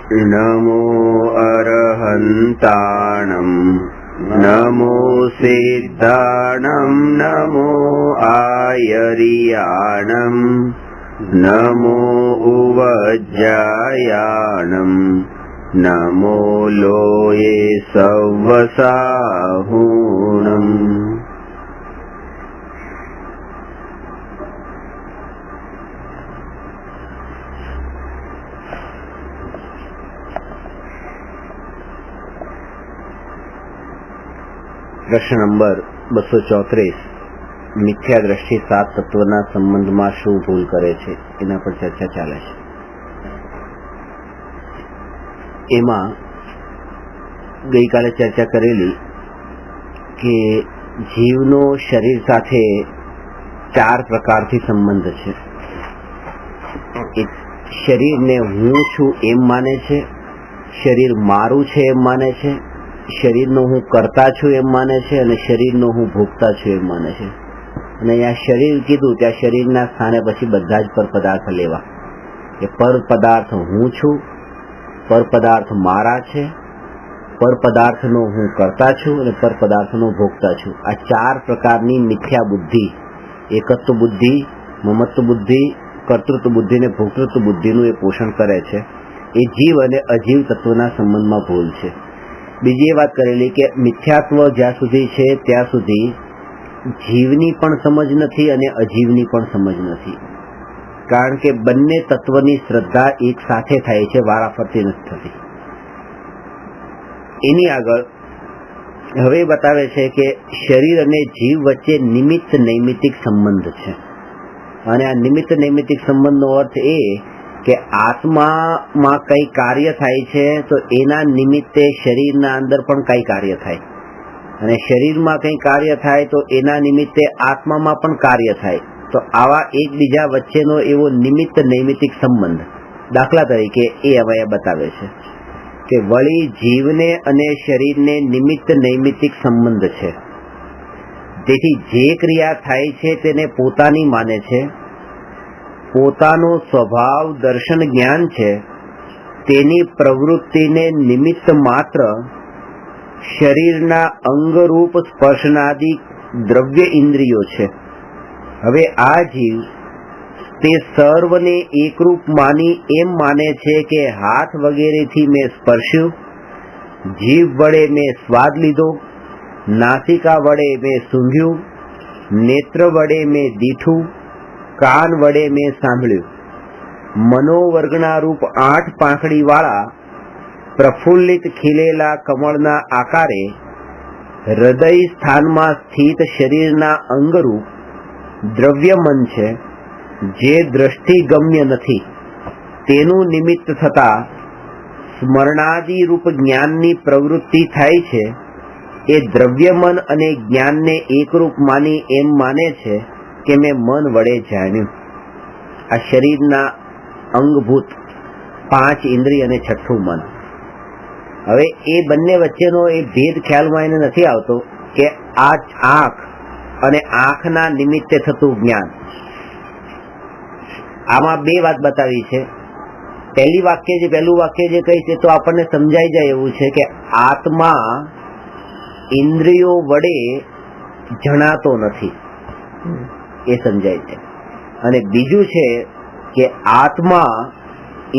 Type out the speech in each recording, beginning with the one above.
નમો અરહંતાણં નમો સિદ્ધાણં નમો આયરિયાણં નમો ઉવજ્જાયાણં નમો લોયે સવસાહૂણં. પ્રશ્ન નંબર 234. મિથ્યા દ્રષ્ટિ સાત તત્વના સંબંધમાં શું ભૂલ કરે છે, એના પર ચર્ચા ચાલે છે. એમાં ગઈકાલે ચર્ચા કરેલી કે જીવનો શરીર સાથે 4 પ્રકારથી સંબંધ છે. શરીરને હું છું એમ માને છે, શરીર મારું છે એમ માને છે, શરીરનો હું કરતા છું એમ માને છે અને શરીરનો હું ભોગતા છું એમ માને છે. અને અહીંયા શરીર કીધું ત્યાં શરીરના સ્થાને પછી બધા જ પર પદાર્થ લેવા કે પર પદાર્થ હું છું, પર પદાર્થ મારા છે, પર પદાર્થનો હું કરતા છું અને પર પદાર્થનો ભોગતા છું. આ 4 પ્રકારની મિથ્યા બુદ્ધિ, એકત્વ બુદ્ધિ, મમત્વ બુદ્ધિ, કર્તૃત્વ બુદ્ધિ અને ભોક્તૃત્વ બુદ્ધિનું એ પોષણ કરે છે. એ જીવ અને અજીવ તત્વના સંબંધમાં ભૂલ છે. બીજી એ વાત કરેલી કે મિથ્યાત્વ જ્યાં સુધી છે ત્યાં સુધી જીવની પણ સમજ નથી અને અજીવની પણ સમજ નથી. કારણ કે બંને તત્વની શ્રદ્ધા એક સાથે થાય છે, વારાફરતી નથી થતી. એની આગળ હવે બતાવે છે કે શરીર અને જીવ વચ્ચે નિમિત્ત નૈમિતિક સંબંધ છે. અને આ નિમિત્ત નૈમિતિક સંબંધનો અર્થ એ કે આત્મામાં કઈ કાર્ય થાય છે તો એના નિમિત્તે શરીરના અંદર પણ કઈ કાર્ય થાય, અને શરીરમાં કઈ કાર્ય થાય તો એના નિમિત્તે આત્મામાં પણ કાર્ય થાય. તો આવા એકબીજા વચ્ચેનો એવો નિમિત્ત નૈમિતિક સંબંધ, દાખલા તરીકે એ હવે બતાવે છે કે વળી જીવને અને શરીરને નિમિત્ત નૈમિતિક સંબંધ છે. તેથી જે ક્રિયા થાય છે તેને પોતાની માને છે, પોતાનો સ્વભાવ દર્શન જ્ઞાન છે, તેની પ્રવૃત્તિને નિમિત્ત માત્ર શરીરના અંગરૂપ સ્પર્શનાદિ દ્રવ્ય ઇન્દ્રિયો છે. હવે આ જીવ તે સર્વને એકરૂપ માની એમ માને છે કે હાથ વગેરેથી મેં સ્પર્શ્યું, જીભ વડે મેં સ્વાદ લીધો, નાસિકા વડે મેં સૂંઘ્યું, નેત્ર વડે મેં દીઠું, કાન વડે મેં સાંભળ્યું. મનોવર્ગના રૂપ 8 પાંખડી વાળા પ્રફુલ્લિત ખીલેલા કમળના આકારે હૃદય સ્થાનમાં સ્થિત શરીરના અંગરૂપ દ્રવ્ય મન છે, જે દ્રષ્ટિ ગમ્ય નથી. તેનું નિમિત્ત થતા સ્મરણાદિ રૂપ જ્ઞાનની પ્રવૃત્તિ થાય છે. એ દ્રવ્ય મન અને જ્ઞાનને એકરૂપ માની એમ માને છે કે મેં મન વડે જાણ્યું. આ શરીરના અંગભૂત 5 ઇન્દ્રિય અને 6થું મન. હવે એ બંને વચ્ચેનો એ ભેદ ખ્યાલમાં એને નથી આવતો કે આ આંખ અને આંખના નિમિત્તે થતું જ્ઞાન. આમાં 2 વાત બતાવી છે. પહેલું વાક્ય જે કહી છે તો આપણને સમજાઈ જાય એવું છે કે આત્મા ઇન્દ્રિયો વડે જણાતો નથી, એ સમજાય છે. અને બીજું છે કે આત્મા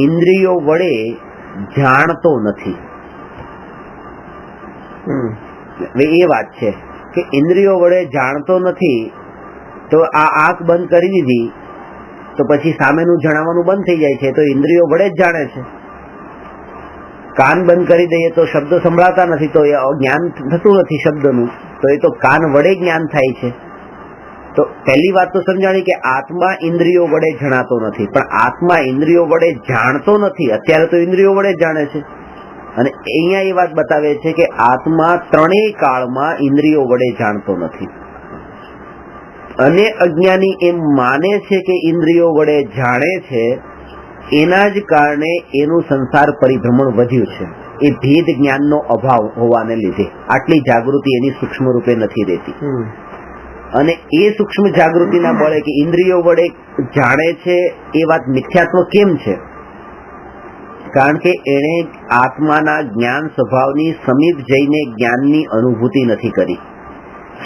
ઇન્દ્રિયો વડે જાણતો નથી. એ વાત છે કે ઇન્દ્રિયો વડે જાણતો નથી. તો આ આંખ બંધ કરી દીધી તો પછી સામેનું જણાવવાનું બંધ થઈ જાય છે, તો ઇન્દ્રિયો વડે જ જાણે છે. કાન બંધ કરી દઈએ તો શબ્દો સંભળાતા નથી, તો એ જ્ઞાન થતું નથી શબ્દનું, તો એ તો કાન વડે જ્ઞાન થાય છે. તો પહેલી વાત તો સમજાણી કે આત્મા ઇન્દ્રિયો વડે જણાતો નથી, પણ આત્મા ઇન્દ્રિયો વડે જાણતો નથી. અત્યારે તો ઇન્દ્રિયો વડે જ જાણે છે. અને અહીંયા એ વાત બતાવે છે કે આત્મા ત્રણેય કાળમાં ઇન્દ્રિયો વડે જાણતો નથી. અને અજ્ઞાની એમ માને છે કે ઇન્દ્રિયો વડે જાણે છે, એના જ કારણે એનું સંસાર પરિભ્રમણ વધ્યું છે. એ ભેદ જ્ઞાનનો અભાવ હોવાને લીધે આટલી જાગૃતિ એની સૂક્ષ્મ રૂપે નથી રહેતી. અને એ સૂક્ષ્મ જાગૃતિના બળે કે ઇન્દ્રિયો વડે જાણે છે એ વાત મિથ્યાત્વ કેમ છે? કારણ કે એણે આત્માના જ્ઞાન સ્વભાવની સમીપ જઈને જ્ઞાનની અનુભૂતિ નથી કરી.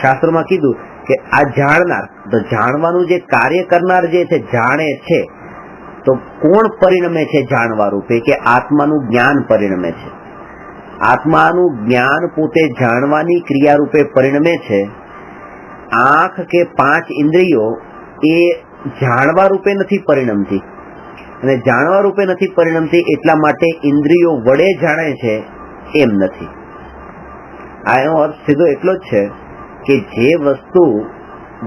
શાસ્ત્રોમાં કીધું કે આ જાણનાર, તો જાણવાનું જે કાર્ય કરનાર જે છે જાણે છે, તો કોણ પરિણમે છે જાણવા રૂપે? કે આત્માનું જ્ઞાન પરિણમે છે. આત્માનું જ્ઞાન પોતે જાણવાની ક્રિયા રૂપે પરિણમે છે. આંખ કે 5 ઇન્દ્રિયો એ જાણવા રૂપે નથી પરિણમતી, અને જાણવા રૂપે નથી પરિણમતી એટલા માટે ઇન્દ્રિયો વડે જાણે છે એમ નથી. આ એનો અર્થ સીધો એટલો જ છે કે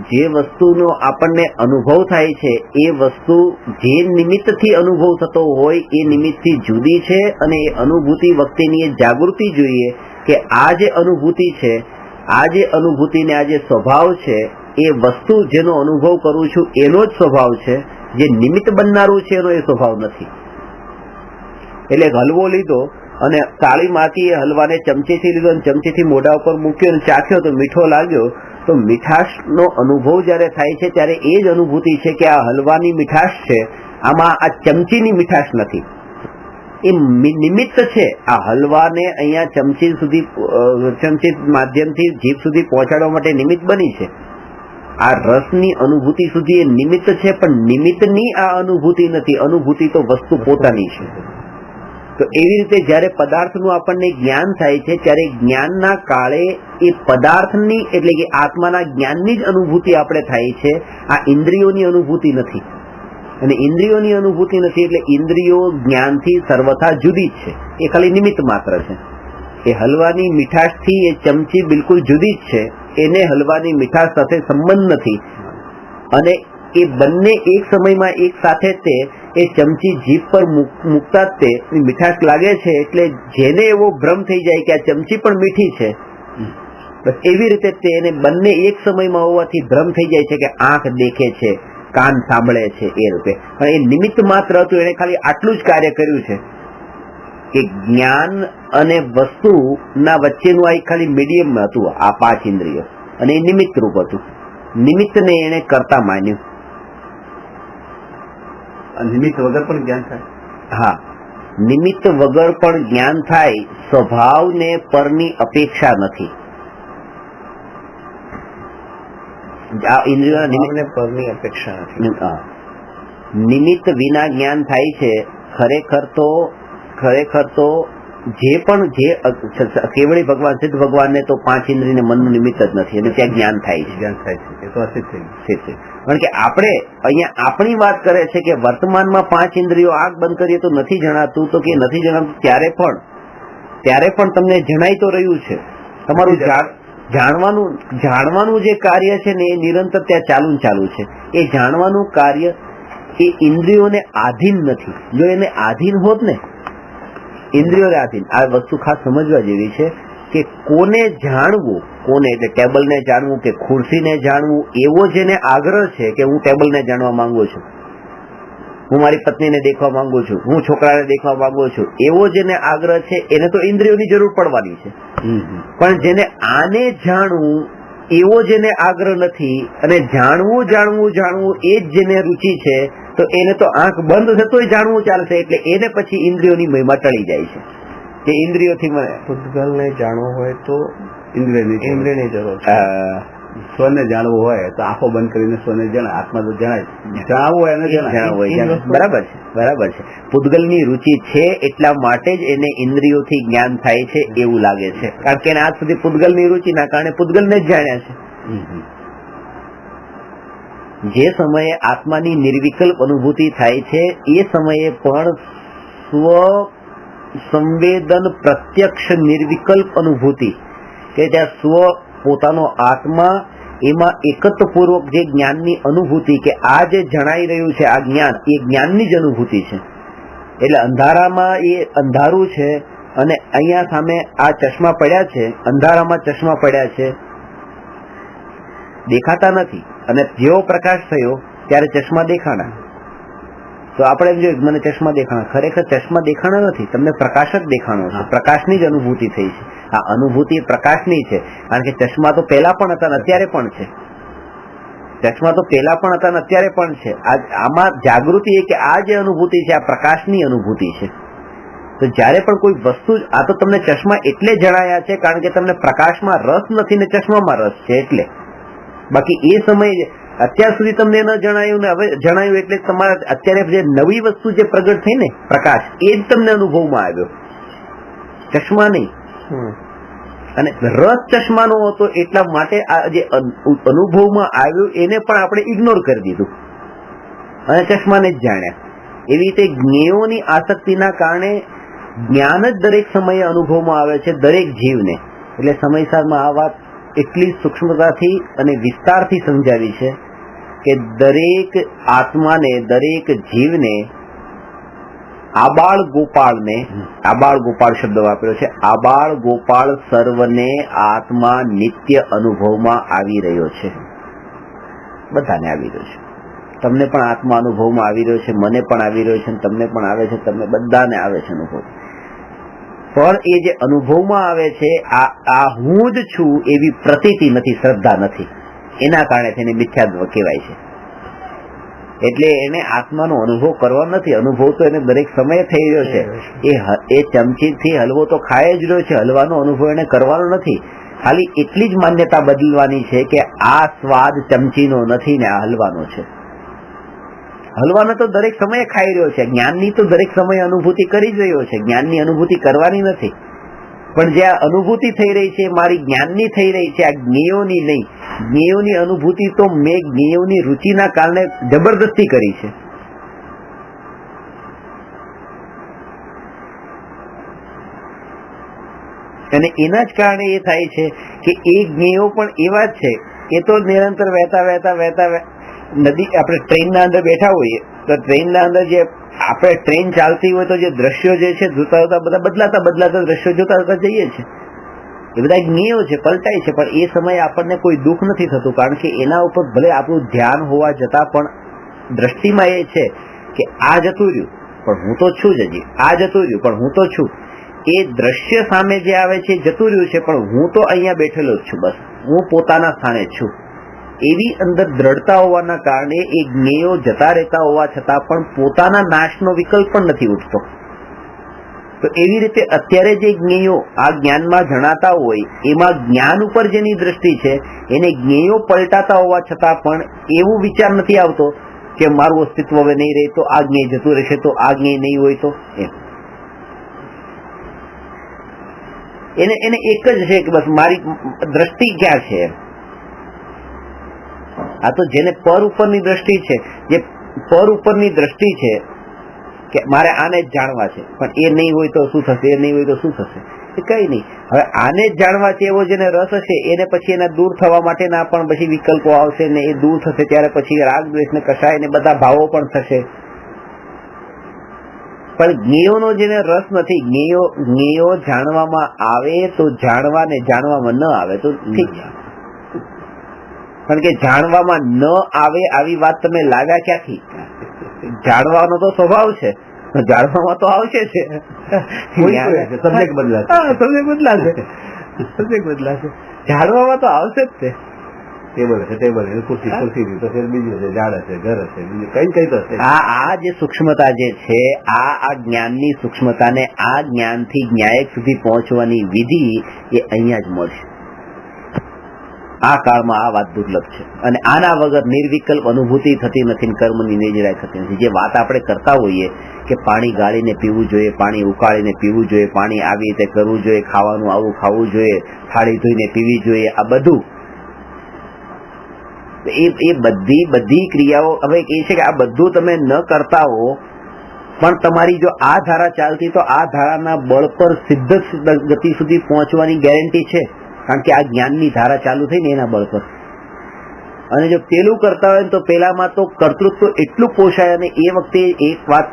જે વસ્તુનો આપણને અનુભવ થાય છે એ વસ્તુ જે નિમિત્તથી અનુભવ થતો હોય એ નિમિત્તથી જુદી છે, અને એ અનુભૂતિ વખતેની એ જાગૃતિ જોઈએ કે આ જે અનુભૂતિ છે, આ જે અનુભૂતિને આ જે સ્વભાવ છે, એ વસ્તુ જેનો અનુભવ કરું છું એનો જ સ્વભાવ છે, જે નિમિત્ત બનનારું છે એનો એ સ્વભાવ નથી. એટલે હલવો લીધો અને તાળીમાંથી હલવાને ચમચીથી લીધો અને ચમચીથી મોઢા ઉપર મૂક્યો અને ચાખ્યો તો મીઠો લાગ્યો, તો મીઠાશનો અનુભવ જયારે થાય છે ત્યારે એ જ અનુભૂતિ છે કે આ હલવાની મીઠાશ છે, આમાં આ ચમચીની મીઠાશ નથી. એ નિમિત્ત છે. આ હલવાને અહીંયા ચમચી માધ્યમથી જીભ સુધી પહોંચાડવા માટે નિમિત્ત બની છે. આ રસની અનુભૂતિ સુધી એ નિમિત્ત છે, પણ નિમિત્તની આ અનુભૂતિ નથી. અનુભૂતિ તો વસ્તુ પોતાની છે. તો એવી રીતે જયારે પદાર્થનું આપણને જ્ઞાન થાય છે ત્યારે જ્ઞાનના કાળે એ પદાર્થની એટલે કે આત્માના જ્ઞાનની જ અનુભૂતિ આપણે થાય છે. આ ઇન્દ્રિયોની અનુભૂતિ નથી, અને ઇન્દ્રિયોની અનુભૂતિ નથી એટલે ઇન્દ્રિયો જ્ઞાનથી સર્વથા જુદી જ છે. એ ખાલી નિમિત્ત માત્ર છે. એ હલવાની મીઠાશથી એ ચમચી બિલકુલ જુદી જ છે. એને હલવાની મીઠાશ સાથે સંબંધ નથી, અને એ બંને એક સમયમાં એક સાથે એ ચમચી જીભ પર મૂકતા જ તે મીઠાશ લાગે છે. એટલે જેને એવો ભ્રમ થઈ જાય કે આ ચમચી પણ મીઠી છે, બસ એવી રીતે તેને બંને એક સમયમાં હોવાથી ભ્રમ થઈ જાય છે કે આંખ દેખે છે, કાન સાંભળે છે એ રૂપે. પણ એ નિમિત્ત માત્ર હતું. એને ખાલી આટલું જ કાર્ય કર્યું છે કે જ્ઞાન અને વસ્તુના વચ્ચેનું આ ખાલી મીડિયમ હતું, આ 5 ઇન્દ્રિયો, અને એ નિમિત્ત રૂપ હતું. નિમિત્તને એને કરતા માન્યું. નિમિત્ત વગર પણ જ્ઞાન થાય. હા, નિમિત્ત વગર પણ જ્ઞાન થાય. સ્વભાવને પરની અપેક્ષા નથી. આ ઇન્દ્રિયોના નિમિત્તને પરની અપેક્ષા નથી. નિમિત્ત વિના જ્ઞાન થાય છે. ખરેખર તો જે કેવળી ભગવાન સિદ્ધ ભગવાનને તો 5 ઇન્દ્રિયને મનનું નિમિત્ત જ નથી, અને ત્યાં જ્ઞાન થાય છે. એ તો અસિદ્ધ થઈ ગયું. કારણ કે આપણે અહીંયા આપણી વાત કરે છે કે વર્તમાનમાં 5 ઇન્દ્રિયો આંખ બંધ કરીએ તો નથી જણાતું, તો કે નથી જણાતું ત્યારે પણ તમને જણાઈ તો રહ્યું છે. તમારું જાણવાનું જે કાર્ય છે ને એ નિરંતર ત્યાં ચાલુ છે. એ જાણવાનું કાર્ય એ ઇન્દ્રિયોને આધીન નથી. જો એને આધીન હોત ને, ઇન્દ્રિયોને આધીન, આ વસ્તુ ખાસ સમજવા જેવી છે કે કોને જાણવું, કોને એટલે ટેબલને જાણવું કે ખુરશીને જાણવું, એવો જેને આગ્રહ છે કે હું ટેબલને જાણવા માંગુ છું, હું મારી પત્નીને દેખવા માંગુ છું, હું છોકરાને દેખવા માંગુ છું, એવો જેને આગ્રહ છે એને તો ઇન્દ્રિયોની જરૂર પડવાની છે. પણ જેને આને જાણવું એવો જેને આગ્રહ નથી, અને જાણવું એ જ જેને રુચિ છે, તો એને તો આંખ બંધ થતોય જાણવું ચાલશે. એટલે એને પછી ઇન્દ્રિયોની મહિમા ટળી જાય છે કે ઇન્દ્રિયોથી મને પૂતગલને જાણવું હોય તો ઇન્દ્રિયની જરૂર છે. સ્વને જાણવું હોય તો આંખો બંધ કરીને સ્વને જણાય, આત્મા તો જણાય. જાણવું હોય એને જણાય. બરાબર છે. પૂતગલની રુચિ છે એટલા માટે જ એને ઇન્દ્રિયોથી જ્ઞાન થાય છે એવું લાગે છે. કારણ કે એને આજ સુધી પૂતગલની રુચિના કારણે પૂતગલને જ જાણ્યા છે. જે સમયે આત્માની નિર્વિકલ્પ અનુભૂતિ થાય છે એ સમયે પણ સ્વ સંવેદન પ્રત્યક્ષ નિર્વિકલ્પ અનુભૂતિ, કે જ્યાં સ્વ પોતાનો આત્મા, એમાં એકત્વપૂર્વક જે જ્ઞાનની અનુભૂતિ, કે આ જે જણાઈ રહ્યું છે આ જ્ઞાન, એ જ્ઞાનની જ અનુભૂતિ છે. એટલે અંધારામાં એ અંધારું છે, અને અહીંયા સામે આ ચશ્મા પડ્યા છે, અંધારામાં ચશ્મા પડ્યા છે, દેખાતા નથી, અને જેવો પ્રકાશ થયો ત્યારે ચશ્મા દેખાણા. તો આપણે એમ જોઈએ મને ચશ્મા દેખાણા, ખરેખર ચશ્મા દેખાણા નથી, તમને પ્રકાશ જ દેખાણો છે. પ્રકાશની જ અનુભૂતિ થઈ છે. આ અનુભૂતિ પ્રકાશની છે, કારણ કે ચશ્મા તો પહેલા પણ હતા ને અત્યારે પણ છે. ચશ્મા તો પહેલા પણ હતા ને અત્યારે પણ છે. આમાં જાગૃતિ એ કે આ જે અનુભૂતિ છે આ પ્રકાશની અનુભૂતિ છે. તો જ્યારે પણ કોઈ વસ્તુ, આ તો તમને ચશ્મા એટલે જણાયા છે કારણ કે તમને પ્રકાશમાં રસ નથી ને ચશ્મામાં રસ છે એટલે. બાકી એ સમયે અત્યાર સુધી તમને ન જણાયું ને હવે જણાયું એટલે તમારા અત્યારે જે નવી વસ્તુ જે પ્રગટ થઈ ને પ્રકાશ, એ જ તમને અનુભવમાં આવ્યો, ચશ્મા નહીં. અને રસ ચશ્માનો હતો એટલા માટે આ જે અનુભવમાં આવ્યું એને પણ આપણે ઇગ્નોર કરી દીધું અને ચશ્માને જ જાણ્યા. એવી રીતે જ્ઞેયોની આસક્તિના કારણે જ્ઞાન જ દરેક સમયે અનુભવમાં આવે છે દરેક જીવને. એટલે સમયસારમાં આ વાત એટલી સૂક્ષ્મતાથી અને વિસ્તારથી સમજાવી છે કે દરેક આત્માને, દરેક જીવને, આબાળ ગોપાળને, આબાળ ગોપાળ શબ્દ વાપર્યો છે, આબાળ ગોપાળ સર્વને આત્મા નિત્ય અનુભવમાં આવી રહ્યો છે. બધાને આવી રહ્યો છે. તમને પણ આત્મા અનુભવમાં આવી રહ્યો છે, મને પણ આવી રહ્યો છે, તમને પણ આવે છે, તમને બધાને આવે છે અનુભવ. પણ એ જે અનુભવમાં આવે છે આ હું જ છું એવી પ્રતીતિ નથી, શ્રદ્ધા નથી, એના કારણે તેને મિથ્યાત્વ કહેવાય છે. એટલે એને આત્માનો અનુભવ કરવો નથી. અનુભવ તો એને દરેક સમયે થઈ રહ્યો છે. એ ચમચીથી હલવો તો ખાઈ જ રહ્યો છે, હલવાનો અનુભવ એને કરવાનો નથી. ખાલી એટલી જ માન્યતા બદલવાની છે કે આ સ્વાદ ચમચીનો નથી ને આ હલવાનો છે. હલવાનો તો દરેક સમયે ખાઈ રહ્યો છે. જ્ઞાનની તો દરેક સમયે અનુભૂતિ કરી જ રહ્યો છે, જ્ઞાનની અનુભૂતિ કરવાની નથી. પણ જે આ અનુભૂતિ થઈ રહી છે મારી જ્ઞાનની થઈ રહી છે, આ જ્ઞેયોની નહીં. જ્ઞેયોની અનુભૂતિ તો મેં જ્ઞેયોની રુચિના કારણે જબરદસ્તી કરી છે. અને એના જ કારણે એ થાય છે કે એ જ્ઞેયો પણ એવા જ છે. એ તો નિરંતર વહેતા વહેતા વહેતા નદી, આપણે ટ્રેનના અંદર બેઠા હોઈએ તો ટ્રેનના અંદર જે આપણે ટ્રેન ચાલતી હોય તો જે દ્રશ્યો જે છે જોતા જોતા બધા બદલાતા દ્રશ્યો જોતા જઈએ છીએ. એ બધા જ્ઞેયો છે, પલટાય છે. પણ એ સમયે આપણને કોઈ દુઃખ નથી થતું કારણ કે એના ઉપર ભલે આપણું ધ્યાન હોવા છતાં પણ દ્રષ્ટિમાં એ છે કે આ જતું રહ્યું પણ હું તો છું જ, હજી આ જતું રહ્યું પણ હું તો છું. એ દ્રશ્ય સામે જે આવે છે જતું રહ્યું છે પણ હું તો અહીંયા બેઠેલો જ છું, બસ હું પોતાના સ્થાને જ છું. એવી અંદર દ્રઢતા હોવાના કારણે એ જ્ઞેયો જતા રહેતા હોવા છતાં પણ પોતાના નાશનો વિકલ્પ પણ નથી ઉઠતો. તો એવી રીતે અત્યારે જે જ્ઞેયો આ જ્ઞાનમાં જણાતા હોય એમાં જ્ઞાન ઉપર જેની દ્રષ્ટિ છે એને જ્ઞેયો પલટાતા હોવા છતાં પણ એવું વિચાર નથી આવતો કે મારું અસ્તિત્વ હવે નહીં રહે તો આ જ્ઞેય જતું રહેશે, તો આ જ્ઞેય નહીં હોય તો એમ. એને એક જ છે કે બસ મારી દ્રષ્ટિ ક્યાં છે. આ તો જેને પર ઉપરની દ્રષ્ટિ છે, જે પર ઉપરની દ્રષ્ટિ છે કે મારે આને જ જાણવા છે પણ એ નહીં હોય તો શું થશે, એ નહીં હોય તો શું થશે, એ કઈ નહીં. હવે આને જ જાણવા છે એવો જેને રસ હશે એને પછી એના દૂર થવા માટેના પણ પછી વિકલ્પો આવશે ને એ દૂર થશે ત્યારે પછી રાગ દ્વેષ ને કશાય ને બધા ભાવો પણ થશે. પણ જ્ઞેયોનો જેને રસ નથી, જ્ઞેયો જાણવામાં આવે તો જાણવા ને જાણવામાં ન આવે તો ઠીક છે. કારણ કે જાણવામાં ન આવે આવી વાત તમે લાવ્યા ક્યાંથી? જાણવાનો તો સ્વભાવ છે, જાણવામાં તો આવશે છે. સબ્જેક્ટ બદલાશે, જાણવામાં તો આવશે જ તે. ટેબલ ખુરશી તો બીજું છે, ઝાડ હશે, ઘર હશે, બીજું કઈ તો હશે. આ જે સૂક્ષ્મતા જે છે આ જ્ઞાનની સૂક્ષ્મતાને આ જ્ઞાનથી ન્યાયક સુધી પહોંચવાની વિધિ એ અહીંયા જ મળશે. આ કાળમાં આ વાત દુર્લભ છે અને આના વગર નિર્વિકલ્પ અનુભૂતિ થતી નથી, કર્મની નિજરાય થતી નથી. જે વાત આપણે કરતા હોઈએ કે પાણી ગાળીને પીવું જોઈએ, પાણી ઉકાળીને પીવું જોઈએ, પાણી આવી રીતે કરવું જોઈએ, ખાવાનું આવું ખાવું જોઈએ, થાળી ધોઈને પીવી જોઈએ, આ બધું એ બધી ક્રિયાઓ હવે એ છે કે આ બધું તમે ન કરતા હો પણ તમારી જો આ ધારા ચાલતી તો આ ધારાના બળ પર સિદ્ધ ગતિ સુધી પહોંચવાની ગેરંટી છે. કારણ કે આ જ્ઞાનની ધારા ચાલુ થઈ ને એના બળ પર. અને જો પેલું કરતા હોય તો પેલામાં તો કર્તૃત્વ એટલું પોષાય અને એ વખતે એક વાત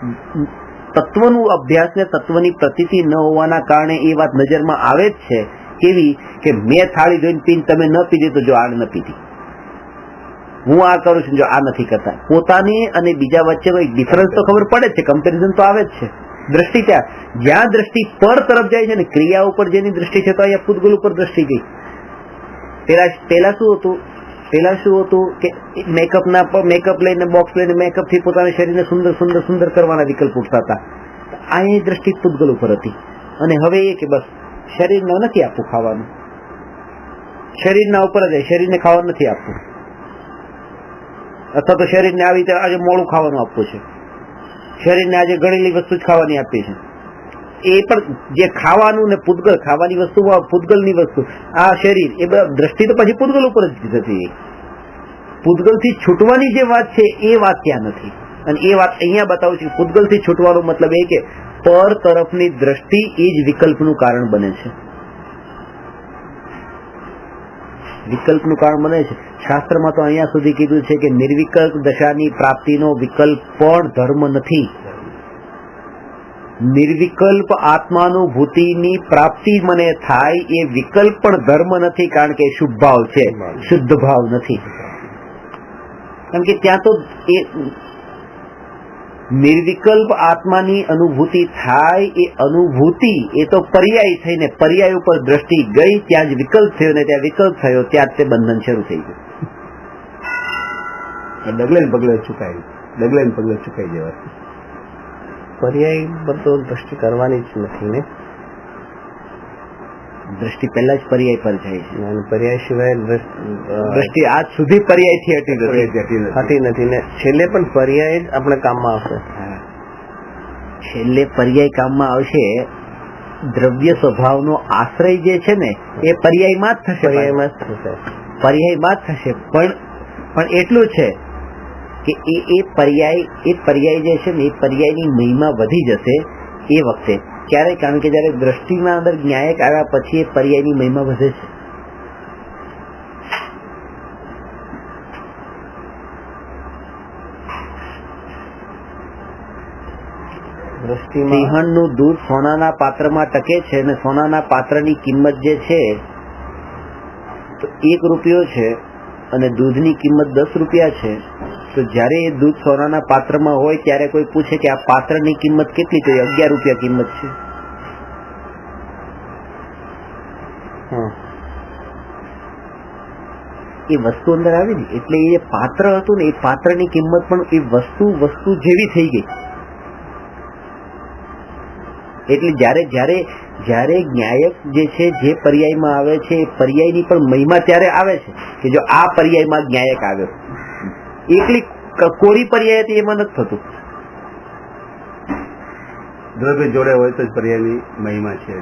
તત્વનું અભ્યાસ ને તત્વની પ્રતીતિ ન હોવાના કારણે એ વાત નજરમાં આવે જ છે. કેવી કે મેં થાળી જોઈને પીને તમે ન પીધી તો જો આ ન પીધી, હું આ કરું છું જો આ નથી કરતા. પોતાની અને બીજા વચ્ચેનો એક ડિફરન્સ તો ખબર પડે જ છે, કમ્પેરિઝન તો આવે જ છે. દ્રષ્ટિ જ્યાં દ્રષ્ટિ પર તરફ જાય છે ને ક્રિયા ઉપર જેની દ્રષ્ટિ છે તો અહીંયા પૂતગલ ઉપર દ્રષ્ટિ ગઈ. પેલા શું હતું કે મેકઅપ લઈને બોક્સ લઈને મેકઅપ થી પોતાના શરીરને સુંદર સુંદર સુંદર કરવાના વિકલ્પ ઉઠતા હતા. આ એ દ્રષ્ટિ પૂતગલ ઉપર હતી. અને હવે એ કે બસ શરીરને નથી આપવું ખાવાનું, શરીરના ઉપર જ શરીરને ખાવાનું નથી આપવું, અથવા તો શરીરને આવી રીતે આજે મોડું ખાવાનું આપવું છે, શરીરને આજે ગળેલી વસ્તુ જ ખાવાની આપી છે. એ પણ જે ખાવાનું ને પૂતગલ ખાવાની વસ્તુ, પૂતગલની વસ્તુ, આ શરીર, એ બધા દ્રષ્ટિ તો પછી પૂતગલ ઉપર જ થતી. પૂતગલ થી છૂટવાની જે વાત છે એ વાત ત્યાં નથી. અને એ વાત અહીંયા બતાવું છું. પૂતગલ થી છૂટવાનો મતલબ એ કે પર તરફની દ્રષ્ટિ એ જ વિકલ્પનું કારણ બને છે. વિકલ્પનું કારણ બને છે. શાસ્ત્રમાં તો અહીંયા સુધી કીધું છે કે નિર્વિકલ્પ દશાની પ્રાપ્તિનો વિકલ્પ પણ ધર્મ નથી. નિર્વિકલ્પ આત્માનુભૂતિની પ્રાપ્તિ મને થાય એ વિકલ્પ પણ ધર્મ નથી, કારણ કે શુભ ભાવ છે, શુદ્ધ ભાવ નથી. કારણ કે ત્યાં તો એ નિર્વિકલ્પ આત્માની અનુભૂતિ થાય, એ અનુભૂતિ એ તો પર્યાય થઈને પર્યાય ઉપર દ્રષ્ટિ ગઈ, ત્યાં જ વિકલ્પ થયો, ને ત્યાં વિકલ્પ થયો ત્યાં જ તે બંધન શરૂ થઈ ગયું. ડગલે ને પગલે ચુકાય, ડગલે ને પગલે ચુકાઈ જવાય. પર્યાય પર તો દ્રષ્ટિ કરવાની જ નથી ને. દ્રષ્ટિ પહેલા જ પર્યાય પર જાય છે, અને પર્યાય સિવાય દ્રષ્ટિ આજ સુધી પર્યાય થી હટી નથી ને. છેલ્લે પણ પર્યાય જ આપણે કામમાં આવશે. છેલ્લે પર્યાય કામમાં આવશે. દ્રવ્ય સ્વભાવનો આશ્રય જે છે ને એ પર્યાયમાં જ થશે, પર્યાયમાં જ થશે, પર્યાયમાં જ થશે. પણ એટલું છે કે એ પર્યાય જે છે ને એ પર્યાયની મહિમા વધી જશે એ વખતે. ક્યારે? કારણ કે જયારે દ્રષ્ટિના અંદર ન્યાયક આવ્યા પછી એ પર્યાયની મહિમા વધે છે. સિંહણનું દૂધ સોનાના પાત્રમાં ટકે છે, અને સોનાના પાત્રની કિંમત જે છે તો 1 રૂપિયો છે, અને દૂધની કિંમત 10 રૂપિયા છે. તો જયારે એ દૂધ સોનાના પાત્રમાં હોય ત્યારે કોઈ પૂછે કે આ પાત્રની કિંમત કેટલી, તો 11 રૂપિયા કિંમત છે. એ વસ્તુ અંદર આવી ને એટલે એ પાત્ર હતું ને એ પાત્રની કિંમત પણ એ વસ્તુ જેવી થઈ ગઈ. એટલે જયારે ન્યાયક જે છે જે પર્યાયમાં આવે છે એ પર્યાયની પણ મહિમા ત્યારે આવે છે કે જો આ પર્યાયમાં ન્યાયક આવ્યો. એકલી કોરી પર્યાય હતી એમાં નથી થતું. દ્રવ્ય જોડે હોય તો પર્યાયની મહિમા છે.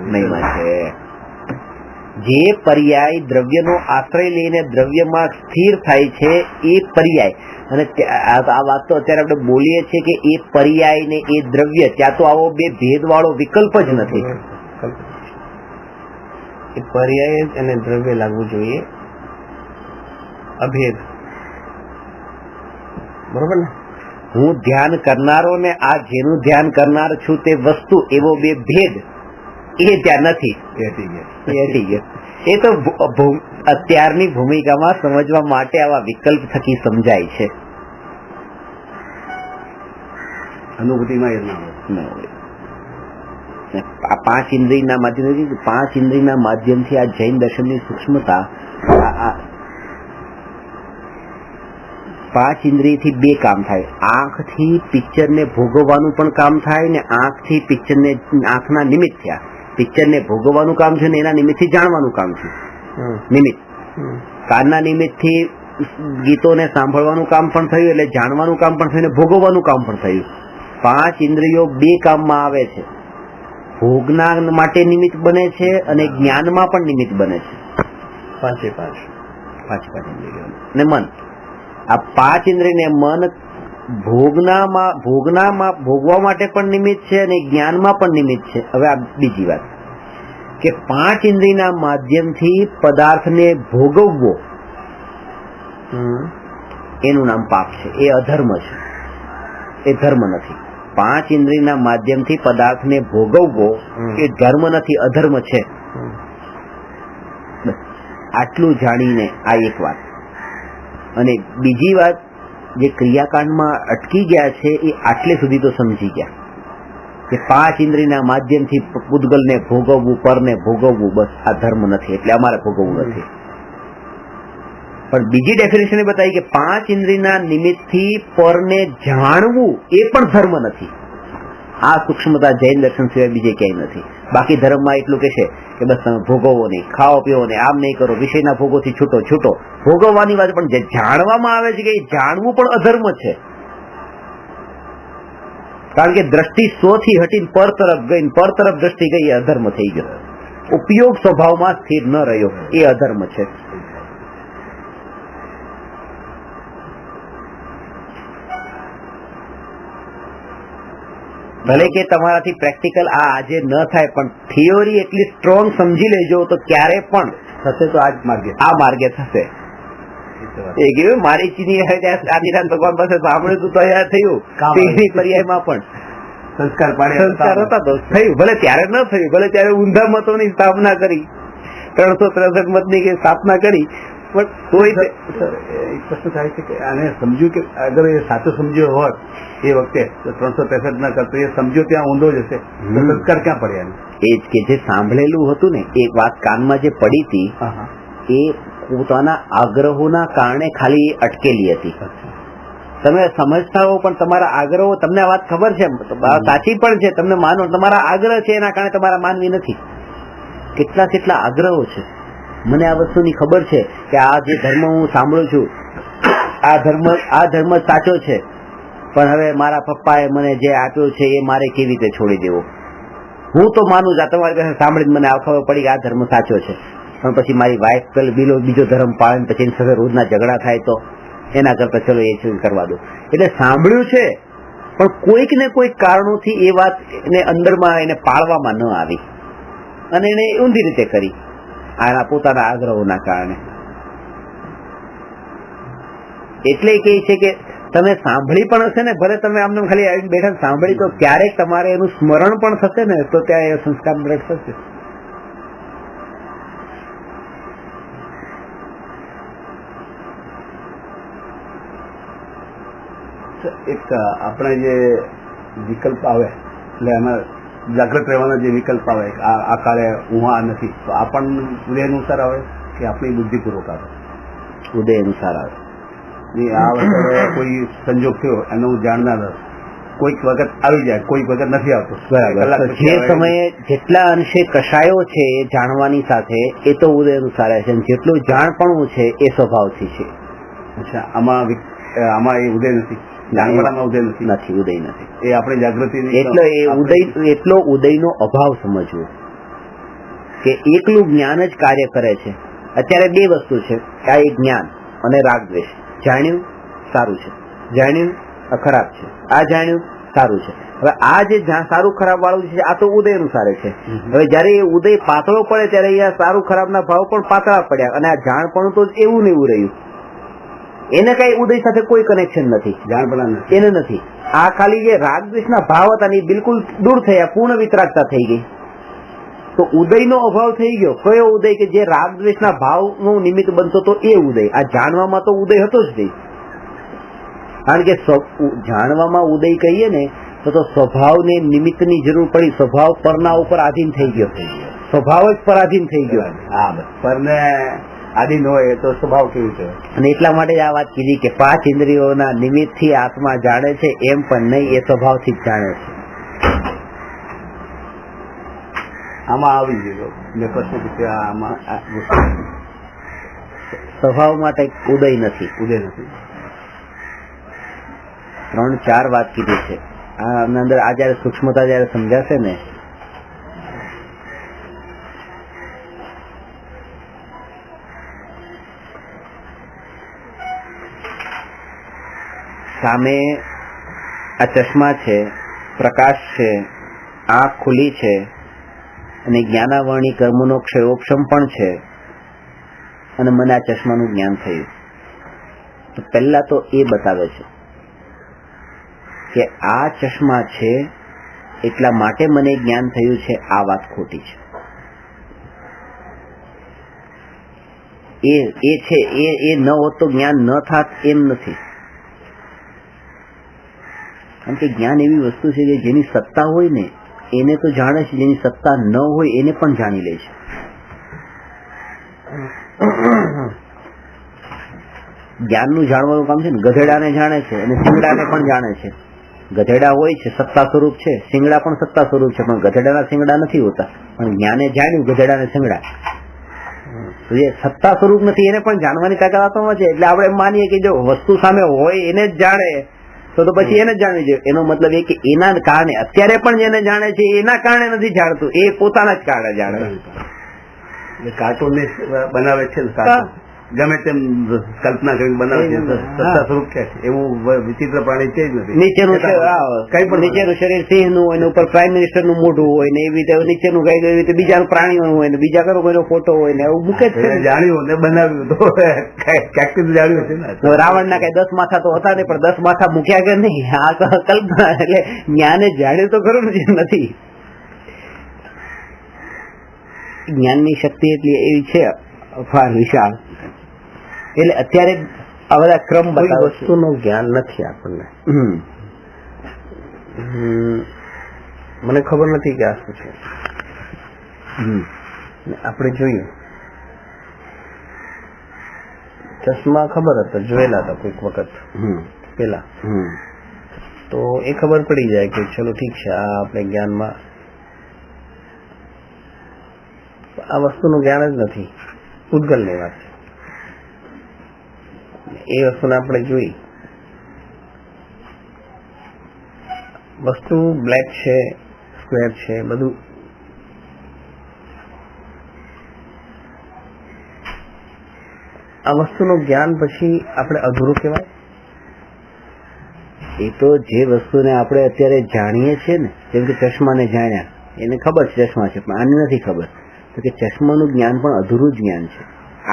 જે પર્યાય દ્રવ્યનો આશ્રય લઈને દ્રવ્યમાં સ્થિર થાય છે એ પર્યાય. અને આ વાત તો અત્યારે આપણે બોલીએ છીએ કે એ પર્યાય ને એ દ્રવ્ય, ત્યાં તો આવો બે ભેદ વાળો વિકલ્પ જ નથી. એ પર્યાય અને દ્રવ્ય લાગવું જોઈએ, અભેદ. બરોબર ને? હું ધ્યાન કરનારો ને આ જેનું ધ્યાન કરનાર છું તે વસ્તુ, એવો બે ભેદ એ ત્યાં નથી. એ તો અત્યારની ભૂમિકામાં સમજવા માટે આવા વિકલ્પ થકી સમજાય છે. અનુભૂતિમાં એ ના હોય. આ 5 ઇન્દ્રિયના માધ્યમથી, 5 ઇન્દ્રિયના માધ્યમથી આ જૈન દર્શનની સૂક્ષ્મતા, 5 ઇન્દ્રિયથી 2 કામ થાય. આંખથી પિક્ચરને ભોગવવાનું પણ કામ થાય, ને આંખથી પિક્ચરને, આંખના નિમિત્ત થયા, પિક્ચરને ભોગવવાનું કામ છે ને એના નિમિત્તથી જાણવાનું કામ છે. નિમિત્ત કાનના નિમિત્તથી ગીતોને સાંભળવાનું કામ પણ થયું, એટલે જાણવાનું કામ પણ થયું, ને ભોગવવાનું કામ પણ થયું. 5 ઇન્દ્રિયો 2 કામમાં આવે છે. ભોગના માટે નિમિત્ત બને છે અને જ્ઞાનમાં પણ નિમિત્ત બને છે. 5 ઇન્દ્રિયો ને મન. આ 5 ઇન્દ્રિયને મન ભોગવા માટે પણ નિમિત્ત છે અને જ્ઞાનમાં પણ નિમિત્ત છે. હવે આ બીજી વાત કે 5 ઇન્દ્રિયના માધ્યમથી પદાર્થને ભોગવવો એનું નામ પાપ છે, એ અધર્મ છે, એ ધર્મ નથી. 5 ઇન્દ્રિયના માધ્યમથી પદાર્થને ભોગવવો એ ધર્મ નથી, અધર્મ છે. આટલું જાણીને આ એક વાત. અને બીજી વાત, જે ક્રિયાકાંડમાં અટકી ગયા છે એ આટલે સુધી તો સમજી ગયા કે 5 ઇન્દ્રિયના માધ્યમથી પૂતગલને ભોગવવું, પરને ભોગવવું, બસ આ ધર્મ નથી, એટલે અમારે ભોગવવું નથી. પણ બીજી ડેફિનેશન એ બતાવી કે 5 ઇન્દ્રિયના નિમિત્તથી પરને જાણવું એ પણ ધર્મ નથી. આ સૂક્ષ્મતા જૈન દર્શન સિવાય બીજે ક્યાંય નથી. બાકી ધર્મમાં એટલું કે છે કે બસ તમે ભોગવો નહીં, ખાઓ પીવો નહીં, આમ નહીં કરો, વિષયના ભોગોથી છૂટો. ભોગવવાની વાત પણ જે જાણવામાં આવે છે કે એ જાણવું પણ અધર્મ છે. કારણ કે દ્રષ્ટિ સ્વથી હટીને પર તરફ ગઈ, પર તરફ દ્રષ્ટિ ગઈ, એ અધર્મ થઈ ગયો. ઉપયોગ સ્વભાવમાં સ્થિર ન રહ્યો, એ અધર્મ છે. ભલે કે તમારાથી પ્રેક્ટિકલ આ આજે ન થાય, પણ થિયોરી એટલી સ્ટ્રોંગ સમજી લેજો તો ક્યારે પણ થશે તો આ માર્ગે થશે. એ કેવું મારી ચીની આદિનાથ ભગવાન પાસે સાંભળ્યું તું તૈયાર થયું, તેની પર્યાયમાં પણ સંસ્કાર હતા તો થયું. ભલે ત્યારે ન થયું, ભલે ત્યારે ઊંધા મતોની સ્થાપના કરી, 363 મતની સ્થાપના કરી, પણ કોઈ એક પ્રશ્ન થાય છે કે આને સમજ્યું કે અગર એ સાચું સમજ્યો હોત એ વખતે 363 ના કરતો એ સમજ્યો ત્યાં ઊંધો જ હશે, સંસ્કાર ક્યાં પડ્યા? એ જ કે જે સાંભળેલું હતું ને, એક વાત કાનમાં જે પડી હતી એ પોતાના આગ્રહોના કારણે ખાલી અટકેલી હતી. તમે સમજતા હો પણ તમારા આગ્રહો, તમને આ વાત ખબર છે, સાચી પણ છે, તમને માનો, તમારા આગ્રહ છે એના કારણે તમારા માનવી નથી. કેટલા આગ્રહો છે. મને આ વસ્તુની ખબર છે કે આ જે ધર્મ હું સાંભળું છું, આ ધર્મ સાચો છે, પણ હવે મારા પપ્પાએ મને જે આપ્યો છે એ મારે કેવી રીતે છોડી દેવો. હું તો માનું છું, તમારી પાસે સાંભળીને મને ખબર પડી કે આ ધર્મ સાચો છે, પણ પછી મારી વાઈફ બીજો ધર્મ પાળે, પછી એની સાથે રોજના ઝઘડા થાય તો એના કરતા ચલો એ કરવા દો. એટલે સાંભળ્યું છે પણ કોઈક ને કોઈક કારણોથી એ વાત એને અંદરમાં એને પાળવામાં ન આવી અને એને ઊંધી રીતે કરી, આના પોતાના આગ્રહોના કારણે. એટલે કહે છે કે તમે સાંભળી પણ હશે ને, ભલે તમે આમને ખાલી આવીને બેઠા સાંભળી, તો ક્યારેક તમારે એનું સ્મરણ પણ થશે ને, તો ત્યાં એ સંસ્કાર દ્રઢ થશે. એક આપણે જે વિકલ્પ આવે એટલે એમાં જાગૃત રહેવાના જે વિકલ્પ આવે, આ કાળે હું આ નથી, તો આ પણ ઉદય અનુસાર આવે કે આપણી બુદ્ધિપૂર્વક આવે? ઉદય અનુસાર આવે. આ વખતે કોઈ સંજોગ થયો એનો હું જાણનાર, કોઈક વખત આવી જાય, કોઈક વખત નથી આવતો. બરાબર. જે સમયે જેટલા અંશે કશાયો છે એ જાણવાની સાથે એ તો ઉદય અનુસાર છે, જેટલું જાણપણું છે એ સ્વભાવથી છે. અચ્છા, આમાં એ ઉદય નથી, જાણપણામાં ઉદય નથી, ઉદય નથી. એ આપણી જાગૃતિ એટલો ઉદયનો અભાવ સમજવો કે એકલું જ્ઞાન જ કાર્ય કરે છે. અત્યારે બે વસ્તુ છે, આ એક જ્ઞાન અને રાગદ્વેષ. જાણ્યું સારું છે, જાણ્યું ખરાબ છે, આ જાણ્યું સારું છે. હવે આ જે સારું ખરાબ વાળું છે આ તો ઉદય અનુસારે છે. હવે જયારે એ ઉદય પાતળો પડે ત્યારે અહીંયા સારું ખરાબ ના ભાવ પણ પાતળા પડ્યા, અને આ જાણપણું તો એવું ને એવું રહ્યું. એને કઈ ઉદય સાથે કોઈ કનેક્શન નથી, જાણપણા એને નથી. આ ખાલી જે રાગદ્વેષના ભાવ હતા ને બિલકુલ દૂર થયા, પૂર્ણ વિતરાગતા થઈ ગઈ. તો ઉદયનો અભાવ થઈ ગયો. કયો ઉદય? કે જે રાગદ્વેષના ભાવનું નિમિત્ત બનતો તો એ ઉદય. આ જાણવામાં તો ઉદય હતો જ નહીં. કારણ કે જાણવામાં ઉદય કહીએ ને તો સ્વભાવને નિમિત્તની જરૂર પડી. સ્વભાવ પરના ઉપર આધીન થઈ ગયો, સ્વભાવ જ પરાધીન થઈ ગયો. પરને આધીન હોય તો સ્વભાવ કેવું છે? અને એટલા માટે આ વાત કીધી કે 5 ઇન્દ્રિયોના નિમિત્તથી આત્મા જાણે છે, એમ પણ નહીં, એ સ્વભાવથી જ જાણે છે. આમાં આવી ગયો મેં પ્રશ્ન પૂછ્યો, આમાં સ્વભાવ માટે ઉદય નથી, 3-4 વાત કીધી છે. આ અંદર આ જયારે સૂક્ષ્મતા જયારે સમજાશે ને, સામે આ ચશ્મા છે, પ્રકાશ છે, આંખ ખુલી છે, અને જ્ઞાનાવરણી કર્મનો ક્ષયોક્ષમ પણ છે, અને મને આ ચશ્માનું જ્ઞાન થયું. તો પહેલા તો એ બતાવે છે કે આ ચશ્મા છે એટલા માટે મને જ્ઞાન થયું છે, આ વાત ખોટી છે. એ છે એ ન હોત તો જ્ઞાન ન થાત એમ નથી. કારણ કે જ્ઞાન એવી વસ્તુ છે કે જેની સત્તા હોય ને એને તો જાણે છે, જેની સત્તા ન હોય એને પણ જાણી લે છે. જ્ઞાનનું જાણવાનું કામ છે ને, ગધેડાને જાણે છે અને સિંગડાને પણ જાણે છે. ગધેડા હોય છે સત્તા સ્વરૂપ છે, શિંગડા પણ સત્તા સ્વરૂપ છે, પણ ગધેડાના શિંગડા નથી હોતા. પણ જ્ઞાને જાણ્યું ગધેડાને શિંગડા, તો જે સત્તા સ્વરૂપ નથી એને પણ જાણવાની તાકાત આપવામાં છે. એટલે આપણે એમ માનીએ કે જો વસ્તુ સામે હોય એને જ જાણે તો પછી એને જ જાણવી જોઈએ. એનો મતલબ એ કે એના કારણે અત્યારે પણ જેને જાણે છે એના કારણે નથી જાણતું, એ પોતાના જ કારણે જાણે. કાર્ટૂન ને બનાવે છે ને, કાર્ટૂન ગમે તેમ કલ્પના કરીને બનાવે છે, સત્તા સ્વરૂપ કે છે એવું વિચિત્ર પ્રાણી છે જ નથી. નીચેનું કઈ પણ નીચેનું શરીર સિંહ નું હોય ને ઉપર પ્રાઇમ મિનિસ્ટર નું મોઢું હોય ને એવી રીતે નીચેનું કઈ એવી રીતે બીજા પ્રાણીઓ હોય ને બીજા કરો કોઈનો ફોટો હોય ને એવું મૂકે જ છે. જાણ્યું ને બનાવ્યું તો ક્યાંક જાણ્યું છે ને. રાવણ ના કઈ 10 માથા તો હતા નહીં, પણ 10 માથા મૂક્યા કે નહીં આ કલ્પના. એટલે જ્ઞાને જાણ્યું તો ખરું ને, નથી. જ્ઞાનની શક્તિ એટલી એવી છે અપાર વિશાળ. એટલે અત્યારે આ બધા ક્રમ બતાવે. વસ્તુનું જ્ઞાન નથી આપણને. મને ખબર નથી કે આ શું છે. આપણે જોયું ચશ્મા ખબર હતા, જોયેલા હતા કોઈક વખત પેલા, તો એ ખબર પડી જાય કે ચલો ઠીક છે આ આપણે જ્ઞાનમાં. આ વસ્તુનું જ્ઞાન જ નથી, પૂતગલની વાત છે. એ વસ્તુને આપણે જોઈ, વસ્તુ બ્લેક છે, સ્ક્વેર છે, બધું આ વસ્તુનું જ્ઞાન પછી આપણે અધૂરું કહેવાય. એ તો જે વસ્તુને આપણે અત્યારે જાણીએ છીએ ને, જેમ કે ચશ્માને જાણ્યા, એને ખબર છે ચશ્મા છે, પણ આને નથી ખબર. તો કે ચશ્માનું જ્ઞાન પણ અધૂરું જ જ્ઞાન છે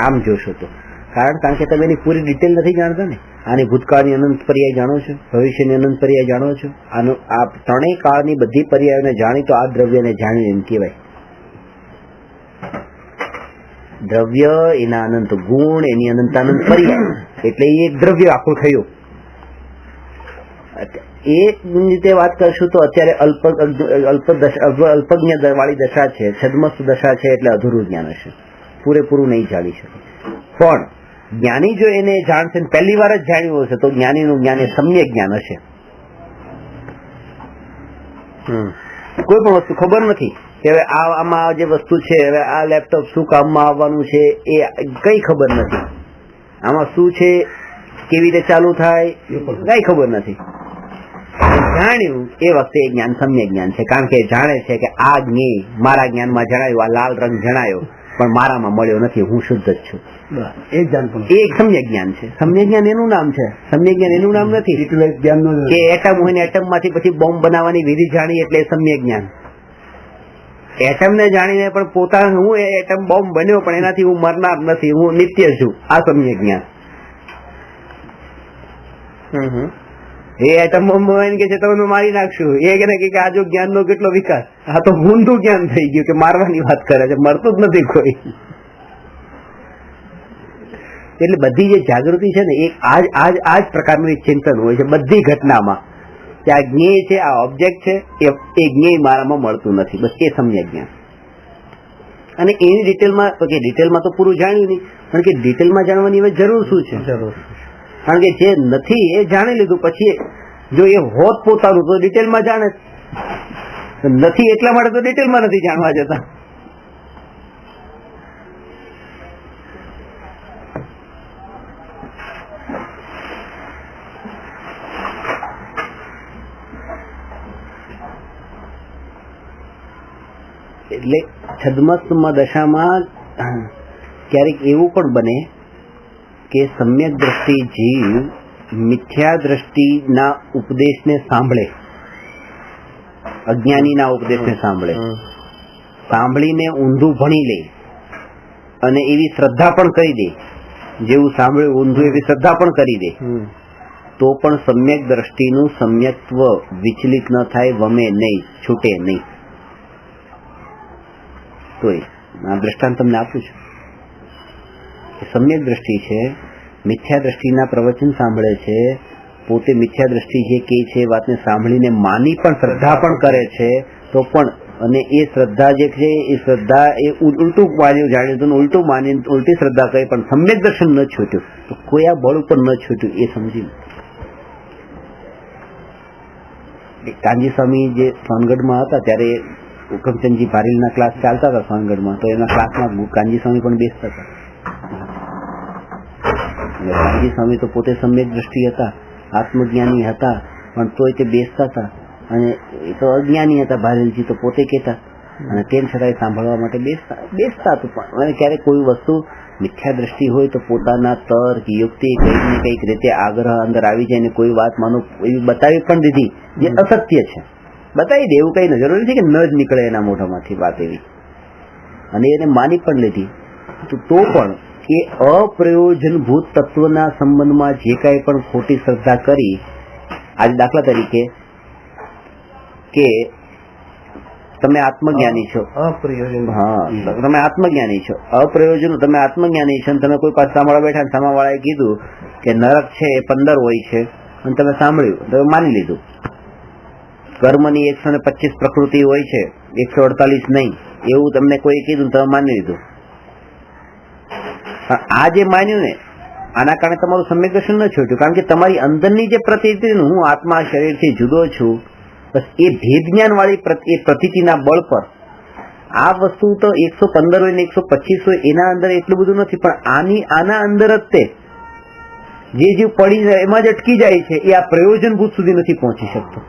આમ જોશો તો. કારણ કે તમે એની પૂરી ડિટેલ નથી જાણતા ને. આની ભૂતકાળની અનંત પર્યાય જાણો છો, ભવિષ્યની અનંત પર્યાય જાણો છો. આનું આ ત્રણેય કાળની બધી પર્યાયોને જાણી તો આ દ્રવ્યને જાણ્યું એમ કહેવાય. દ્રવ્ય, એના અનંત ગુણ, એની અનંત અનંત પર્યાય, એટલે એ એક દ્રવ્ય આખું થયું. એ રીતે વાત કરશું તો અત્યારે અલ્પજ્ઞ વાળી દશા છે, છદ્મસ્ત દશા છે, એટલે અધૂરું જ્ઞાન હશે, પૂરેપૂરું નહીં જાણી શકે. પણ જ્ઞાની જો એને જાણશે પહેલી વાર જ જાણ્યું હશે તો જ્ઞાનીનું જ્ઞાન એ સમ્યક જ્ઞાન હશે. કોઈ પણ વસ્તુ ખબર નથી કે હવે આમાં જે વસ્તુ છે, હવે આ લેપટોપ શું કામમાં આવવાનું છે એ કઈ ખબર નથી. આમાં શું છે, કેવી રીતે ચાલુ થાય કઈ ખબર નથી. જાણ્યું એ વખતે એ જ્ઞાન સમ્યક જ્ઞાન છે. કારણ કે જાણે છે કે આ જ્ઞેય મારા જ્ઞાનમાં જણાયું, આ લાલ રંગ જણાયો પણ મારામાં મળ્યો નથી, હું શુદ્ધ જ છું. એક જ્ઞાન પણ એક સમ્યક જ્ઞાન છે. સમ્યક જ્ઞાન એનું નામ છે, સમ્યક જ્ઞાન એનું નામ નથી કે એટમ હોય ને એટમ માંથી પછી બોમ્બ બનાવવાની વિધિ જાણી એટલે સમ્યક જ્ઞાન. એટમ ને જાણીને પણ પોતાનું હું એટમ બોમ્બ બન્યો પણ એનાથી હું મરનાર નથી, હું નિત્ય છું, આ સમ્યક જ્ઞાન. એ એટમ બોમ્બ કે છે તમને મારી નાખશું, એ કે આ જો જ્ઞાનનો કેટલો વિકાસ. આ તો ઊંધું જ્ઞાન થઈ ગયું કે મારવાની વાત કરે છે, મરતું જ નથી કોઈ. એટલે બધી જે જાગૃતિ છે ને એ આ જ પ્રકારનું ચિંતન હોય છે બધી ઘટનામાં કે આ જ્ઞેય છે, આ ઓબ્જેક્ટ છે, એ જ્ઞેય મારામાં મળતું નથી, બસ એ સમ્યક જ્ઞાન. અને એની ડિટેલમાં તો પૂરું જાણ્યું નહીં, પણ કે ડિટેલમાં જાણવાની હવે જરૂર શું છે? કારણ કે જે નથી એ જાણી લીધું, પછી જો એ હોત પોતાનું તો ડિટેલમાં જાણે, નથી એટલા માટે તો ડિટેલમાં નથી જાણવા જતા. એટલે છદ્મસ્તમાં દશામાં ક્યારેક એવું પણ બને કે સમ્યક દ્રષ્ટિ જીવ મિથ્યા દ્રષ્ટિના ઉપદેશને સાંભળે, અજ્ઞાનીના ઉપદેશને સાંભળીને ઊંધું ભણી લે અને એવી શ્રદ્ધા પણ કરી દે, જેવું સાંભળ્યું ઊંધું એવી શ્રદ્ધા પણ કરી દે, તો પણ સમ્યક દ્રષ્ટિનું સમ્યક્ત્વ વિચલિત ન થાય, વમે નહીં, છૂટે નહીં. તો આ દ્રષ્ટાંત તમને આપું છું. સમ્યક દ્રષ્ટિ છે, મિથ્યા દ્રષ્ટિના પ્રવચન સાંભળે છે, પોતે મિથ્યા દ્રષ્ટિ જે કે છે વાતને સાંભળીને માની પણ શ્રદ્ધા પણ કરે છે, તો પણ અને એ શ્રદ્ધા જે છે એ શ્રદ્ધા એ ઉલટું માન્યું, જાણ્યું તો ઉલટું માની ઉલટી શ્રદ્ધા કરી પણ સમ્યક દર્શન ન છૂટ્યું, તો કોઈ આ બળ ઉપર ન છૂટ્યું એ સમજી. કાનજી સ્વામી જે સોનગઢમાં હતા ત્યારે હુકમચંદજી ભારેલના ક્લાસ ચાલતા હતા સોનગઢમાં, તો એના ક્લાસમાં કાનજી સ્વામી પણ બેસતા હતા. કાનજી સ્વામી તો પોતે સમ્યક દ્રષ્ટિ હતા, આત્મજ્ઞાની હતા, પણ તોય તે બેસતા હતા. અને એ તો અજ્ઞાની હતા ભારેલજી, તો પોતે કહેતા, અને તેમ છતાંય સાંભળવા માટે બેસતા હતું. પણ ક્યારેક કોઈ વસ્તુ મિથ્યા દ્રષ્ટિ હોય તો પોતાના તર્ક યુક્તિ કંઈક ને કંઈક રીતે આગ્રહ અંદર આવી જાય, ને કોઈ વાત માનો એવી બતાવી પણ દીધી જે અસત્ય છે, બતાવી દે, એવું કઈ જરૂરી નથી કે ન જ નીકળે એના મોઢામાંથી વાત એવી, અને એને માની પણ લીધી. તો પણ એ અપ્રયોજનભૂત તત્વના સંબંધમાં જે કાંઈ પણ ખોટી શ્રદ્ધા કરી, આજે દાખલા તરીકે કે તમે આત્મજ્ઞાની છો, અપ્રયોજન, હા તમે આત્મજ્ઞાની છો, અપ્રયોજન તમે આત્મજ્ઞાની છો, તમે કોઈ પાસે સાંભળવા બેઠા, સામાવાળાએ કીધું કે નરક છે એ 15 હોય છે, અને તમે સાંભળ્યું, તમે માની લીધું. કર્મની 125 પ્રકૃતિ હોય છે, 148 નહીં, એવું તમને કોઈ કીધું, તમે માની લીધું. આ જે માન્યું ને, આના કારણે તમારું સમ્યક દર્શન ન છૂટ્યું, કારણ કે તમારી અંદરની જે પ્રતીતિ, હું આત્મા શરીરથી જુદો છું, બસ એ ભેદ જ્ઞાન વાળી એ પ્રતીતિના બળ પર આ વસ્તુ તો 115 હોય ને 125 હોય એના અંદર એટલું બધું નથી, પણ આના અંદર જ તે જે જીવ પડી જાય એમાં જ અટકી જાય છે, એ આ પ્રયોજનભૂત સુધી નથી પહોંચી શકતો.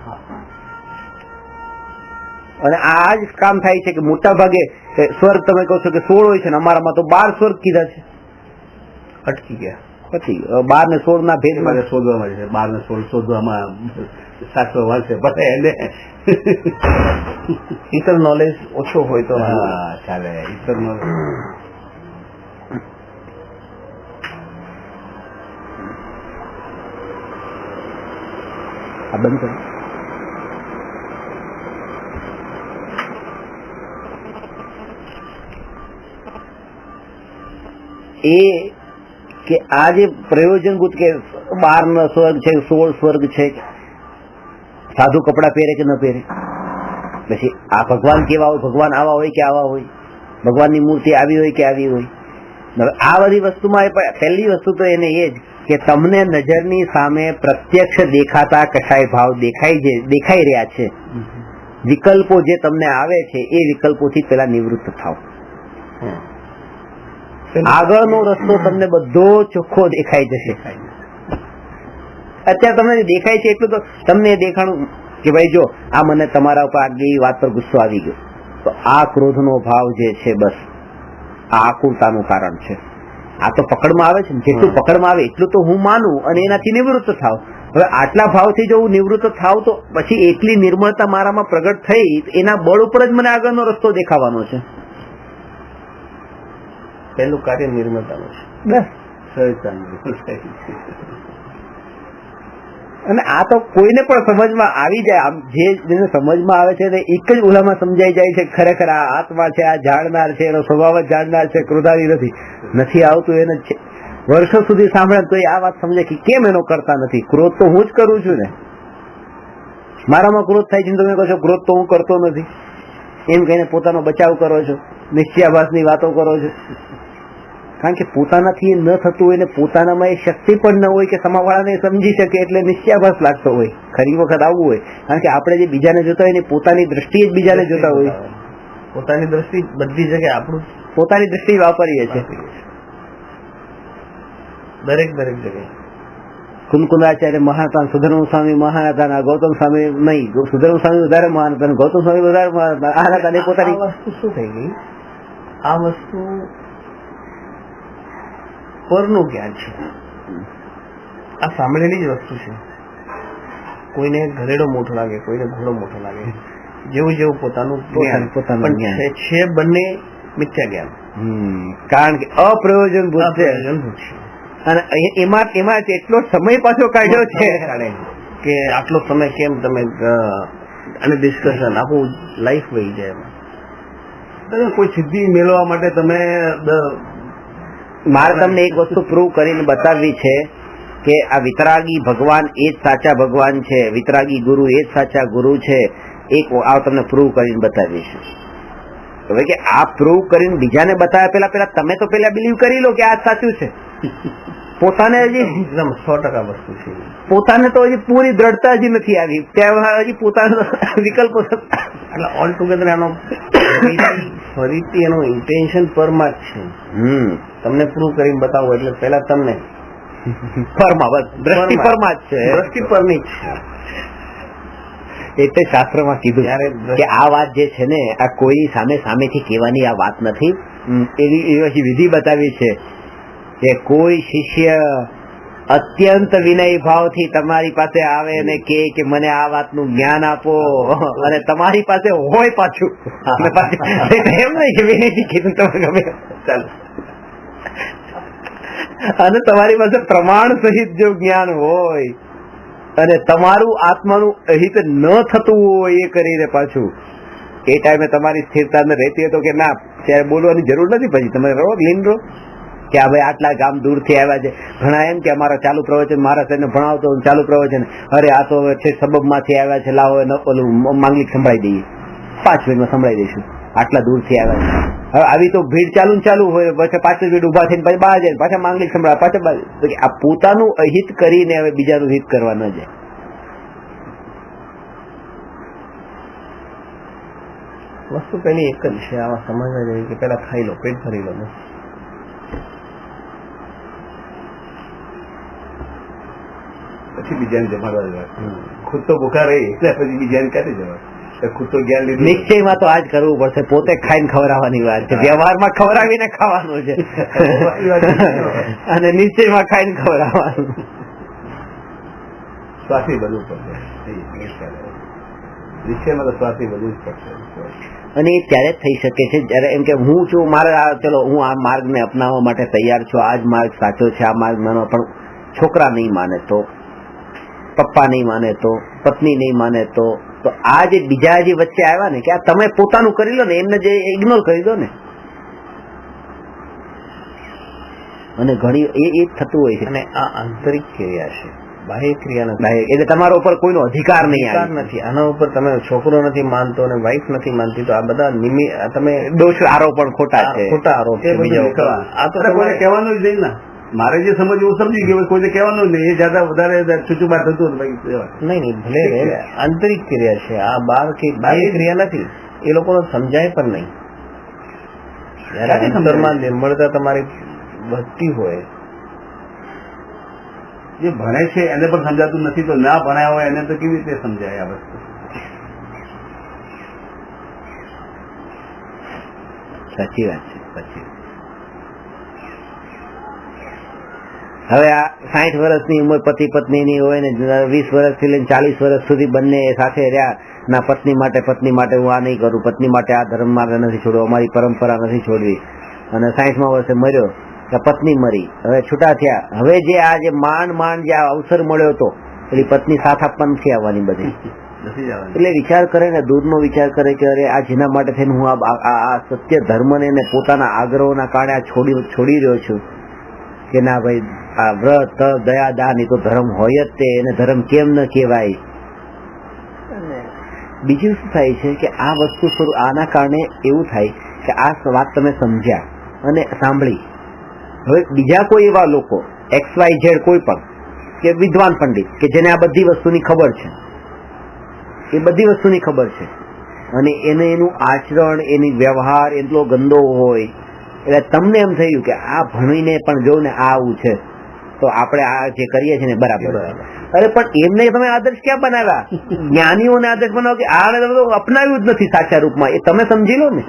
અને આ જ કામ થાય છે કે મોટા ભાગે સ્વર્ગ તમે કહો છો કે 16 હોય છે, ને અમારામાં તો 12 સ્વર્ગ કીધા છે, અટકી ગયા. પછી 12 ને 16 ના ભેદ શોધવામાં છે, 12 ને 16 શોધવામાં શાસ્ત્રો વાંચે, પણ એને ઇતર નોલેજ ઓછો હોય તો ચાલે. ઇતર નોલેજ આ બંધ કરો. એ કે આ જે પ્રયોજનભૂત કે 12 સ્વર્ગ છે, 16 સ્વર્ગ છે, સાધુ કપડા પહેરે કે ન પહેરે, પછી આ ભગવાન કેવા હોય, ભગવાન આવા હોય કે આવા હોય, ભગવાનની મૂર્તિ આવી હોય કે આવી હોય. આ બધી વસ્તુમાં પહેલી વસ્તુ તો એને એ જ કે તમને નજરની સામે પ્રત્યક્ષ દેખાતા કશાય ભાવ દેખાઈ રહ્યા છે, વિકલ્પો જે તમને આવે છે એ વિકલ્પોથી પેલા નિવૃત્ત થાવ. આગળનો રસ્તો તમને બધો ચોખ્ખો દેખાઈ જશે. અત્યારે તમને દેખાય છે એટલું તો તમને દેખાણું કે ભાઈ જો આ મને તમારા ઉપર આગલી વાત પર ગુસ્સો આવી ગયો, તો આ ક્રોધનો ભાવ જે છે, બસ આ આકુરતાનું કારણ છે. આ તો પકડમાં આવે છે, જેટલું પકડમાં આવે એટલું તો હું માનું અને એનાથી નિવૃત્ત થાવ. હવે આટલા ભાવથી જો હું નિવૃત્ત થાવ તો પછી એટલી નિર્મળતા મારામાં પ્રગટ થઈ, એના બળ ઉપર જ મને આગળનો રસ્તો દેખાવાનો છે. પહેલું કાર્ય નિર્મળતાનું છે, બસ. અને આ તો કોઈને પણ સમજમાં આવી જાય, જેને સમજમાં આવે છે એક જ ઓલામાં સમજાઈ જાય છે, ખરેખર આ આત્મા છે, આ જાણનાર છે, એનો સ્વભાવ જ જાણનાર છે, ક્રોધારી નથી આવતું. એને વર્ષો સુધી સાંભળે તો આ વાત સમજે કે કેમ એનો કરતા નથી. ક્રોધ તો હું જ કરું છું ને, મારામાં ક્રોધ થાય છે, તમે કહો છો ક્રોધ તો હું કરતો નથી, એમ કહીને પોતાનો બચાવ કરો છો, નિશ્ચયાભાસની વાતો કરો છો. કારણ કે પોતાનાથી ન થતું હોય ને પોતાનામાં એ શક્તિ પણ ન હોય કે સામેવાળાને સમજી શકે, એટલે નિશ્ચયાભાસ લાગતો હોય. ખરી વખત આવવું હોય, કારણ કે આપણે જે બીજાને જોતા હોય ને પોતાની દ્રષ્ટિએ જ બીજાને જોતા હોય, પોતાની દ્રષ્ટિ બધી જગ્યાએ આપણું પોતાની દ્રષ્ટિ વાપરીએ છીએ દરેક જગ્યાએ. કુંકુંદાચાર્ય મહાન હતા, સુધર્મ સ્વામી મહાન હતા, ગૌતમ સ્વામી નહીં, સુધર્મ સ્વામી વધારે મહાન હતા, ગૌતમ સ્વામી વધારે મહાન હતા. આ હતા પોતાની વસ્તુ શું થઈ ગઈ, આ વસ્તુ પરનું જ્ઞાન છે, આ સાંભળેલી જ વસ્તુ છે. કોઈને ઘરેડો મોટો લાગે, કોઈને ઘોડો મોટો લાગે, જેવું પોતાનું પોતાનું છે બંને મિથ્યા જ્ઞાન. કારણ કે અપ્રયોજનભૂત છે. અને એમાં એટલો સમય પાછો કાઢ્યો છે કે આટલો સમય કેમ તમે અને ડિસ્કશન આખું લાઈફ વહી જાય એમાં. કોઈ સિદ્ધિ મેળવવા માટે તમે મારે તમને એક વસ્તુ પ્રૂવ કરીને બતાવવી છે કે આ વિતરાગી ભગવાન એ જ સાચા ભગવાન છે, વિતરાગી ગુરુ એ જ સાચા ગુરુ છે. એક આ તમને પ્રૂવ કરીને બતાવીશ. હવે કે આ પ્રૂવ કરીને બીજાને બતાવ્યા પેલા તમે તો પેલા બિલીવ કરી લો કે આ સાચું છે. પોતાને હજી એકદમ 100% વસ્તુ છે. પોતાને તો હજી પૂરી દ્રઢતા હજી નથી આવી, ત્યાં હજી પોતાનો વિકલ્પો એટલે ઓલ ટુગેધર આનો ફરીથી એનું ઇન્ટેન્શન પરમાં જ છે. તમને પ્રૂવ કરીને બતાવો એટલે પહેલા તમને પરમાં બસ દ્રષ્ટિ પરમાં જ છે, દ્રષ્ટિ પરની જ છે. એટલે શાસ્ત્રમાં કીધું કે આ વાત જે છે ને આ કોઈ સામેથી કહેવાની આ વાત નથી. એવી વિધિ બતાવી છે કે કોઈ શિષ્ય અત્યંત વિનય ભાવથી તમારી પાસે આવે ને કે મને આ વાતનું જ્ઞાન આપો, અને તમારી પાસે હોય પાછું એમ નહીં કે વિનયથી કીધું તમે ગમે ચાલો, અને તમારી પાસે પ્રમાણ સહિત જો જ્ઞાન હોય અને તમારું આત્માનું અહિત ન થતું હોય એ કરીને પાછું એ ટાઈમે તમારી સ્થિરતા રહેતી હતો કે ના ત્યારે બોલવાની જરૂર નથી, પછી તમે રહો લીન રહો કે આ ભાઈ આટલા ગામ દૂરથી આવ્યા છે. ઘણા એમ કે અમારા ચાલુ પ્રવચન મારા સાહેબ ભણાવતો ચાલુ પ્રવચન, અરે આ તો છે સબબ માંથી આવ્યા છે, લાવો ઓલું માંગલિક સંભળાઈ દઈએ, 5 મિનિટમાં સંભળાઈ દઈશું, આટલા દૂરથી આવ્યા છે. હવે આવી તો ભીડ ચાલુ હોય, પછી 5 મિનિટ ઉભા થઈને પછી બહાર જાય, પાછા માંગલિક સંભળાય, પાછા તો કે આ પોતાનું અહિત કરીને હવે બીજાનું હિત કરવા ન જાય. વસ્તુ પેલી એક જ છે, આમાં સમજવા જેવી કે પેલા ખાઈ લો, પેટ ભરી લો, પછી બીજાને જમાડવા જવાય. ખુદ તો ભૂખા રહી એટલે પછી બીજાને ક્યાંથી જવાય? ખુદ તો જ્ઞાન લીધું. નિશ્ચયમાં તો આજ કરવું પડશે, પોતે ખાઈને ખવડાવવાની વાત છે, વ્યવહારમાં ખવડાવીને ખાવાનું છે અને નિશ્ચયમાં ખાઈને ખવડાવવાનું. સ્વાથી બધું પડશે, નિશ્ચયમાં તો સ્વાથી બધું જ પડશે. અને એ ત્યારે જ થઈ શકે છે જયારે એમ કે હું છું, મારે ચલો હું આ માર્ગને અપનાવવા માટે તૈયાર છું, આ જ માર્ગ સાચો છે, આ માર્ગ માનો, પણ છોકરા નહીં માને તો, પપ્પા નહીં માને તો, પત્ની નહીં માને તો આ જે બીજા જે વચ્ચે આવ્યા ને કે આ તમે પોતાનું કરી લો ને, એમને જે ઇગ્નોર કરી દો ને, અને ઘણી એ જ થતું હોય છે. અને આ આંતરિક ક્રિયા છે, બાહ્ય ક્રિયા નથી. એટલે તમારા ઉપર કોઈનો અધિકાર નહીં નથી. આના ઉપર તમે છોકરો નથી માનતો અને વાઇફ નથી માનતી, તો આ બધા તમે દોષ આરોપણ ખોટા છે, ખોટા આરોપ છે બીજા ઉપર. આ તો કોઈને કહેવાનું જ નહીં ને, મારે જે સમજ હું સમજી ગયો, કોઈને કહેવાનું જ નહીં, એ જ્યાદા વધારે ચૂચુબાર થતું નહીં. ભલે આંતરિક ક્રિયા છે, આ બાહ્ય ક્રિયા નથી, એ લોકોને સમજાય પણ નહીં. જયારે અંતરમાં નિર્મળતા તમારી વધતી હોય, જે ભણે છે એને પણ સમજાતું નથી, તો ના ભણ્યા હોય એને તો કેવી રીતે સમજાય આ વસ્તુ? સાચી વાત છે. સાચી. હવે આ 60 વર્ષની ઉંમર પતિ પત્નીની હોય ને 20 વર્ષથી લઈને 40 વર્ષ સુધી બંને સાથે રહ્યા, ના પત્ની માટે હું આ નહીં કરું, પત્ની માટે આ ધર્મ માર્ગ નથી છોડવો, અમારી પરંપરા નથી છોડવી, અને 60મા વર્ષે મર્યો, પત્ની મરી, હવે છૂટા થયા, હવે જે આ જે માંડ જે આ અવસર મળ્યો હતો એટલે પત્ની સાથ આપવા નથી આવવાની બધી, એટલે વિચાર કરે ને, દૂરનો વિચાર કરે કે અરે આ જેના માટે થઈને હું આ સત્ય ધર્મને ને પોતાના આગ્રહોના કારણે આ છોડી રહ્યો છું, કે ના ભાઈ આ વ્રત તપ દયા દાન એ તો ધર્મ હોય જ તે, એને ધર્મ કેમ ન કહેવાય. બીજું શું થાય છે કે આ વસ્તુ આના કારણે એવું થાય કે આ વાત તમે સમજ્યા અને સાંભળી, હવે બીજા કોઈ એવા લોકો XYZ કોઈ પણ કે વિદ્વાન પંડિત કે જેને આ બધી વસ્તુની ખબર છે, એ બધી વસ્તુની ખબર છે, અને એને એનું આચરણ એની વ્યવહાર એટલો ગંદો હોય, એટલે તમને એમ થયું કે આ ભણીને પણ જો ને આવું છે તો આપણે આ જે કરીએ છીએ ને બરાબર. અરે પણ એમને તમે આદર્શ ક્યાં બનાવ્યા? જ્ઞાનીઓને આદર્શ બનાવો કે આ અપનાવ્યું જ નથી સાચા રૂપમાં, એ તમે સમજી લો ને.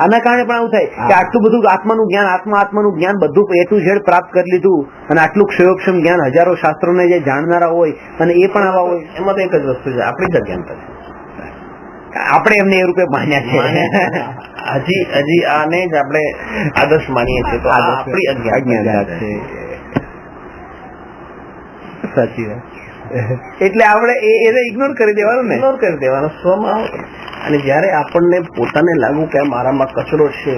આના કારણે પણ આવું થાય કે આટલું બધું આત્માનું જ્ઞાન આત્માનું જ્ઞાન બધું A to Z પ્રાપ્ત કરી લીધું, અને આટલું ક્ષયોક્ષમ જ્ઞાન હજારો શાસ્ત્રોને જે જાણનારા હોય અને એ પણ આવા હોય. એમાં તો એક જ વસ્તુ છે, આપણી જ અજ્ઞાનતા છે, આપણે એમને એ રૂપે માન્યા છે, હજી આને જ આપણે આદર્શ માનીએ છીએ, તો આપણી અજ્ઞાનતા છે. સાચી વાત. એટલે આપણે એને ઇગ્નોર કરી દેવાનું ને, ઇગ્નોર કરી દેવાનું સ્વમાં. અને જયારે આપણને પોતાને લાગુ કે મારામાં કચરો છે,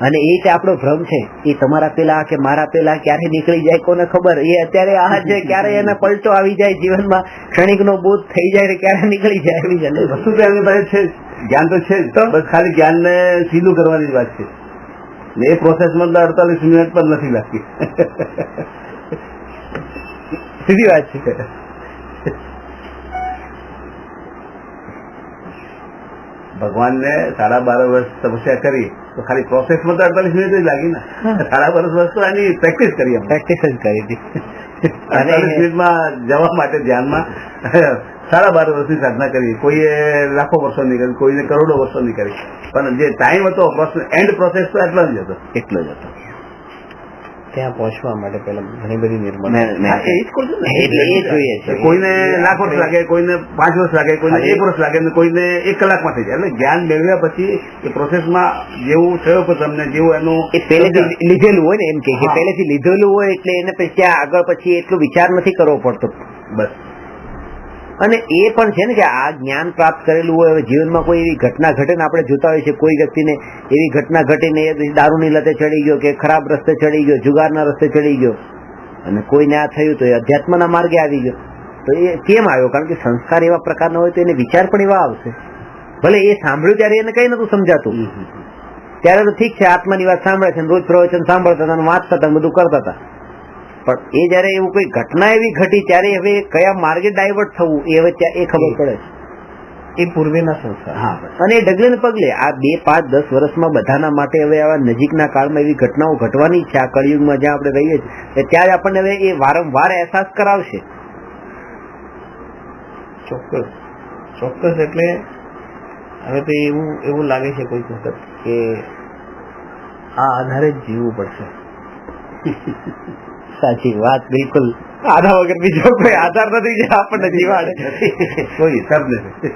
અને એ જ આપણો ભ્રમ છે, એ તમારા પેલા કે મારા પેલા ક્યારે નીકળી જાય કોને ખબર, એ અત્યારે આ છે, ક્યારે એને પલટો આવી જાય જીવનમાં, ક્ષણિક નો બોધ થઈ જાય, ક્યારે નીકળી જાય. વસ્તુ તો એમની પાસે છે, જ્ઞાન તો છે જ, બસ ખાલી જ્ઞાન ને સીધું કરવાની જ વાત છે. એ પ્રોસેસમાં 48 મિનિટ પણ નથી લાગતી. સીધી વાત છે. ભગવાનને 12.5 વર્ષ તપસ્યા કરી તો ખાલી પ્રોસેસમાં તો 48 મિનિટ જ લાગી ને. 12.5 વર્ષ તો એની પ્રેક્ટિસ કરી અમે. પ્રેક્ટિસ જ કરી હતી. 48 મિનિટમાં જવા માટે ધ્યાનમાં 12.5 વર્ષની સાધના કરી. કોઈએ લાખો વર્ષોની કરી, કોઈને કરોડો વર્ષોની કરી, પણ જે ટાઈમ હતો એન્ડ પ્રોસેસ તો એટલો જ હતો. એટલો જ હતો. ત્યાં પહોંચવા માટે પેલા ઘણી બધી નિર્મળ કોઈને લાખ વર્ષ લાગે, કોઈને 5 વર્ષ લાગે, કોઈને 1 વર્ષ લાગે, કોઈને 1 કલાકમાં થઈ જાય. એટલે જ્ઞાન મેળવ્યા પછી એ પ્રોસેસમાં જેવું થયું કે તમને જેવું એનું એ પહેલેથી લીધેલું હોય ને, એમ કે પહેલેથી લીધેલું હોય એટલે એને પછી ત્યાં આગળ પછી એટલો વિચાર નથી કરવો પડતો. બસ. અને એ પણ છે ને કે આ જ્ઞાન પ્રાપ્ત કરેલું હોય, હવે જીવનમાં કોઈ એવી ઘટના ઘટે ને આપણે જોતા હોય છે, કોઈ વ્યક્તિને એવી ઘટના ઘટીને દારૂની લતે ચડી ગયો કે ખરાબ રસ્તે ચડી ગયો, જુગારના રસ્તે ચડી ગયો, અને કોઈને આ થયું તો એ અધ્યાત્મના માર્ગે આવી ગયો. તો એ કેમ આવ્યો? કારણ કે સંસ્કાર એવા પ્રકારના હોય તો એને વિચાર પણ એવા આવશે. ભલે એ સાંભળ્યું ત્યારે એને કઈ નતું સમજાતું, ત્યારે તો ઠીક છે, આત્માની વાત સાંભળે છે, રોજ પ્રવચન સાંભળતા હતા, વાંચતા હતા, બધું કરતા હતા. પણ એ જયારે એવું કોઈ ઘટના એવી ઘટી ત્યારે હવે કયા માર્ગે ડાયવર્ટ થવું એ હવે એ ખબર પડે. એ પૂર્વેના સંસ્કાર. અને એ ડગલે ને પગલે આ 2, 5, 10 વર્ષમાં બધાના માટે હવે આવા નજીકના કાળમાં એવી ઘટનાઓ ઘટવાની છે. આ કળિયુગમાં જ્યાં આપણે રહીએ છીએ ત્યારે આપણને હવે એ વારંવાર અહેસાસ કરાવશે. ચોક્કસ. એટલે હવે તો એવું લાગે છે કોઈ વખત કે આ આધારે જ જીવવું પડશે. સાચી વાત, બિલકુલ. આધા વગર બીજો કોઈ આધાર નથી જે આપણને જીવાડે. કોઈ હિસાબ નથી.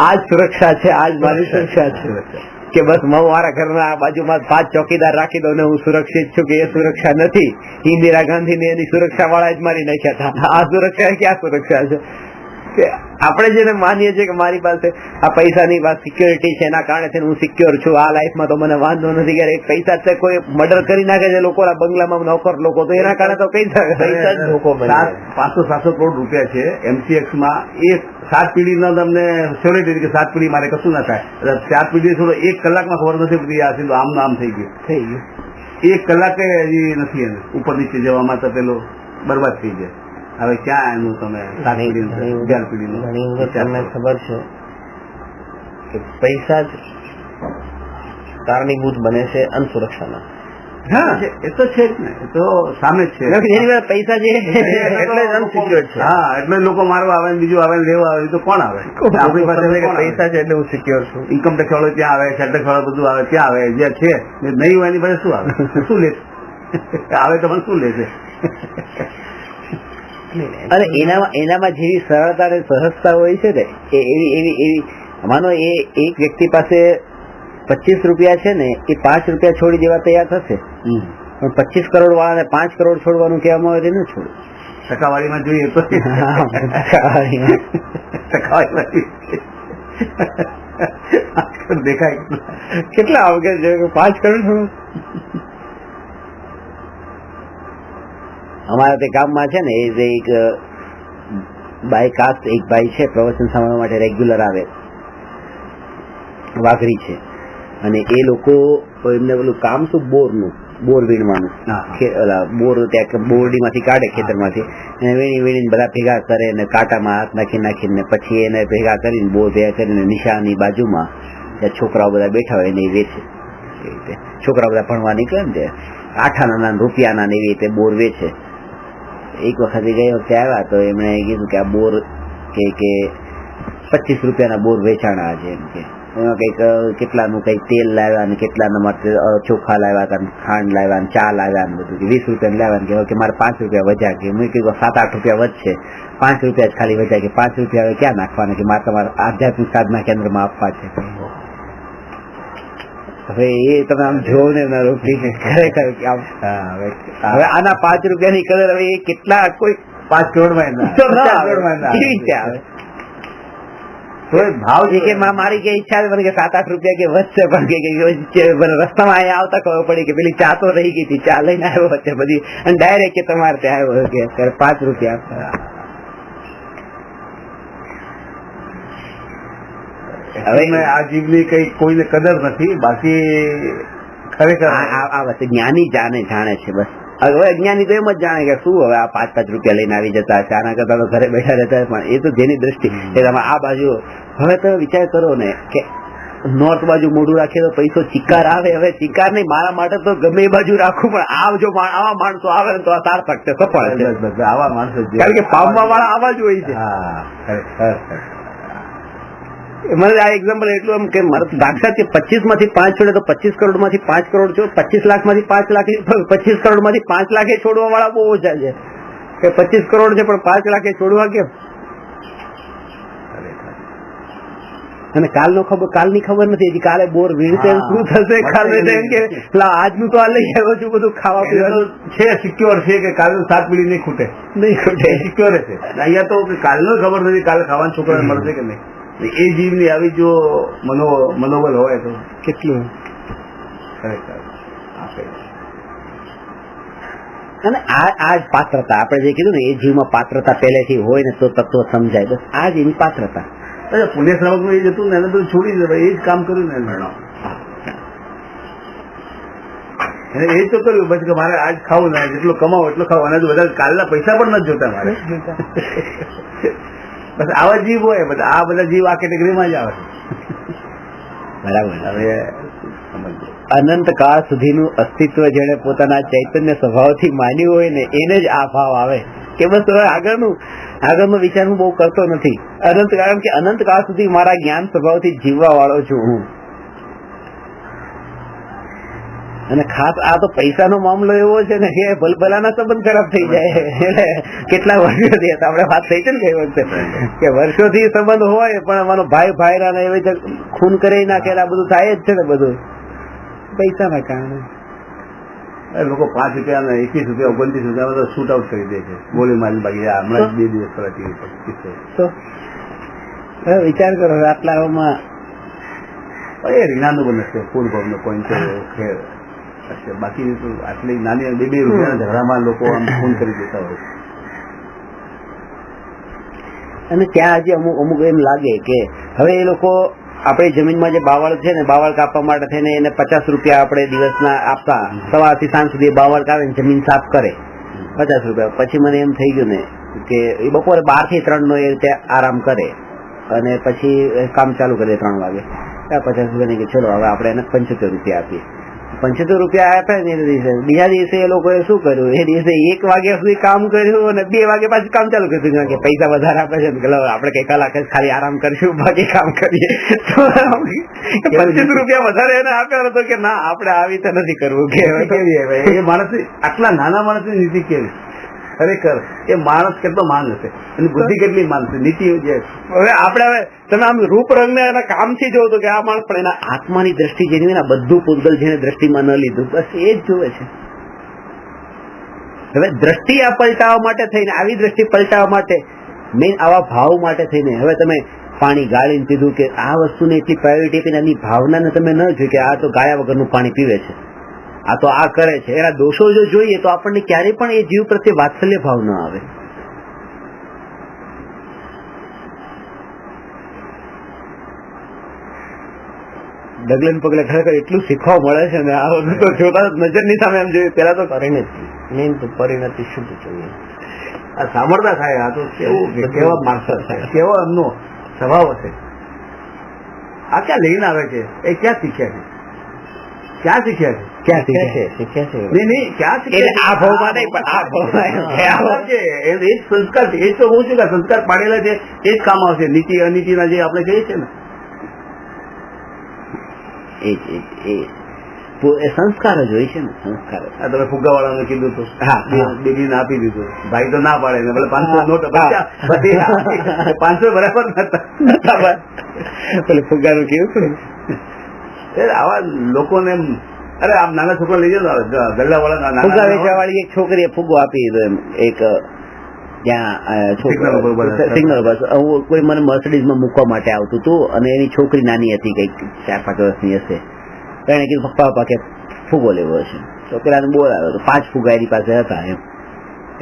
આજ સુરક્ષા છે, આજ મારી સુરક્ષા છે કે બસ હું મારા ઘરના બાજુમાં 5 ચોકીદાર રાખી દઉં ને હું સુરક્ષિત છું, કે એ સુરક્ષા નથી. ઇન્દિરા ગાંધી ને એની સુરક્ષા વાળા જ મારી નાખ્યા હતા. આ સુરક્ષા ક્યાં સુરક્ષા છે? આપણે જેને માનીએ છીએ કે મારી પાસે આ પૈસાની સિક્યોરિટી છે, એના કારણે હું સિક્યોર છું, આ લાઈફમાં તો મને વાંધો નથી. ક્યારે પૈસા છે કોઈ મર્ડર કરી નાખે છે લોકો બંગલામાં, નોકર લોકો, તો એના કારણે તો પૈસા જ લોકો 500-700 કરોડ રૂપિયા છે MCX માં. એ 7 પેઢીનો તમને શ્યોરિટી કે 7 પેઢી મારે કશું ના થાય. 7 પેઢી થોડો 1 કલાકમાં ખબર નથી પડતી આ સીધું આમ નામ થઈ ગયું. 1 કલાકે હજી નથી એને ઉપર નીચે જવામાં તો પેલો બરબાદ થઈ જાય. હવે ક્યાં એનું તમે ઘણી વખત તમને ખબર છે કે પૈસા જ કારણીભૂત બને છે અનસુરક્ષાના. હા, એ તો છે જ ને, એ તો સામે જ છે. પૈસા જે એટલે જ અનસિક્યોર છે. હા, એટલે લોકો મારવા આવે ને બીજું આવે ને લેવા આવે તો કોણ આવે? આપણી પાસે પૈસા છે એટલે હું સિક્યોર છું. ઇન્કમ ટેક્સ વાળો ત્યાં આવે, સેલ ટેક્સ વાળો બધું આવે, ત્યાં આવે. જે છે નહીં હોય એની પાસે શું આવે? શું લે આવે તો શું લે છે? અને એનામાં જેવી સરળતા અને સહજતા હોય છે ને, એવી માનો એ એક વ્યક્તિ પાસે 25 રૂપિયા છે ને, એ 5 રૂપિયા છોડી દેવા તૈયાર થશે, પણ 25 કરોડ વાળાને 5 કરોડ છોડવાનું કહેવામાં આવે ન છોડે. ટકાવારીમાં જોઈએ તો દેખાય કેટલા આવે છે 5 કરોડ. અમારા તે ગામમાં છે ને એ એક બાય કાસ્ટ એક ભાઈ છે, પ્રવચન સાંભળવા માટે રેગ્યુલર આવે, વાઘરી છે. અને એ લોકો એમને પેલું કામ શું બોરનું, બોર વીણવાનું, બોર ત્યાં બોરડીમાંથી કાઢે ખેતરમાંથી, અને વીણીને બધા ભેગા કરે ને કાંટામાં હાથ નાખીને પછી એને ભેગા કરીને બોર ભેગા કરીને નિશાની બાજુમાં ત્યાં છોકરાઓ બધા બેઠા હોય એને વેચે. એ રીતે છોકરાઓ બધા ભણવા નીકળે ને તે 8 રૂપિયાના ને એવી રીતે બોર વેચે. એક વખત ગઈ વખતે આવ્યા તો એમણે કીધું કે આ બોર કે 25 રૂપિયાના બોર વેચાણા છે એમ કે. એમાં કઈક કેટલાનું કઈ તેલ લાવ્યા ને કેટલાના માટે ચોખા લાવ્યા હતા, ખાંડ લાવ્યા ને ચા લાવ્યા ને બધું, 20 રૂપિયા લાવ્યા કે મારે 5 રૂપિયા વધ્યા, કે મેં કીધું 7-8 રૂપિયા વધશે, 5 રૂપિયા જ ખાલી વધ્યા, કે 5 રૂપિયા હવે ક્યાં નાખવાના, કે મારે તમારા આધ્યાત્મિક સાધના કેન્દ્રમાં આપવા છે. હવે એ તમે આમ જોવો ને ખરેખર હવે આના 5 રૂપિયાની કદર હવે એ કેટલા કોઈ 5 કરોડમાં કેવી રીતે આવે? ભાવ છે કે મારી કે ઈચ્છા છે કે 7-8 રૂપિયા કે વધશે, પણ કે રસ્તામાં અહીંયા આવતા ખબર પડી કે પેલી ચા તો રહી ગઈ હતી, ચા લઈને આવ્યો વચ્ચે બધી, અને ડાયરેક્ટ કે તમારે ત્યાં આવ્યો કે અત્યારે 5 રૂપિયા. હવે આ જીવની કઈ કોઈને કદર નથી, બાકી ખરેખર આ વસ્તુ જ્ઞાની જાણે છે બસ. હવે અજ્ઞાની તો એમ જ જાણે કે શું હવે આ 5-5 રૂપિયા લઈને આવી જતા હશે, આના કરતા તો ઘરે બેઠા રહેતા. પણ એ તો જેની દ્રષ્ટિ કે તમે આ બાજુ, હવે તમે વિચાર કરો ને કે નોર્થ બાજુ મોઢું રાખીએ તો પૈસો ચિકાર આવે. હવે ચિકાર નહીં, મારા માટે તો ગમે એ બાજુ રાખવું, પણ આ જો આવા માણસો આવે તો આ સાર્થક છે, સફળ છે. આવા માણસો કારણ કે પામવા વાળા આવા જ હોય છે. મને આ એક્ઝામ્પલ એટલું એમ કે મારે દાખલા કે 25 માંથી 5 છોડે તો 25 કરોડ માંથી 5 કરોડ છો, 25 લાખ માંથી 5 લાખ, 25 કરોડ માંથી 5 લાખ છોડવા વાળા બહુ ઓછા છે. કે 25 કરોડ છે પણ 5 લાખ છોડવા કેમ? અને કાલની ખબર નથી હજી, કાલે બોર વીણશે શું થશે, કાલે એમ કે આજનું તો આ લઈ આવ્યો છું બધું ખાવા પીવાનું છે, સિક્યોર છે કે કાલનું 7 પેઢી નહીં ખૂટે, સિક્યોર છે. અહીંયા તો કાલનો ખબર નથી કાલે ખાવાનું છોકરાને મળશે કે નહીં. એ જીવની આવી જો મનોબળ હોય તો કેટલું ખરેખર. અને આ જ પાત્રતા, આપણે જે કીધું ને એ જીવમાં પાત્રતા પહેલેથી હોય ને તો તત્વ સમજાય. બસ આ જ એની પાત્રતા. પુણ્ય શ્રાવક નું એ જતું ને એને બધું છોડી દે, એ જ કામ કર્યું ને એને એ જ તો કર્યું બસ કે મારે આજ ખાવું ને જેટલો કમાવો એટલો ખાવો, અને બધા કાલના પૈસા પણ નથી જોતા મારે. બસ આવા જીવ હોય, બધા આ બધા જીવ આ કેટેગરીમાં જ આવે. બરાબર. હવે અનંત કાળ સુધીનું અસ્તિત્વ જેને પોતાના ચૈતન્ય સ્વભાવથી માન્યું હોય ને એને જ આ ભાવ આવે કે બસ હવે આગળનો વિચાર હું બહુ કરતો નથી. કારણ કે અનંત કાળ સુધી મારા જ્ઞાન સ્વભાવથી જીવવા વાળો છું હું. અને ખાસ આ તો પૈસાનો મામલો એવો છે ને કે ભલભલાના સંબંધ ખરાબ થઈ જાય. એટલે કેટલા વર્ષોથી આપણે વાત થઈ છે ને કઈ વખતે કે વર્ષોથી સંબંધ હોય પણ અમારો ભાઈ ભાઈરાને એવી રીતે ખૂન કરી નાખેલા બધું થાય જ છે ને, બધું પૈસાના કારણે. લોકો 5 રૂપિયા ને 21 રૂપિયા 29 રૂપિયા શૂટ આઉટ કરી દે છે ગોળી મારી બાકી. હમણાં 2 દિવસ પહેલા ટીવી પર તો વિચાર કરો આટલામાં એ રીણાનું પણ હશે, ફૂલ ભાવનો પોઈન્ટ ખેર હશે. બાકી આટલી નાની 2 રૂપિયાના ઝઘડામાં લોકો આમ ફોન કરી દેતા હોય. અને ત્યાં હજી અમુક એમ લાગે કે હવે એ લોકો આપણી જમીનમાં જે બાવળ છે ને, બાવળ કાપવા માટે થઈને એને 50 રૂપિયા આપણે દિવસના આપતા, સવારથી સાંજ સુધી બાવળ કાપે જમીન સાફ કરે 50 રૂપિયા. પછી મને એમ થઈ ગયું ને કે એ બપોરે 12 થી 3 નો એ રીતે આરામ કરે અને પછી કામ ચાલુ કરે 3 વાગે. 50 રૂપિયા કે ચલો હવે આપણે એને 75 રૂપિયા આપીએ. 75 રૂપિયા આપ્યા ને બીજા દિવસે એ લોકોએ શું કર્યું, એ દિવસે 1 વાગ્યા સુધી કામ કર્યું અને 2 વાગે પાછું કામ ચાલુ કર્યું કે પૈસા વધારે આપે છે, આપણે કઈ કલાક જ ખાલી આરામ કરીશું બાકી કામ કરીએ. 25 રૂપિયા વધારે એને આપ્યો હતો કે ના આપણે આવી તો નથી કરવું. કેવી એ માણસ આટલા નાના માણસની નીતિ કેવી ખરેખર? એ માણસ કેટલો માન હશે, એની બુદ્ધિ કેટલી માન છે, નીતિ. હવે આપણે તમે આમ રૂપ રંગ ને એના કામથી જોવો તો કે આ માણસ પણ એના આત્માની દ્રષ્ટિ જેની ને બધું પૂતગલ જેને દ્રષ્ટિમાં ન લીધું બસ એ જ જોવે છે. હવે દ્રષ્ટિ આ પલટાવવા માટે થઈને, આવી દ્રષ્ટિ પલટાવવા માટે મેઇન આવા ભાવ માટે થઈને હવે તમે પાણી ગાળીને પીધું કે આ વસ્તુને એટલી પ્રાયોરિટી આપીને એની ભાવનાને તમે ન જોઈ કે આ તો ગાયા વગરનું પાણી પીવે છે, આ તો આ કરે છે. એના દોષો જો જોઈએ તો આપણને ક્યારેય પણ એ જીવ પ્રત્યે વાત્સલ્ય ભાવ ન આવે. ડગલે પગલે ખરેખર એટલું શીખવા મળે છે ને આ બધું તો જોતા નજરની સામે એમ જોયું. પેલા તો પરિણતિ શુદ્ધ જોઈએ, આ સાંભળતા થાય. આ તો કેવા માણસો થાય, કેવો એમનો સ્વભાવ હશે. આ ક્યાં લઈને આવે છે, એ ક્યાં શીખ્યા છે, ક્યાં શીખ્યા છે નહીં ક્યાં શીખ્યા? આ ભાવમાં નહીં પણ આ ભાવમાં એ સંસ્કાર છે. એ તો હું છું કે સંસ્કાર પાડેલા છે એ જ કામ આવશે. નીતિ અનીતિના જે આપણે કહીએ છીએ ને એ સંસ્કાર જ હોય છે ને. સંસ્કાર તમે ફુગ્ગા વાળાને કીધું હતું, બેબીને આપી દીધું, ભાઈ તો ના પાડે ને ભલે 500 નોટ 500 બરાબર નતા. પેલે ફુગ્ગાનું કેવું આવા લોકોને અરે આમ નાના છોકરા લઈ જતો ગલ્લા વાળા ફુગ્ગા વેચવા વાળી એક છોકરીએ ફુગ્ગો આપી દીધો એમ એક ત્યાં સિગ્નલ બસ. કોઈ મને મર્સિડીઝમાં મૂકવા માટે આવતું હતું અને એની છોકરી નાની હતી, કઈક 4-5 વર્ષની હશે. એને કીધું પપ્પા કે ફુગ્ગો લેવો હશે તો પેલાને બોલાવ્યો તો 5 ફુગ્ગા એની પાસે હતા એમ.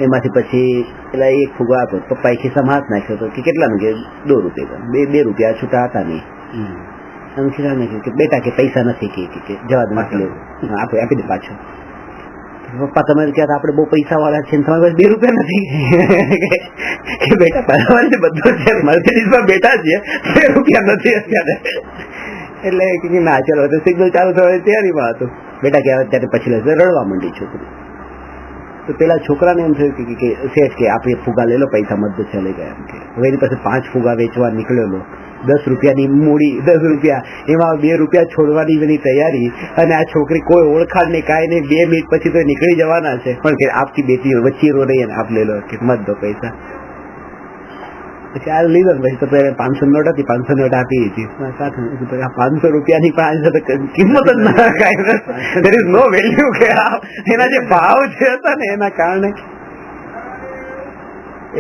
એમાંથી પછી પેલા એક ફુગ્ગો આપ્યો, પપ્પાએ ખિસ્સામાં હાથ નાખ્યો તો કે કેટલાનું કે 2 રૂપિયા. 2 રૂપિયા છૂટા હતા નહીં. કે બેટા કે પૈસા નથી કે જવા દે આપી દે પાછો. પપ્પા તમે ક્યાં આપણે બહુ પૈસા વાળા છે, તમારી પાસે 2 રૂપિયા નથી કે બેટા બરાબર બધું છે, મર્સિડીઝમાં બેઠા છીએ, 2 રૂપિયા નથી અત્યારે. એટલે ના ચાલો તો સિગ્નલ ચાલુ થવાની તૈયારીમાં હતું. બેટા કે અત્યારે પછી લેશે, રડવા માંડી છોકરી. તો પેલા છોકરાને એમ થયું કે શેઠ કે આપણે ફુગા લઈ લો, પૈસા મત ચલે ગયા એમ કે. હવે એની પાસે 5 ફુગા વેચવા નીકળેલો, 10 રૂપિયાની મૂડી, 10 રૂપિયા, એમાં 2 રૂપિયા છોડવાની એની તૈયારી. અને આ છોકરી કોઈ ઓળખાણ નહીં, કાંઈ નહીં, 2 મિનિટ પછી તો નીકળી જવાના છે, પણ કે આપકી બેટી વચ્ચે રો રહી, આપ લે લો કે મત દો પૈસા. પછી આ લીધો પછી તો 500 નોટ હતી, 500 નોટ આપી હતી. 500 રૂપિયાની પણ કિંમત જ ના કાંઈ, ધેર ઇઝ નો વેલ્યુ કે એના જે ભાવ છે હતા ને એના કારણે.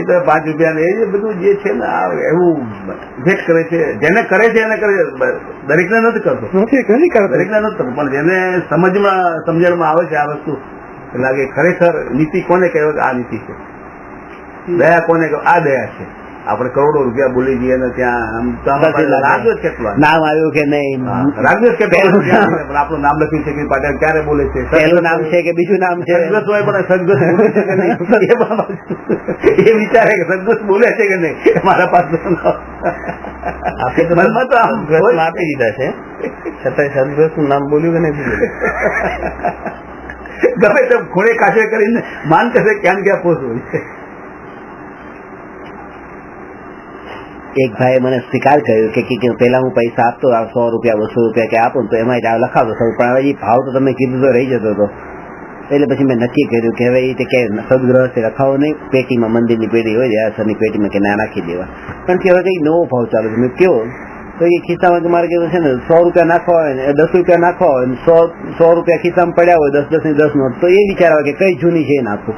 એ તો 5 રૂપિયા એ બધું જે છે ને એવું ભેટ કરે છે, જેને કરે છે એને કરે છે, દરેકને નથી કરતો, દરેકને નથી કરતો, પણ જેને સમજણમાં આવે છે આ વસ્તુ લાગે ખરેખર નીતિ કોને કહેવાય, આ નીતિ છે. દયા કોને કહેવાય, આ દયા છે. આપણે કરોડો રૂપિયા બોલી જઈએ ને ત્યાં રાગ્યો કેટલો નામ આવ્યું કે નહીં, રાગ્યો કેટલો આપણું નામ લખ્યું છે કે પાટેલ ક્યારે બોલે છે, પહેલું નામ છે કે બીજું નામ છે, સદગત હોય પણ સદગત એ વિચારે કે સદગત બોલે છે કે નહીં મારા પાસે. મનમાં તો આપી દીધા છે, છતાં સદગત નું નામ બોલ્યું કે નહીં ગમે તેમ ખોડે કાશે કરીને માન કશે ક્યાં ક્યાં પહોંચવું છે. એક ભાઈ મને સ્વીકાર કર્યો કે પેલા હું પૈસા આપતો 100 રૂપિયા 200 રૂપિયા કે આપું તો એમાં લખાવતો, પણ હવે ભાવ તો તમે કીધું તો રહી જતો હતો. એટલે પછી મેં નક્કી કર્યું કે હવે એ કે સદગ્રહ લખાવો નહીં, પેટીમાં મંદિરની પેટી હોય દેરાસરની પેટીમાં કે ના રાખી દેવા. પણ કે હવે કઈ નવો ભાવ ચાલુ છે. મેં કેવો તો એ ખિસ્સામાં મારે કેવું છે ને 100 રૂપિયા નાખવા હોય ને 10 રૂપિયા નાખવા હોય ને 100 રૂપિયા ખિસ્સામાં પડ્યા હોય, 10 ની 10 નોટ, તો એ વિચાર આવે કે કઈ જૂની છે એ નાખું.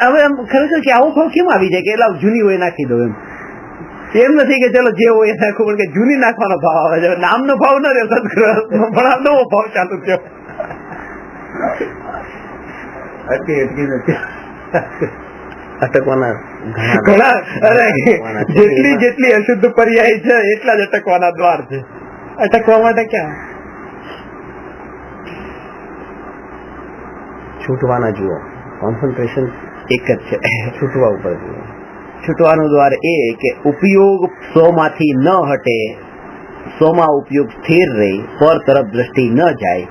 હવે એમ ખરેખર કે આવો ભાવ કેમ આવી જાય કે એટલે જૂની હોય નાખી દો એમ નથી કે ચલો જે હોય એ નાખવું, પણ કે જૂની નાખવાનો ભાવ આવે છે. નામનો ભાવ ન રહ્યો સદગ્રહ, પણ નવો ભાવ ચાલુ થયો. અટકવાના ઘણા, અરે જેટલી અશુદ્ધ પર્યાય છે એટલા જ અટકવાના દ્વાર છે. અટકવા માટે ક્યાં છૂટવાના જુઓ, કોન્સન્ટ્રેશન એક જ છે, છૂટવા ઉપર જુઓ. છૂટવાનું દ્વાર એ કે ઉપયોગ 100 માંથી ન હટે, 100 માં ઉપયોગ સ્થિર રહી, પર તરફ દ્રષ્ટિ ન જાય.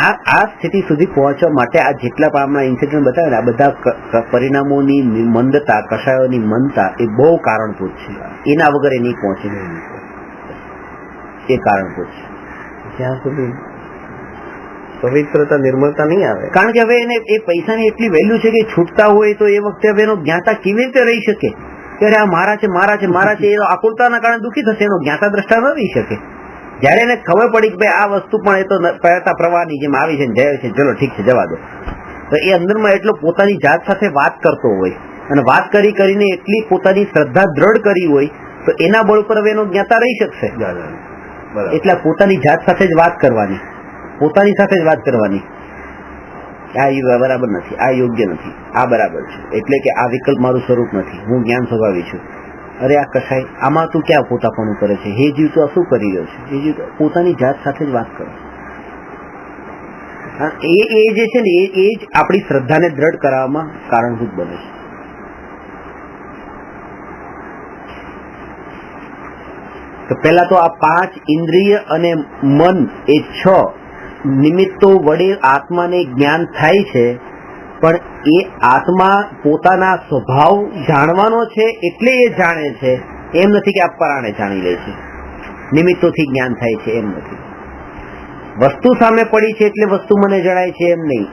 આ સ્થિતિ સુધી પહોંચવા માટે આ જેટલા પણ આપણા ઇન્સિડન્ટ બતાવે ને આ બધા પરિણામોની મંદતા, કષાયોની મંદતા એ બહુ કારણભૂત છે. એના વગર એ નહીં પહોંચે, એ કારણભૂત છે. જ્યાં સુધી પવિત્રતા નિર્મળતા નહીં આવે, કારણ કે હવે એને એ પૈસાની એટલી વેલ્યુ છે કે છૂટતા હોય તો એ વખતે હવે એનો જ્ઞાતા કેવી રીતે રહી શકે કે આ મારા છે મારા છે મારા છે, એ આકુલતાના કારણે દુઃખી થશે, એનો જ્ઞાતા દ્રષ્ટા ન રહી શકે. જયારે એને ખબર પડી કે ભાઈ આ વસ્તુ પણ એ તો પ્રયતા પ્રવાહની જેમ આવી છે, જાય છે, ચલો ઠીક છે જવા દો, તો એ અંદરમાં એટલો પોતાની જાત સાથે વાત કરતો હોય અને વાત કરીને એટલી પોતાની શ્રદ્ધા દ્રઢ કરી હોય તો એના બળ પર હવે એનો જ્ઞાતા રહી શકશે. એટલે પોતાની જાત સાથે જ વાત કરવાની, પોતાની સાથે જ વાત કરવાની. આ બરાબર નથી, આ યોગ્ય નથી, આ બરાબર છે, એટલે કે આ વિકલ્પ મારું સ્વરૂપ નથી, હું જ્ઞાન સ્વભાવી છું. અરે આ કસાય, આમાં તું ક્યાં પોતાપણું કરે છે, હે જીવ તું શું કરી રહ્યો છે, એ જીવ પોતાની જાત સાથે જ વાત કરો. એ જે છે ને એ જ આપણી શ્રદ્ધાને દ્રઢ કરવામાં કારણભૂત બને છે. તો પેલા તો આ 5 ઇન્દ્રિય અને મન એ 6 નિમિત્તો વડે આત્માને જ્ઞાન થાય છે, પણ એ આત્મા પોતાના સ્વભાવ જાણવાનો છે એટલે એ જાણે છે, એમ નથી કે આ પરાણે જાણી લે છે, નિમિત્તોથી જ્ઞાન થાય છે એમ નથી. વસ્તુ સામે પડી છે એટલે વસ્તુ મને જણાય છે એમ નહીં.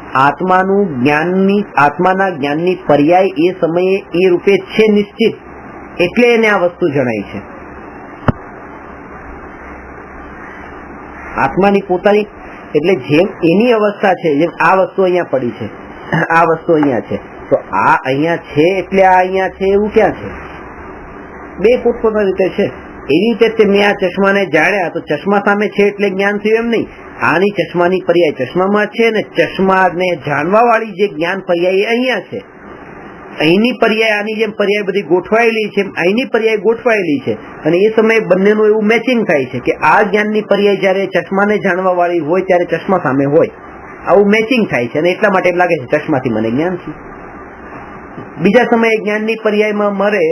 આત્માના જ્ઞાનની પર્યાય એ સમયે એ રૂપે છે નિશ્ચિત, એટલે એને આ વસ્તુ જણાય છે. આત્માની પોતાની એટલે જેમ એની અવસ્થા છે, જેમ આ વસ્તુ અહીંયા પડી છે, આ વસ્તુ અહીંયા છે, તો આ અહીંયા છે એટલે આ અહીંયા છે એવું ક્યાં છે? બે પોતપોતાની રીતે છે. એવી રીતે મેં આ ચશ્માને જાણ્યા તો ચશ્મા સામે છે એટલે જ્ઞાન થયું એમ નહીં. આની ચશ્માની પર્યાય ચશ્મામાં છે ને ચશ્માને જાણવા વાળી જે જ્ઞાન પર્યાય અહીંયા છે. અહીંની પર્યાય આની જેમ પર્યાય બધી ગોઠવાયેલી છે, અહીંની પર્યાય ગોઠવાયેલી છે, અને એ સમયે બંનેનું એવું મેચિંગ થાય છે કે આ જ્ઞાનની પર્યાય જયારે ચશ્માને જાણવા વાળી હોય ત્યારે ચશ્મા સામે હોય, આવું મેચિંગ થાય છે, અને એટલા માટે એમ લાગે છે ચશ્માથી મને જ્ઞાન છે. બીજા સમયે જ્ઞાનની પર્યાયમાં મરે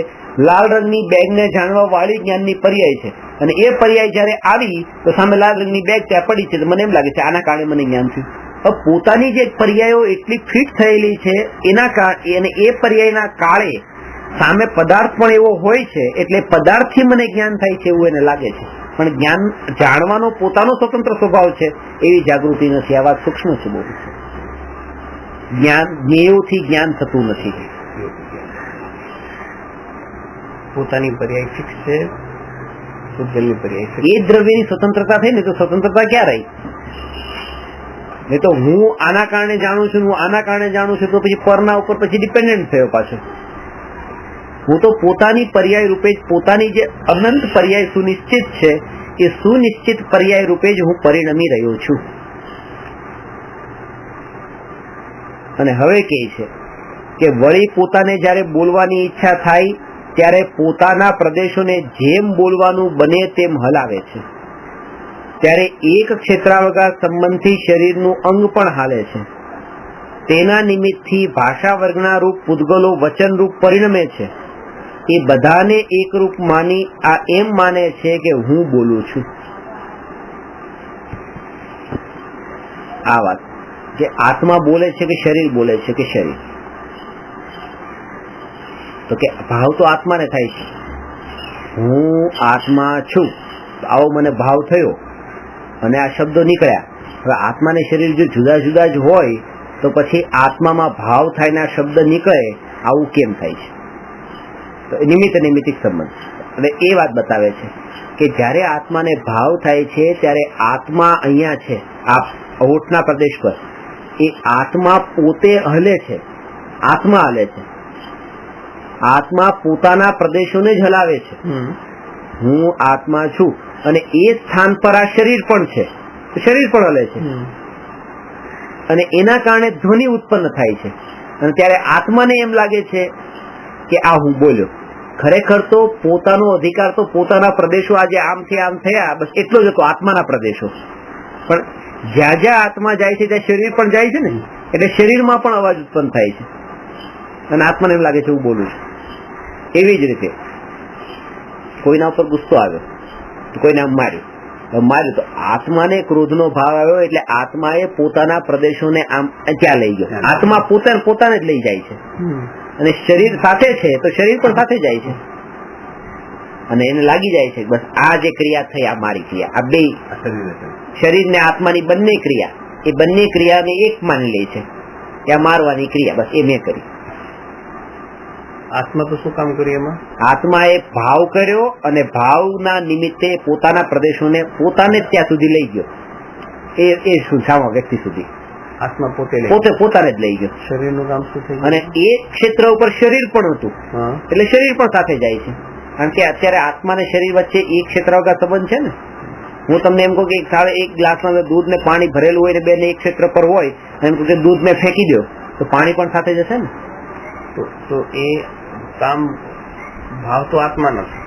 લાલ રંગની બેગને જાણવા વાળી જ્ઞાનની પર્યાય છે, અને એ પર્યાય જયારે આવી તો સામે લાલ રંગની બેગ ત્યાં પડી છે, તો મને એમ લાગે છે આના કારણે મને જ્ઞાન થયું. પોતાની જે પર્યાયો એટલી ફિટ થયેલી છે એના કારણે, અને એ પર્યાયના કાળે સામે પદાર્થ પણ એવો હોય છે એટલે પદાર્થથી મને જ્ઞાન થાય છે એવું એને લાગે છે, પણ જ્ઞાન જાણવાનો પોતાનો સ્વતંત્ર સ્વભાવ છે એવી જાગૃતિ નથી. આ વાત સૂક્ષ્મ છે બહુ. જ્ઞાન જ્ઞેયોથી જ્ઞાન થતું નથી. પોતાની પર્યાય ફિક્સ છે, પૂતગલની પર્યાય ફિક્સ. એ દ્રવ્યની સ્વતંત્રતા થઈ ને તો સ્વતંત્રતા ક્યાં રહી? નહીં તો હું આના કારણે જાણું છું, હું આના કારણે જાણું છું, તો પછી પરના ઉપર પછી ડિપેન્ડન્ટ થયો પાછો. હું તો પોતાની પર્યાય રૂપે જ, પોતાની જે અનંત પર્યાય સુનિશ્ચિત છે એ સુનિશ્ચિત પર્યાય રૂપે જ હું પરિણમી રહ્યો છું. અને હવે કહે છે કે વળી પોતાને જયારે બોલવાની ઈચ્છા થાય ત્યારે પોતાના પ્રદેશોને જેમ બોલવાનું બને તેમ હલાવે છે, ત્યારે એક ક્ષેત્રાવકાશ સંબંધી શરીરનું અંગ પણ હાલે છે. તેના નિમિત્તથી ભાષા વર્ગના રૂપ પૂતગલો વચન રૂપ પરિણમે છે. એ બધાને એક રૂપ માની આ એમ માને છે કે હું બોલું છું. આ વાત કે આત્મા બોલે છે કે શરીર બોલે છે કે શરીર? તો કે ભાવ તો આત્માને થાય છે. હું આત્મા છું, આવો મને ભાવ થયો અને આ શબ્દો નીકળ્યા. હવે આત્મા ને શરીર જો જુદા જુદા જ હોય તો પછી આત્મામાં ભાવ થાય ને આ શબ્દ નીકળે, આવું કેમ થાય છે? તો નિમિત્ત નૈમિત્તિક સંબંધ. અને એ વાત બતાવે છે કે જ્યારે આત્માને ભાવ થાય છે ત્યારે આત્મા અહીંયા છે, આ હોઠના પ્રદેશ પર, એ આત્મા પોતે હલે છે, આત્મા હલે છે, આત્મા પોતાના પ્રદેશોને જ હલાવે છે. હું આત્મા છું, અને એ સ્થાન પર આ શરીર પણ છે, શરીર પણ હલે છે, અને એના કારણે ધ્વનિ ઉત્પન્ન થાય છે. અને ત્યારે આત્માને એમ લાગે છે કે આ હું બોલ્યો. ખરેખર તો પોતાનો અધિકાર તો પોતાના પ્રદેશો આજે આમથી આમ થયા, બસ એટલો જ હતો, આત્માના પ્રદેશો. પણ જ્યાં જ્યાં આત્મા જાય છે ત્યાં શરીર પણ જાય છે ને, એટલે શરીરમાં પણ અવાજ ઉત્પન્ન થાય છે, અને આત્માને એમ લાગે છે હું બોલું છું. એવી જ રીતે કોઈના ઉપર ગુસ્સો આવ્યો તો કોઈને આમ માર્યું તો આત્માને ક્રોધનો ભાવ આવ્યો એટલે આત્માએ પોતાના પ્રદેશોને આમ ક્યાં લઈ ગયો? આત્મા પોતાને જ લઈ જાય છે, અને શરીર સાથે છે તો શરીર પણ સાથે જાય છે, અને એને લાગી જાય છે બસ આ જે ક્રિયા થઈ આ મારી ક્રિયા. આ બે શરીર ને આત્માની બંને ક્રિયા, એ બંને ક્રિયાને એક માની લે છે કે આ મારવાની ક્રિયા બસ એ મેં કરી. આત્મા તો શું કામ કર્યું એમાં? આત્માએ ભાવ કર્યો અને ભાવના નિમિત્તે પોતાના પ્રદેશોને પોતાને ત્યાં સુધી લઈ ગયો. એ શું સામા વ્યક્તિ સુધી આત્મા પોતાને જ લઈ ગયો. શરીરનું કામ શું થયું? અને એ ક્ષેત્ર ઉપર શરીર પણ હતું, એટલે શરીર પણ સાથે જાય છે. કારણ કે અત્યારે આત્મા અને શરીર વચ્ચે એક ક્ષેત્રાવકાશ સંબંધ છે ને. હું તમને એમ કહું કે એક ગ્લાસમાં દૂધ ને પાણી ભરેલું હોય ને બે ને એક ક્ષેત્ર પર હોય, એમ કહું કે દૂધ ને ફેંકી દો તો પાણી પણ સાથે જશે ને. તો એ કામ ભાવ તો આત્મા નથી,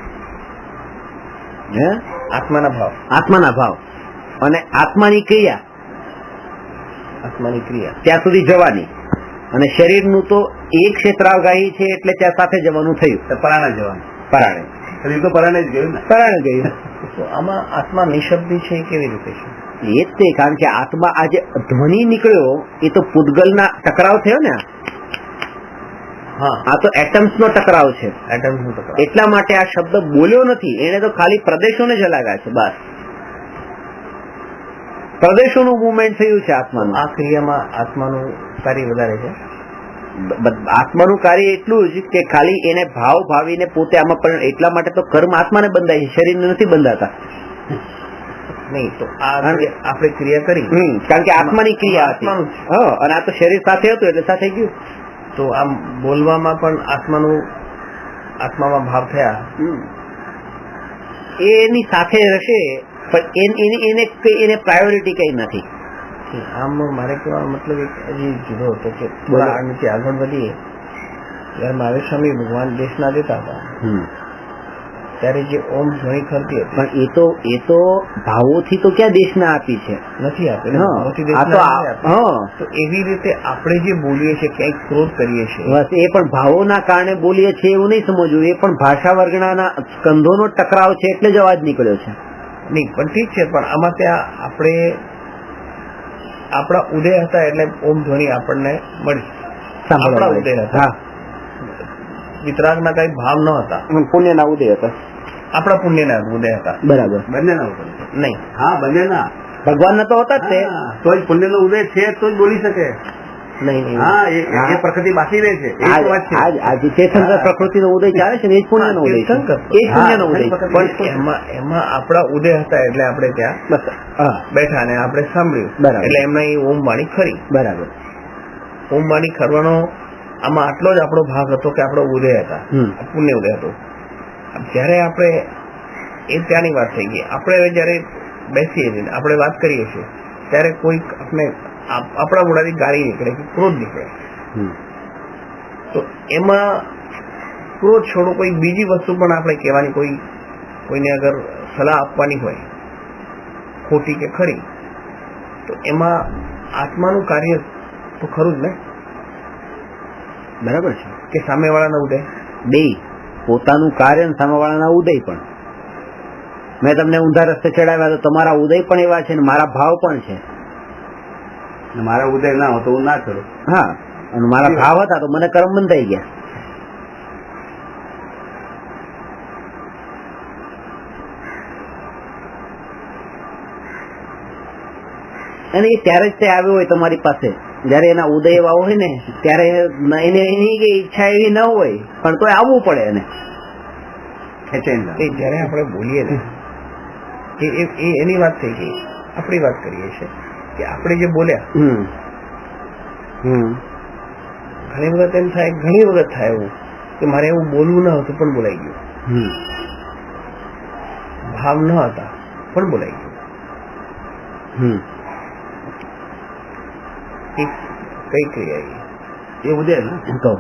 આત્માના ભાવ અને આત્માની ક્રિયા ત્યાં સુધી જવાની, અને શરીરનું તો એક ક્ષેત્રાવગાહી છે એટલે ત્યાં સાથે જવાનું થયું. પરાણે જવાનું, પરાણે શરીર તો પરાણે જ ગયું ને, પરાણે ગયું. તો આમાં આત્મા નિશબ્દી છે કેવી રીતે છે? એ જ તે, કારણ કે આત્મા આજે ધ્વનિ નીકળ્યો એ તો પૂતગલના ટકરાવ થયો ને. આ તો એટમ્સ નો ટકરાવ છે, એટલા માટે આ શબ્દ બોલ્યો નથી, એને તો ખાલી પ્રદેશોને જ હલાવ્યા છે બસ. પ્રદેશોનું મુવમેન્ટ થયું છે આત્માનું. આ ક્રિયામાં આત્માનું કાર્ય વધારે છે. આત્માનું કાર્ય એટલું જ કે ખાલી એને ભાવ ભાવીને પોતે આમાં પણ, એટલા માટે તો કર્મ આત્માને બંધાય છે, શરીરને નથી બંધાતા. નહીં તો આપણે ક્રિયા કરી, કારણ કે આત્માની ક્રિયા હતી, અને આ તો શરીર સાથે હતું એટલે સાથે ગયું. તો આમ બોલવામાં પણ આત્મામાં ભાવ થયા, એની સાથે રહેશે, પણ એને પ્રાયોરિટી કઈ નથી. આમ મારે કહેવાનો મતલબ હજી જુદો હતો કે થોડા આગળ વધીએ જયારે મહાવીર સ્વામી ભગવાન દેશના દેતા હતા ત્યારે જે ઓમ ધ્વનિ કરતી હતી, પણ એ તો ભાવોથી તો ક્યાં દેશના આપી છે, નથી આપી. ભાવોથી આ તો દેશના નથી આપી. તો એવી રીતે આપણે જે બોલીએ છીએ, ક્યાંક ક્રોધ કરીએ છીએ, બસ એ પણ ભાવોના કારણે બોલીએ છીએ એવું નહીં સમજવું. એ પણ ભાષા વર્ગના સ્કંધોનો ટકરાવ છે એટલે જ અવાજ નીકળ્યો છે. નહીં પણ ઠીક છે, પણ આમાં ત્યાં આપણે આપણા ઉદય હતા એટલે ઓમ ધ્વનિ આપણને મળી. આપણા ઉદય હતા, વિતરાગના કઈ ભાવ ન હતા, પુણ્યના ઉદય હતા, આપણા પુણ્યના ઉદય હતા. બરાબર. બંનેના ઉપર નહીં, હા બંનેના ભગવાનના તો હતા જ તે. તો જ પુણ્યનો ઉદય છે તો જ બોલી શકે. નહીં. હા એ પ્રકૃતિ બાકી રહે છે. એ જ વાત છે. આજે ચેતન પ્રકૃતિનો ઉદય ચાલે છે ને એ જ પુણ્યનો ઉદય છે, એ જ પુણ્યનો ઉદય. પણ એમાં આપણા ઉદય હતા એટલે આપણે ત્યાં બેઠા ને આપણે સાંભળ્યું. બરાબર. એટલે એમને એ ઓમ વાણી ખરી. બરાબર. ઓમ વાણી ખરવાનો આમાં આટલો જ આપણો ભાગ હતો કે આપણો ઉદય હતા, પુણ્ય ઉદય હતો. જયારે આપણે એ ત્યાંની વાત થઈ ગઈ. આપણે હવે જયારે બેસીએ છીએ આપણે વાત કરીએ છીએ ત્યારે કોઈક આપણે આપણા મોઢાથી ગાળી નીકળે કે ક્રોધ નીકળે, તો એમાં ક્રોધ છોડો કોઈ બીજી વસ્તુ પણ આપણે કહેવાની, કોઈને અગર સલાહ આપવાની હોય ખોટી કે ખરી, તો એમાં આત્માનું કાર્ય તો ખરું જ ને. બરાબર છે કે સામેવાળાના ઉદય બે પોતાનું કાર્ય અને સામેવાળાના ઉદય પણ. મેં તમને ઊંધા રસ્તે ચડાવ્યા તો તમારા ઉદય પણ એવા છે ને મારા ભાવ પણ છે. મારા ઉદય ના હોય તો હું ના કરું. હા, અને મારા ભાવ હતા તો મને કર્મ બંધાઈ ગયા. અને એ ત્યારે જ તે આવ્યો હોય તમારી પાસે, જયારે એના ઉદય એવા હોય ને ત્યારે એની ઈચ્છા એવી ન હોય પણ તો આવવું પડે એને. જયારે આપણે બોલીએ ને એ એની વાત થઈ ગઈ. આપણી વાત કરીએ છીએ કે આપણે જે બોલ્યા, ઘણી વખત એમ થાય, ઘણી વખત થાય એવું કે મારે એવું બોલવું ન હતું પણ બોલાઈ ગયું, ભાવ ન હતા પણ બોલાઈ ગયું. કઈ ક્રિયા એ ઉદય તો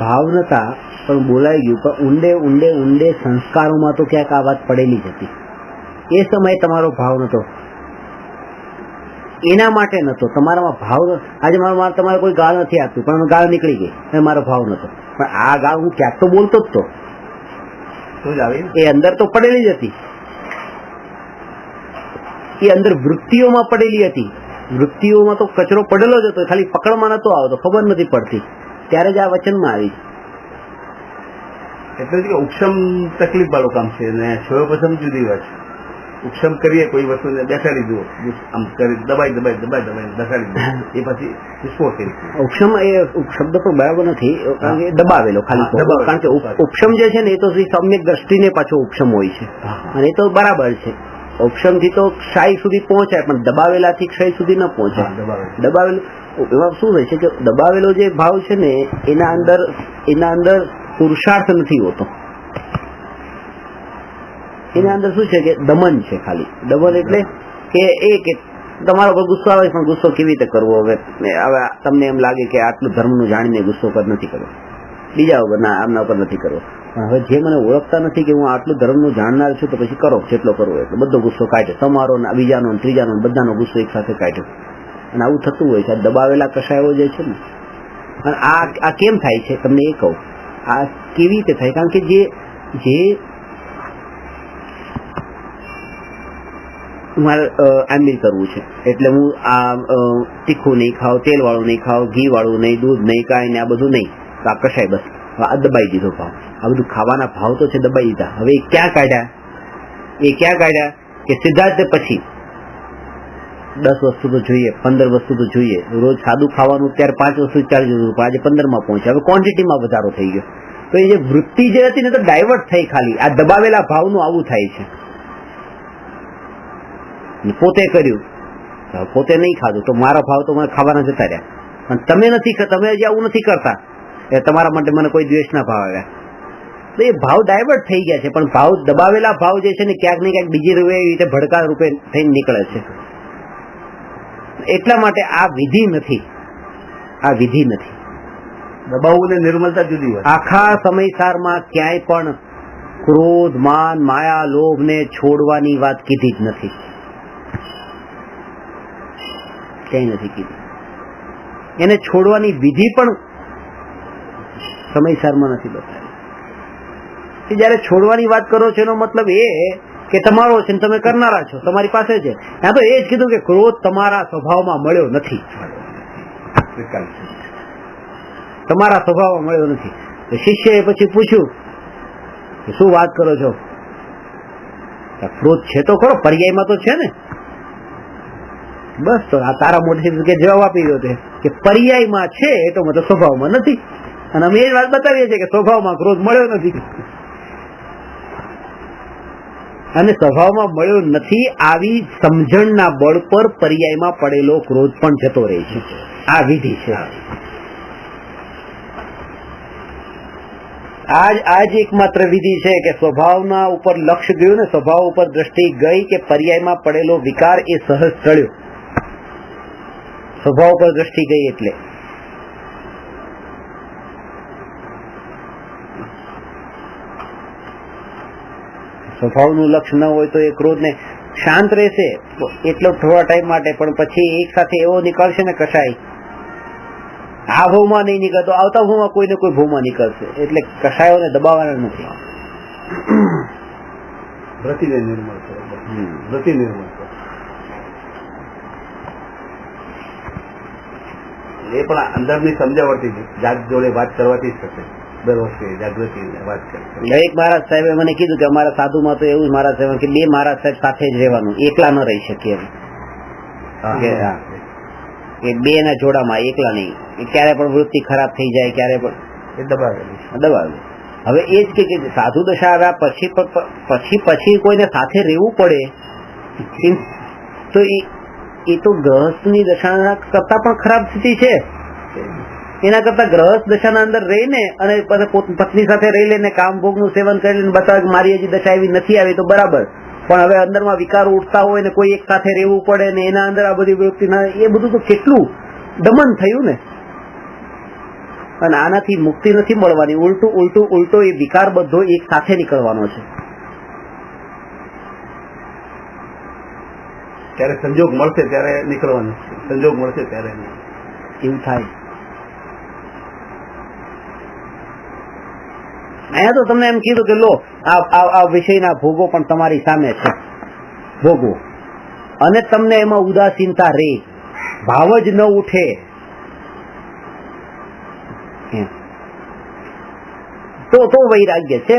ભાવ નતા પણ બોલાઈ ગયું. પણ ઊંડે ઊંડે ઊંડે સંસ્કારોમાં તો ક્યાંક આ વાત પડેલી જ હતી. એ સમયે તમારો ભાવ નતો, એના માટે નતો. તમારામાં ભાવ આજે તમારે કોઈ ગાળ નથી આપતું પણ ગાળ નીકળી ગઈ અને મારો ભાવ નતો, પણ આ ગાળ હું ક્યાંક તો બોલતો જ તો, એ અંદર તો પડેલી જ હતી. એ અંદર વૃત્તિઓમાં પડેલી હતી. વૃત્તિઓમાં તો કચરો પડેલો જ હતો, ખાલી પકડમાં નતો આવતો, ખબર નથી પડતી. ત્યારે જ આ વચનમાં આવી. એટલે કે ઉપશમ તકલીફ વાળું કામ છે ને સર્વપ્રથમ જુદી વાત છે. ઉપશમ કરીએ કોઈ વસ્તુને બેસાડી દો, આમ કરી દબાઈ બેસાડી દો, એ પછી વિસ્ફોટ કરી. ઉપશમ એ શબ્દ તો બરાબર નથી, કારણ કે દબાવેલો ખાલી. કારણ કે ઉપશમ જે છે ને એ તો સમ્યક દ્રષ્ટિને પાછો ઉપશમ હોય છે, અને એ તો બરાબર છે. ઉપશમ થી તો ક્ષય સુધી પહોંચાય પણ દબાવેલાથી ક્ષય સુધી ન પહોંચાય. દબાવેલું એમાં શું હોય છે કે દબાવેલો જે ભાવ છે ને એના અંદર પુરુષાર્થ નથી હોતો. એના અંદર શું છે કે દમન છે, ખાલી દમન. એટલે કે તમારા પર ગુસ્સો આવે પણ ગુસ્સો કેવી રીતે કરવો. હવે તમને એમ લાગે કે આટલું ધર્મનું જાણીને ગુસ્સો પર નથી કરવો, બીજા ઉપર ના આમના ઉપર નથી કરવો. પણ હવે જે મને ઓળખતા નથી કે હું આટલું ધર્મનું જાણનાર છું તો પછી કરો, જેટલો કરવો એટલો. બધો ગુસ્સો કાઢ્યો, તમારો બીજાનો ત્રીજાનો બધાનો ગુસ્સો એક સાથે કાઢ્યો. અને આવું થતું હોય છે. આ દબાવેલા કશાયો જે છે ને, અને આ કેમ થાય છે તમને એ કહું. આ કેવી રીતે થાય? કારણ કે જે મારે આંબીર કરવું છે એટલે હું આ તીખું નહીં ખાવ, તેલ વાળું નહીં ખાવ, ઘી વાળું નહીં, દૂધ નહીં, કાંઈ ને આ બધું નહીં. તો આ કશાય બસ આ દબાઈ દીધો ભાવ. આ બધું ખાવાના ભાવ તો છે દબાઈ દીધા. હવે એ ક્યાં કાઢ્યા કે સિદ્ધાર્થ પછી 10 વસ્તુ તો જોઈએ, 15 વસ્તુ તો જોઈએ. રોજ સાદું ખાવાનું ત્યારે 5 વસ્તુ 40 વસ્તુ, પણ આજે 15 પહોંચ્યા. હવે ક્વોન્ટિટીમાં વધારો થઈ ગયો. તો એ જે વૃત્તિ જે હતી ને તો ડાયવર્ટ થઈ. ખાલી આ દબાવેલા ભાવનું આવું થાય છે. પોતે કર્યું, પોતે નહીં ખાધું તો મારા ભાવ તો મને ખાવાના જતા રહ્યા. પણ તમે હજી આવું નથી કરતા, તમારા માટે મને કોઈ દ્વેષના ભાવ આવ્યા. તો એ ભાવ ડાયવર્ટ થઈ ગયા છે. પણ ભાવ દબાવેલા ભાવ જે છે ને ક્યાંક ને ક્યાંક બીજી રીતે ભડકા રૂપે થઈને નીકળે છે. એટલા માટે આ વિધિ નથી. દબાવવું ને નિર્મલતા જુદી હોય. આખા સમયસારમાં ક્યાંય પણ ક્રોધ, માન, માયા, લોભ ને છોડવાની વાત કીધી જ નથી. ક્યાંય નથી કીધી. એને છોડવાની વિધિ પણ સમયસારમાં નથી બતાવી. જયારે છોડવાની વાત કરો છો એનો મતલબ એ કે તમારો છે ને તમે કરનારા છો, તમારી પાસે છે. ત્યાં તો એ જ કીધું કે ક્રોધ તમારા સ્વભાવમાં મળ્યો નથી, તમારા સ્વભાવમાં મળ્યો નથી. શિષ્યએ પછી પૂછ્યું કે શું વાત કરો છો, ક્રોધ છે તો ખરો, પર્યાયમાં તો છે ને. બસ તો આ તારા મોઢેથી કે જવાબ આપી રહ્યો છે કે પર્યાયમાં છે તો મતલબ સ્વભાવમાં નથી. અને અમે એ વાત બતાવીએ છીએ કે સ્વભાવમાં ક્રોધ મળ્યો નથી. અને સ્વભાવમાં મળ્યો નથી આવી સમજણના બળ પર પર્યાયમાં પડેલો ક્રોધ પણ જતો રહે છે. આ વિધિ છે. આજ એકમાત્ર વિધિ છે કે સ્વભાવના ઉપર લક્ષ્ય ગયું ને, સ્વભાવ ઉપર દ્રષ્ટિ ગઈ કે પર્યાયમાં પડેલો વિકાર એ સહજ ટળ્યો. સ્વભાવ ઉપર દ્રષ્ટિ ગઈ એટલે સ્વભાવનું લક્ષ્ય ન હોય તો એ ક્રોધને શાંત રહેશે એટલો થોડા ટાઈમ માટે, પણ પછી એક સાથે એવો નીકળશે ને કશાય, આ ભાવમાં નહીં નીકળતો આવતા ભાવમાં કોઈ ને કોઈ ભાવમાં નીકળશે. એટલે કશાયોને દબાવવાના નથી. વૃત્તિને નિર્મળ કરો, વૃત્તિ નિર્મળ કરો. એ પણ અંદરની સમજાવટથી જાત જોડે વાત કરવાથી જ થશે. દર વખતે જાગૃતિ વાત કરશે. એક મહારાજ સાહેબે મને કીધું કે અમારા સાધુમાં તો એવું મહારાજ સાહેબ કે બે મહારાજ સાહેબ સાથે જ રહેવાનું, એકલા ન રહી શકીએ કે બે ના જોડામાં એકલા નહીં. ક્યારે પણ વૃત્તિ ખરાબ થઈ જાય, ક્યારે પણ એ દબાવે. હવે એ જ કે સાધુ દશા આવ્યા પછી કોઈને સાથે રહેવું પડે તો એ તો ગ્રહસ્થની દશા કરતા પણ ખરાબ સ્થિતિ છે. એના કરતા ગ્રહસ્થ દશાના અંદર રહીને અને પત્ની સાથે રહી લઈને કામ ભોગનું સેવન કરી લઈને બતાવે કે મારી હજી દશા એવી નથી આવી તો બરાબર. પણ હવે અંદરમાં વિકારો ઉઠતા હોય ને કોઈ એક સાથે રહેવું પડે ને એના અંદર આ બધી વૃત્તિ એ બધું તો કેટલું દમન થયું ને. અને આનાથી મુક્તિ નથી મળવાની, ઉલટો એ વિકાર બધો એક સાથે નીકળવાનો છે. ત્યારે સંજોગ મળશે ત્યારે નીકળવાનું, સંજોગ મળશે ત્યારે એવું થાય. અહીંયા તો તમને એમ કીધું કે લો આ વિષયના ભોગો પણ તમારી સામે છે, ભોગવો, અને તમને એમાં ઉદાસીનતા રહે, ભાવ જ ન ઉઠે, તો વૈરાગ્ય છે.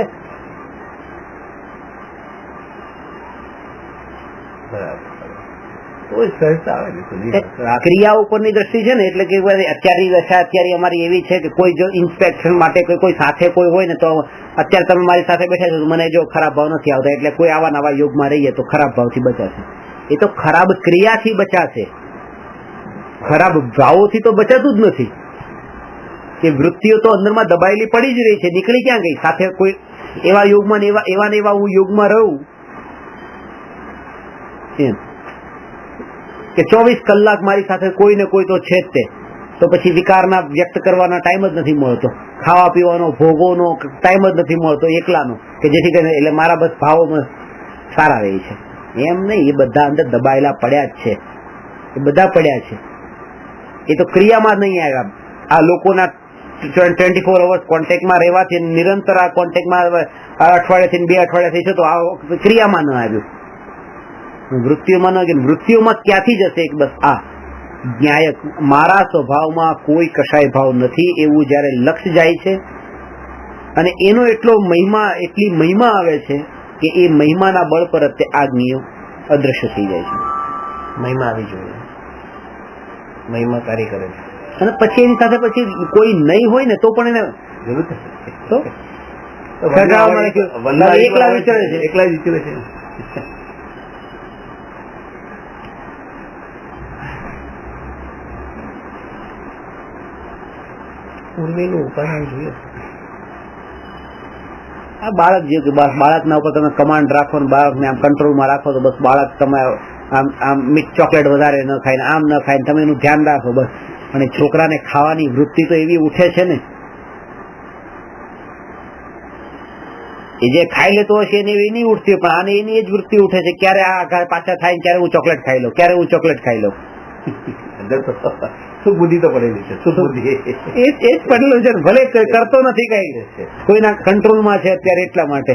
ક્રિયા ઉપરની દ્રષ્ટિ છે ને, એટલે કે અત્યારની દશા અત્યારે અમારી એવી છે કે કોઈ જો ઇન્સ્પેક્શન માટે કોઈ સાથે કોઈ હોય ને તો અત્યારે તમે મારી સાથે બેઠા છો મને જો ખરાબ ભાવ નથી આવતા, એટલે કોઈ આવા નવા યોગમાં રહીએ તો ખરાબ ભાવથી બચાશે. એ તો ખરાબ ક્રિયાથી બચાશે, ખરાબ ભાવોથી તો બચાતું જ નથી. કે વૃત્તિઓ તો અંદરમાં દબાયેલી પડી જ રહી છે, નીકળી ક્યાં ગઈ? સાથે કોઈ એવા યોગમાં એવા ને એવા હું યોગમાં રહું કે 24 કલાક મારી સાથે કોઈ ને કોઈ તો છે જ તે, તો પછી વિકારના વ્યક્ત કરવાના ટાઈમ જ નથી મળતો, ખાવા પીવાનો ભોગોનો ટાઈમ જ નથી મળતો એકલાનો, કે જેથી કરીને એટલે મારા બસ ભાવો સારા રહે છે. એમ નહીં, એ બધા અંદર દબાયેલા પડ્યા જ છે, એ બધા પડ્યા છે. એ તો ક્રિયામાં નહીં આવ્યા. આ લોકોના 24 અવર્સ કોન્ટેક્ટમાં રહેવાથી, નિરંતર આ કોન્ટેક્ટમાં અઠવાડિયાથી 2 અઠવાડિયાથી છે, તો આ ક્રિયામાં ન આવ્યું, વૃત્તિઓમાં ન ગયું. વૃત્તિઓમાં ક્યાંથી જશે? બસ આ ન્યાયક મારા સ્વભાવમાં કોઈ કશાય ભાવ નથી એવું જયારે લક્ષ્ય જાય છે, અને એનો એટલી મહિમા આવે છે કે એ મહિમાના બળ પર આજ્ઞાઓ અદ્રશ્ય થઈ જાય છે. મહિમા આવી જોઈએ, મહિમા કાર્ય કરે છે. અને પછી એની સાથે પછી કોઈ નહીં હોય ને તો પણ એને જરૂર એકલા વિચરે છે, એકલા જ વિચરે છે. પૂર્વેનું ઉપાસન જોઈએ. આ બાળક જે બાળકના ઉપર તમે કમાન્ડ રાખો ને બાળકને આમ કંટ્રોલમાં રાખો તો બસ બાળક તમે આમ મીઠ ચોકલેટ વધારે ન ખાય ને આમ ન ખાય, તમે એનું ધ્યાન રાખો બસ. અને છોકરાને ખાવાની વૃત્તિ તો એવી ઉઠે છે ને એ જે ખાઈ લેતો હશે એની એવી નહીં ઉઠતી હોય, પણ આને એની એ જ વૃત્તિ ઉઠે છે, ક્યારે આ ઘા પાછા થાય ને ક્યારે હું ચોકલેટ ખાઈ લઉં, ક્યારે હું ચોકલેટ ખાઈ લઉં. શું બુદ્ધિ તો પડેલી છે, શું બુદ્ધિ એ જ પડેલું છે, ભલે કરતો નથી કઈ, કોઈના કંટ્રોલમાં છે અત્યારે એટલા માટે.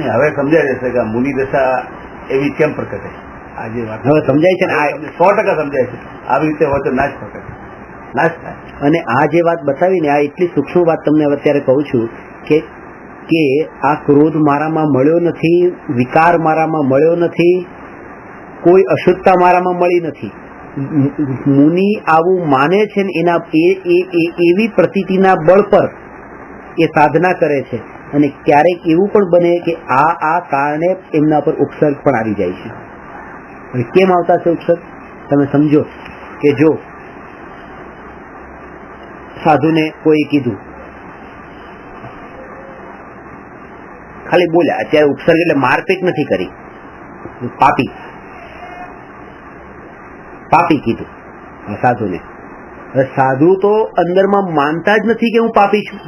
હવે સમજાય જશે કે મુનિ દશા એવી કેમ પ્રકટે. આજે વાત હવે સમજાય છે ને, આ 100% સમજાય છે. આવી રીતે હોય તો નાશ પ્રકટે, નાશ થાય. અને આ જે વાત બતાવીને આ એટલી સૂક્ષ્મ વાત તમને અત્યારે કહું છું કે આ ક્રોધ મારામાં મળ્યો નથી, વિકાર મારામાં મળ્યો નથી, કોઈ અશુદ્ધતા મારામાં મળી નથી. મુનિ આવું માને છે ને એના એવી પ્રતીતિના બળ પર એ સાધના કરે છે. અને ક્યારેક એવું પણ બને કે આ કારણે એમના પર ઉપસર્ગ પણ આવી જાય છે. અને કેમ આવતા છે ઉપસર્ગ તમે સમજો કે જો સાધુને કોઈ કીધું, ખાલી બોલ્યા, અત્યારે ઉપસર્ગ એટલે મારપીટ નથી કરી, પાપી કીધું સાધુને. સાધુ તો અંદરમાં માનતા જ નથી કે હું પાપી છું.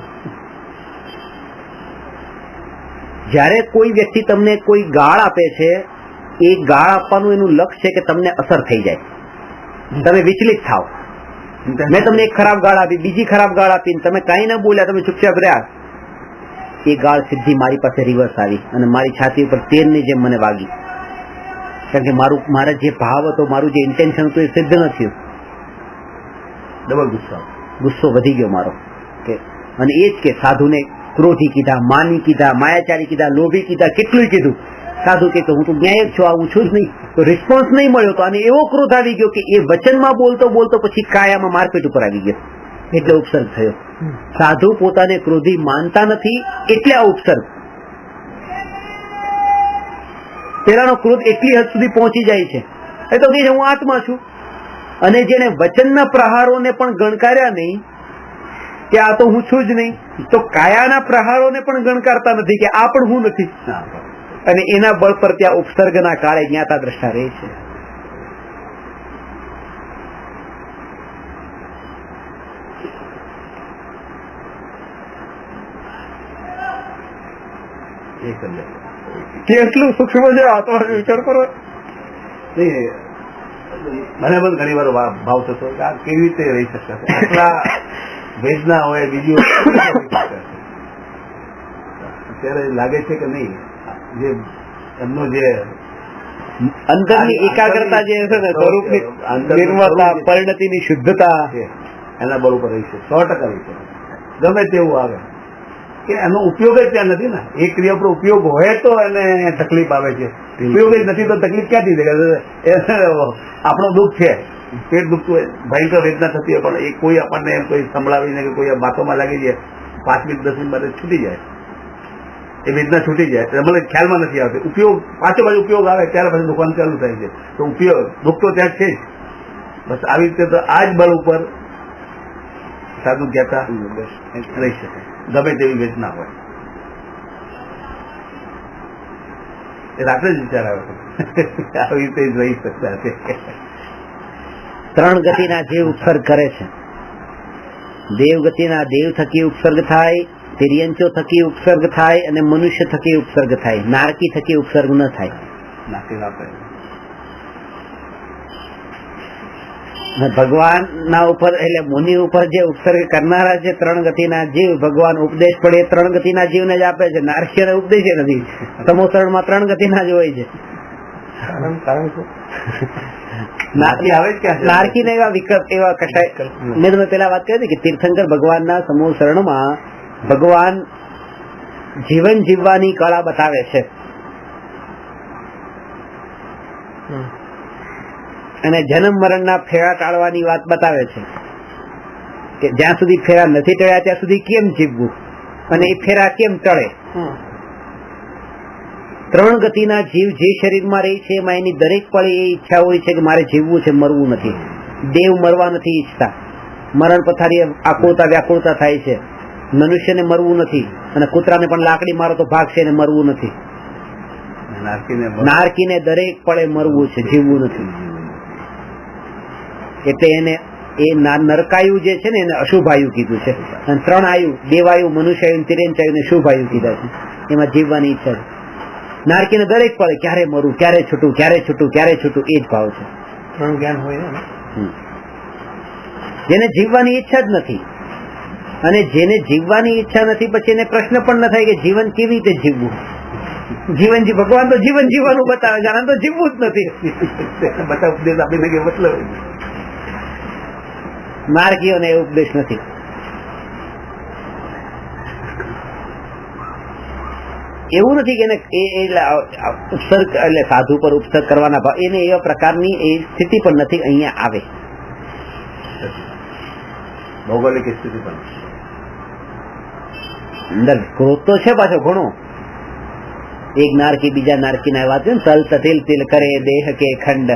જ્યારે કોઈ વ્યક્તિ તમને કોઈ ગાળ આપે છે, એ ગાળ આપવાનું એનું લક્ષ્ય છે કે તમને અસર થઈ જાય, તમે વિચલિત થાવ. મેં તમને એક ખરાબ ગાળ આપી, બીજી ખરાબ ગાળ આપીને તમે કઈ ના બોલ્યા, તમે ચૂપચાપ રહ્યા, એ ગાળ સીધી મારી પાસે રિવર્સ આવી અને મારી છાતી ઉપર તીરની જેમ મને વાગી. કારણ કે મારા જે ભાવ હતો, મારું જે ઇન્ટેન્શન હતું એ સિદ્ધ નથી. ડબલ ગુસ્સો વધી ગયો મારો. અને એ જ કે સાધુને ક્રોધી કીધા, માની કીધા, માયાચારી કીધા, લોભી કીધા, કેટલું કીધું. સાધુ કે હું તો ન્યાય છું, આવું છું જ નહીં. તો રિસ્પોન્સ નહીં મળ્યો તો અને એવો ક્રોધ આવી ગયો કે એ વચનમાં બોલતો પછી કાયામાં મારપીટ ઉપર આવી ગયો, એટલે ઉપસર્ગ થયો. સાધુ પોતાને ક્રોધી માનતા નથી એટલે આ ઉપસર્ગ. પેલાનો ક્રોધ એટલી હદ સુધી પહોંચી જાય છે, એ તો કે હું આત્મા છું. અને જેને વચનના પ્રહારોને પણ ગણકાર્યા નહીં કે આ તો હું છું જ નહીં, તો કાયાના પ્રહારોને પણ ગણકારતા નથી કે આ પણ હું નથી. અને એના બળ પર ત્યાં ઉપસર્ગના કાળે જ્ઞાતા દ્રષ્ટા રહે છે. કેટલું સૂક્ષ્મ છે આત્મા, વિચાર કરો. મને પણ ઘણી વાર ભાવ થતો કે આ કેવી રીતે રહી શકશે, આટલા વેદના હોય બીજી અત્યારે લાગે છે કે નહીં, જે એમનો જે અંતરની એકાગ્રતા જે છે ને, સ્વરૂપની નિર્મળતા, પરિણતિની શુદ્ધતા, એના બળ ઉપર રહી છે, 100% રહી છે. ગમે તેવું આવે કે એનો ઉપયોગ જ ત્યાં નથી ને. એ ક્રિયા પર ઉપયોગ હોય તો એને તકલીફ આવે છે, ઉપયોગ જ નથી તો તકલીફ ક્યાંથી થાય? આપણો દુઃખ છે, પેટ દુખતું હોય, ભયંકર વેદના થતી હોય, પણ એ કોઈ આપણને કોઈ સંભળાવીને કે કોઈ બાતોમાં લાગી જાય, 5 મિનિટ 10 મિનિટ બાદ છૂટી જાય, એ વેદના છૂટી જાય, મને ખ્યાલમાં નથી આવતી. ઉપયોગ પાછો બાજુ ઉપયોગ આવે ત્યારે પછી દુકાન ચાલુ થાય છે. તો ઉપયોગ દુઃખ તો ત્યાં છે જ. બસ આવી રીતે તો આ જ બળ ઉપર સાધુ કહેતા રહી શકે, ગમે તેવી વેદના હોય. એ રાત્રે જ વિચાર આવે આવી રીતે રહી શકતા છે. 3 ગતિના જીવ ઉપસર્ગ કરે છે. દેવ ગતિના દેવ થકી ઉપસર્ગ થાય, તિર્યંચો થકી ઉપસર્ગ થાય અને મનુષ્ય થકી ઉપસર્ગ થાય. નારકી થકી ઉપસર્ગ ન થાય. ભગવાનના ઉપર એટલે મુનિ ઉપર જે ઉપસર્ગ કરનારા છે 3 ગતિના જીવ, ભગવાન ઉપદેશ પડે 3 ગતિના જીવને જ આપે છે. નારકીયને ઉપદેશ નથી. સમોસરણમાં 3 ગતિના જ હોય છે. નારકીને એવા વિકલ્પ, એવા કશાય. મેં તમે પેલા વાત કરી કે તીર્થંકર ભગવાનના સમોસરણમાં ભગવાન જીવન જીવવાની કળા બતાવે છે અને જન્મ મરણના ફેરા ટાળવાની વાત બતાવે છે કે જ્યાં સુધી ફેરા નથી ટળ્યા ત્યાં સુધી કેમ જીવવું અને એ ફેરા કેમ ટળે. 3 ગતિના જીવ જે શરીરમાં રહી છે એમાં એની દરેક પળે એ ઈચ્છા હોય છે કે મારે જીવવું છે, મરવું નથી. દેવ મરવા નથી ઈચ્છતા, મરણ પથારી આકુળતા વ્યાકુળતા થાય છે. મનુષ્યને મરવું નથી અને કૂતરાને પણ લાકડી મારો તો ભાગશે, એને મરવું નથી. નારકીને દરેક પળે મરવું છે, જીવવું નથી. એટલે એને એ નરકાયુ જે છે ને એને અશુભાયુ કીધું છે, અને 3 આયુ, દેવાયુ, મનુષ્યાયુ, તિર્યંચાયુ ને શુભાયુ કીધા છે. એમાં જીવવાની ઈચ્છા છે. નારકીને દરેક પળે ક્યારે મરું, ક્યારે છૂટું, ક્યારે છૂટું, ક્યારે છૂટું, એ જ ભાવ છે. 3 જ્ઞાન હોય ને. જેને જીવવાની ઈચ્છા જ નથી, અને જેને જીવવાની ઈચ્છા નથી પછી એને પ્રશ્ન પણ ન થાય કે જીવન કેવી રીતે જીવવું. જીવન ભગવાન તો જીવન જીવવાનું બતાવે છે, તો જીવવું જ નથી. બધા ઉપદેશ આપીને કે મતલબ નારકીઓને એ ઉપદેશ નથી. એવું નથી કે ઉપસર્ગ એટલે સાધુ પર ઉપસર્ગ કરવાના ભાવ, એને એવા પ્રકારની એ સ્થિતિ પણ નથી અહીંયા આવે. ભૌગોલિક સ્થિતિ પણ અંદર ક્રોધ તો છે પાછો ઘણો. એક નારકી બીજા નારકી ના વાત ને, તલ તિલ તિલ કરે દેહ કે ખંડ.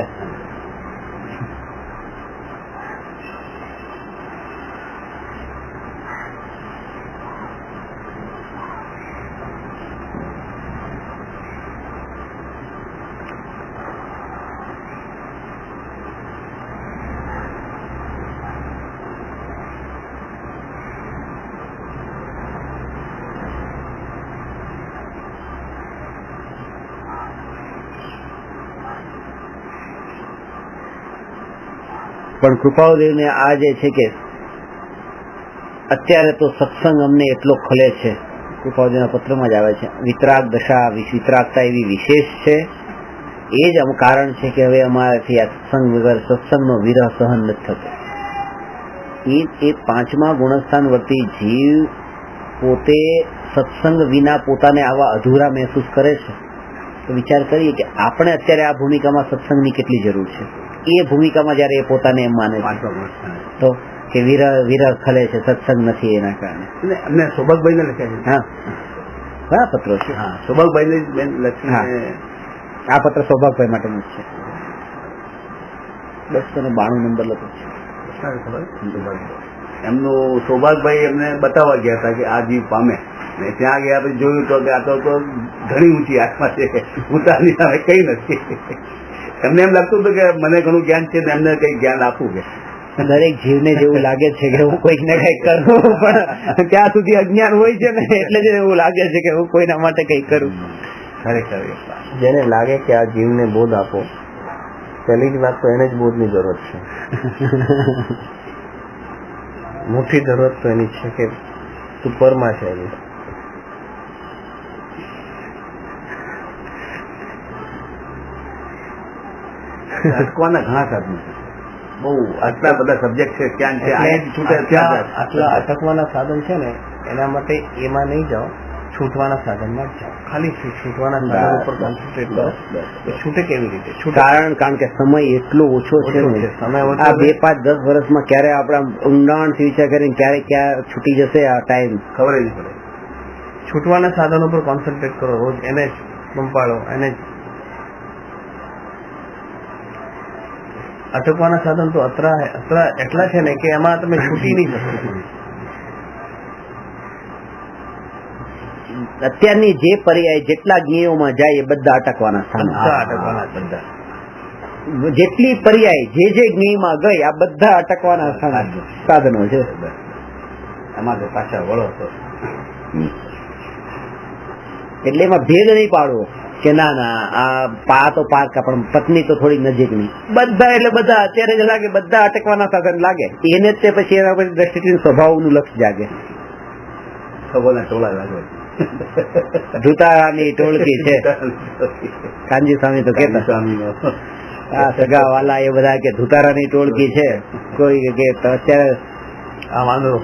પણ કૃપાળુદેવને આ જે છે કે અત્યારે તો સત્સંગ અમને એટલો ખલે છે, કૃપાળુદેવના પત્રમાં જ આવે છે, વિતરાગ દશા, વિતરાગતા એવી વિશેષ છે. એ જ કારણ છે કે હવે અમારાથી આ સત્સંગ વગર સત્સંગનો વિરહ સહન નથી થતો. એ 5મા ગુણસ્થાન વર્તી જીવ પોતે સત્સંગ વિના પોતાને આવા અધૂરા મહેસૂસ કરે છે. તો વિચાર કરીએ કે આપણે અત્યારે આ ભૂમિકામાં સત્સંગની કેટલી જરૂર છે. એ ભૂમિકામાં જયારે એ પોતાને એમ માને છે તો કે વિરહ ખલે છે, સત્સંગ નથી, એના કારણે. અમને સૌભાગભાઈ ને લખ્યા છે. હા, ઘણા પત્રો છે. હા, સૌભાગભાઈ ને લખ્યા. આ પત્ર સૌભાગભાઈ માટેનું જ છે. 292 નંબર લખ્યો છે. એમનું સૌભાગભાઈ એમને બતાવવા ગયા હતા કે આ જીવ પામે, ને ત્યાં ગયા પછી જોયું તો કે આ તો ઘણી ઊંચી આત્મા છે, ઉતારની સામે કઈ નથી. એમને એમ લાગતું હતું કે મને ઘણું જ્ઞાન છે, એમને કઈ જ્ઞાન આપવું. કે દરેક જીવને જેવું લાગે છે કે હું કોઈક ને કઈક કરું, પણ ત્યાં સુધી અજ્ઞાન હોય છે ને, એટલે જ એવું લાગે છે કે હું કોઈના માટે કઈક કરું. ખરેખર જેને લાગે કે આ જીવને બોધ આપો, પહેલી જ વાત તો એને જ બોધની જરૂરત છે. મોટી જરૂરત તો એની છે કે તું પરમાં છે. અટકવાના ઘણા સાધનો છે, બહુ આટલા બધા સબ્જેક્ટ છે, ક્યાં છે આટલા અટકવાના સાધન છે ને, એના માટે એમાં નહીં જાઓ, છૂટવાના સાધનમાં જ જાઓ. ખાલી છૂટવાના સાધન ઉપર કોન્સન્ટ્રેટ કરો. છૂટે કેવી રીતે? કારણ કે સમય એટલો ઓછો છે. સમય આ 2, 5, 10 વર્ષમાં ક્યારે આપણા ઊંડાણથી વિચાર કરીને ક્યાં છૂટી જશે આ ટાઈમ ખબર જ પડે. છૂટવાના સાધનો પર કોન્સન્ટ્રેટ કરો, રોજ એને જ પંપાળો. એને જ અટકવાના સાધન તો એટલા છે ને કે એમાં તમે છૂટી નહીં શકો. અત્યારની જે પર્યાય જેટલા જ્ઞેયોમાં જાય એ બધા અટકવાના સ્થાનો. જેટલી પર્યાય જે જ્ઞેયમાં ગઈ આ બધા અટકવાના સાધનો છે. એમાં તો પાછા વળો તો એટલે એમાં ભેદ નહીં પાડવો કે ના આ તો પારકા, પણ પત્ની તો થોડી નજીકની. બધા એટલે બધા અત્યારે જ લાગે, બધા અટકવાના સાધન લાગે. એને જ તે પછી એના પછી દ્રષ્ટિથી સ્વભાવનું લક્ષ જાગે. સભોના ટોળા લાગે. ધુતારાની ટોળકી છે. કાનજી સ્વામી તો કેતા, આ સગા વાલા એ બધા કે ધુતારાની ટોળકી છે. કોઈ કે અત્યારે આ વાંદરો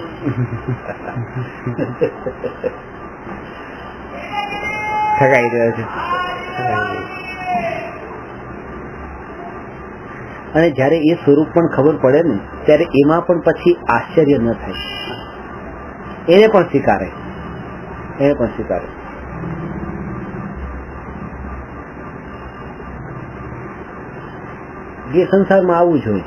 ઠગાઈ રહ્યો છે. અને જયારે એ સ્વરૂપ પણ ખબર પડે ને, ત્યારે એમાં પણ પછી આશ્ચર્ય ન થાય. એને પણ સ્વીકારે. જે સંસારમાં આવું જ હોય.